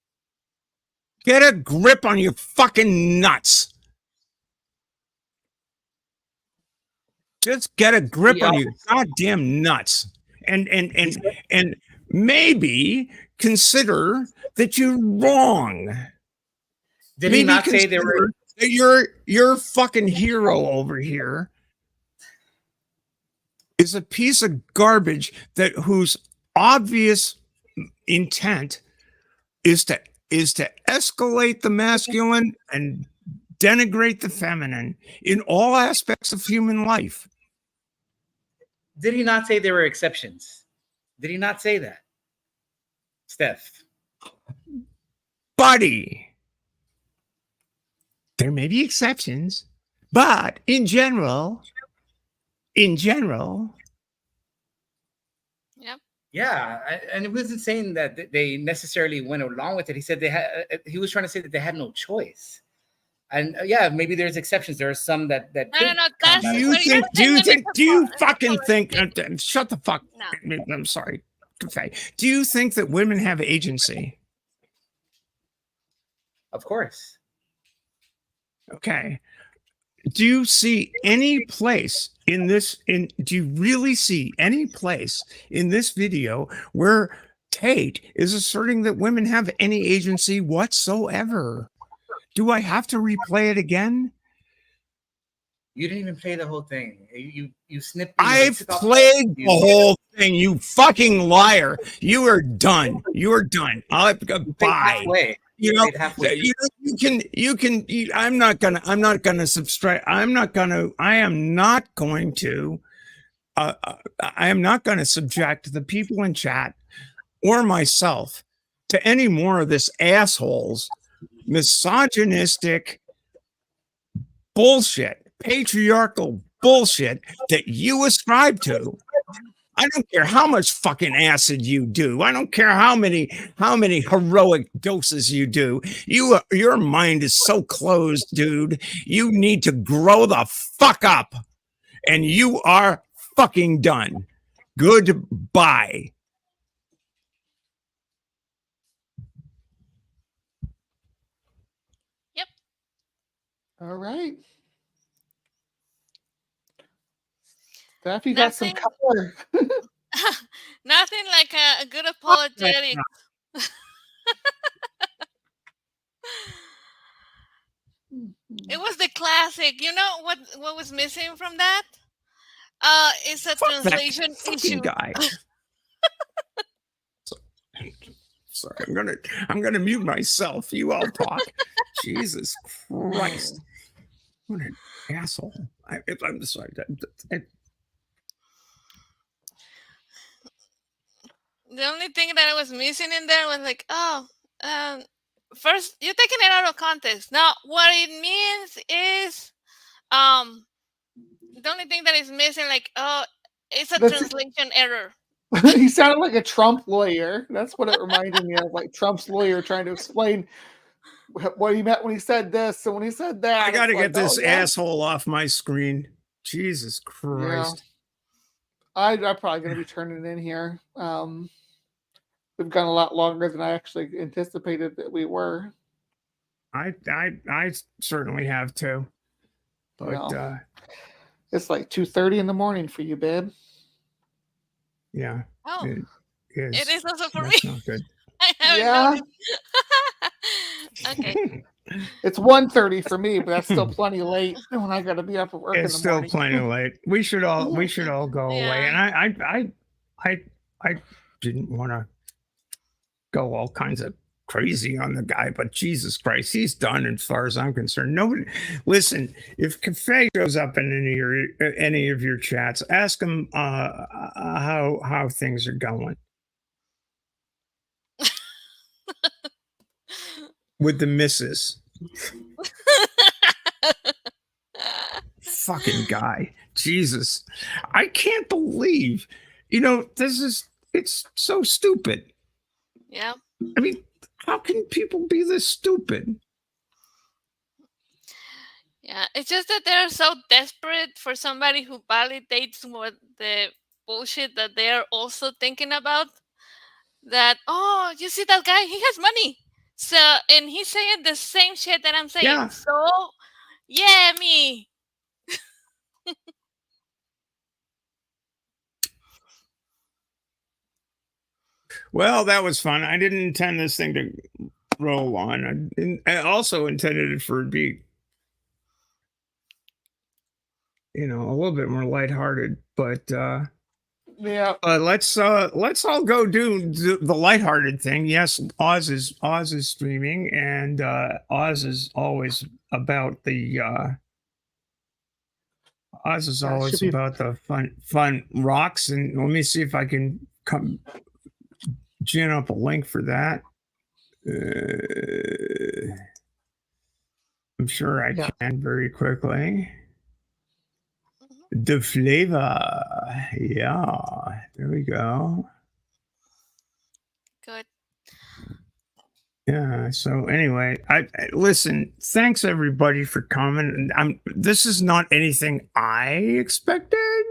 Get a grip on your fucking nuts. Just get a grip on your goddamn nuts. And maybe consider that you're wrong. Did he not say there were your fucking hero over here is a piece of garbage that whose obvious intent is to escalate the masculine and denigrate the feminine in all aspects of human life? Did he not say there were exceptions? Did he not say that, Steph? Buddy, there may be exceptions, but in general, Yep. Yeah, and it wasn't saying that they necessarily went along with it. He said he was trying to say that they had no choice. And yeah, maybe there's exceptions. There are some that No. That's do you fucking think? Shut the fuck. No. I'm sorry, Kafei. Do you think that women have agency? Of course. Okay. Do you see any place do you really see any place in this video where Tate is asserting that women have any agency whatsoever? Do I have to replay it again? You didn't even play the whole thing. You snipped. I've played the whole thing, you fucking liar. You are done. You are done. Bye. You know, I'm not gonna subscribe. I am not going to subject the people in chat or myself to any more of this asshole's misogynistic bullshit, patriarchal bullshit that you ascribe to. I don't care how much fucking acid you do. I don't care how many heroic doses you do. Your mind is so closed, dude. You need to grow the fuck up. And you are fucking done. Goodbye. Yep. All right. Steph, you got some color. Nothing like a good apologetic. It was the classic. You know what was missing from that? It's a translation issue. Guy. Sorry, I'm gonna mute myself. You all talk. Jesus Christ. What an asshole. I'm sorry. The only thing that I was missing in there was like, first you're taking it out of context. Now, what it means is, the only thing that is missing, like, it's a translation error. He sounded like a Trump lawyer. That's what it reminded me of, like Trump's lawyer trying to explain what he meant when he said this and when he said that. I got to get this asshole off my screen. Jesus Christ. Yeah. I'm probably going to be turning it in here. We've gone a lot longer than I actually anticipated that we were. I certainly have too. But it's like 2:30 in the morning for you, babe. Yeah. Oh, it is also for me. Not good. Yeah. Okay. It's 1:30 for me, but that's still plenty late when I got to be up at work. It's in the morning. Still plenty late. We should all go away. And I didn't want to go all kinds of crazy on the guy, but Jesus Christ, he's done as far as I'm concerned. Nobody, listen, if Kafei shows up in any of your chats, ask him how things are going with the missus. fucking guy. Jesus. I can't believe, it's so stupid. Yeah. I mean, how can people be this stupid? Yeah, it's just that they're so desperate for somebody who validates what the bullshit that they're also thinking about. That, oh, you see that guy? He has money. So, and he's saying the same shit that I'm saying. Yeah. So, yeah, me. Well, that was fun. I didn't intend this thing to roll on. I also intended it for it to be, a little bit more lighthearted. But Yeah. let's all go do the lighthearted thing. Yes, Oz is streaming, and Oz is always about the fun rocks. And let me see if I can gin up a link for that. I'm sure I can very quickly. The flavor. Yeah, there we go. Good. Yeah, so anyway, I listen, thanks everybody for coming. This is not anything I expected.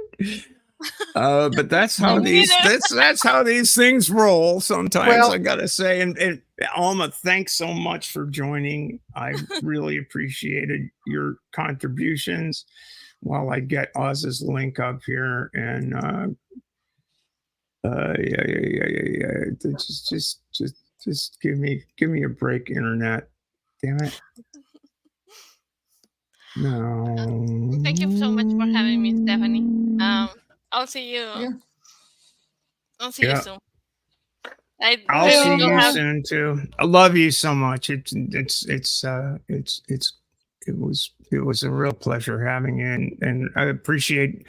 But that's how that's how these things roll sometimes. I gotta say, and Alma, thanks so much for joining. I really appreciated your contributions. While I get Oz's link up here, and just give me a break, internet. Damn it. No. Thank you so much for having me, Stephanie. I'll see you. Yeah. I'll see you soon. I'll see you soon too. I love you so much. It was a real pleasure having you, and I appreciate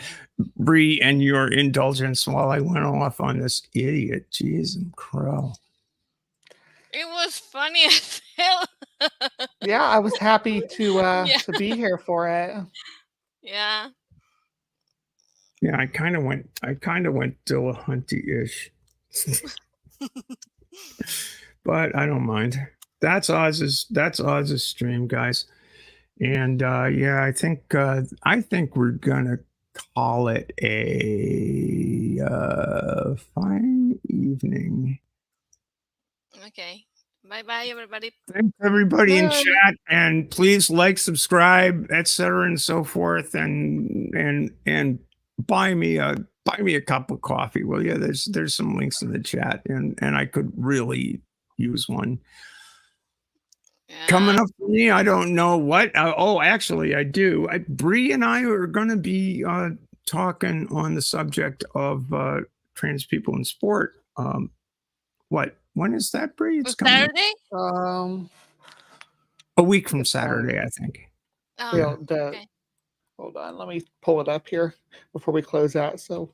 Bree and your indulgence while I went off on this idiot. Jeez and crow. It was funny as hell. Yeah, I was happy to be here for it. Yeah. Yeah, I kind of went Dillahunty-ish. But I don't mind. That's Oz's stream, guys. And I think we're gonna call it a fine evening. Okay. Bye, everybody. Thanks everybody in chat, and please like, subscribe, etc., and so forth, and buy me a cup of coffee, will you? There's some links in the chat, and I could really use one. Coming up for me, I don't know what. Actually, I do. Bree and I are going to be talking on the subject of trans people in sport. When is that, Bree? It's Saturday. A week from Saturday, I think. Okay. Hold on, let me pull it up here before we close out. So.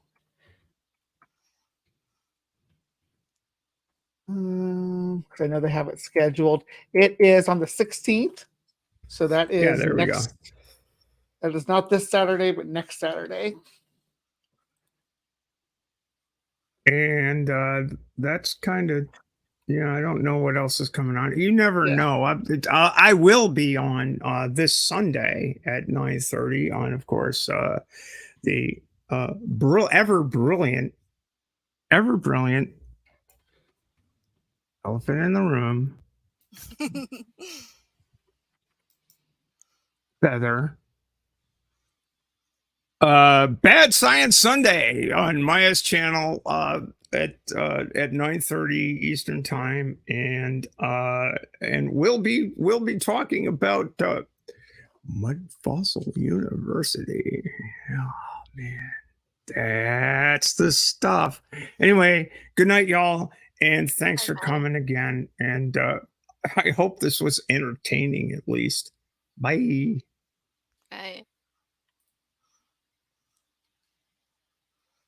Because I know they have it scheduled. It is on the 16th. So that is there we go. That is not this Saturday, but next Saturday. And that's kind of, I don't know what else is coming on. You never know. I will be on this Sunday at 9:30 on, of course, the ever brilliant Elephant in the Room. Feather. Bad Science Sunday on Maya's channel at 9:30 Eastern time, and we'll be talking about Mud Fossil University. Oh man, that's the stuff. Anyway, good night, y'all. And thanks for coming again. And I hope this was entertaining at least. Bye. Bye.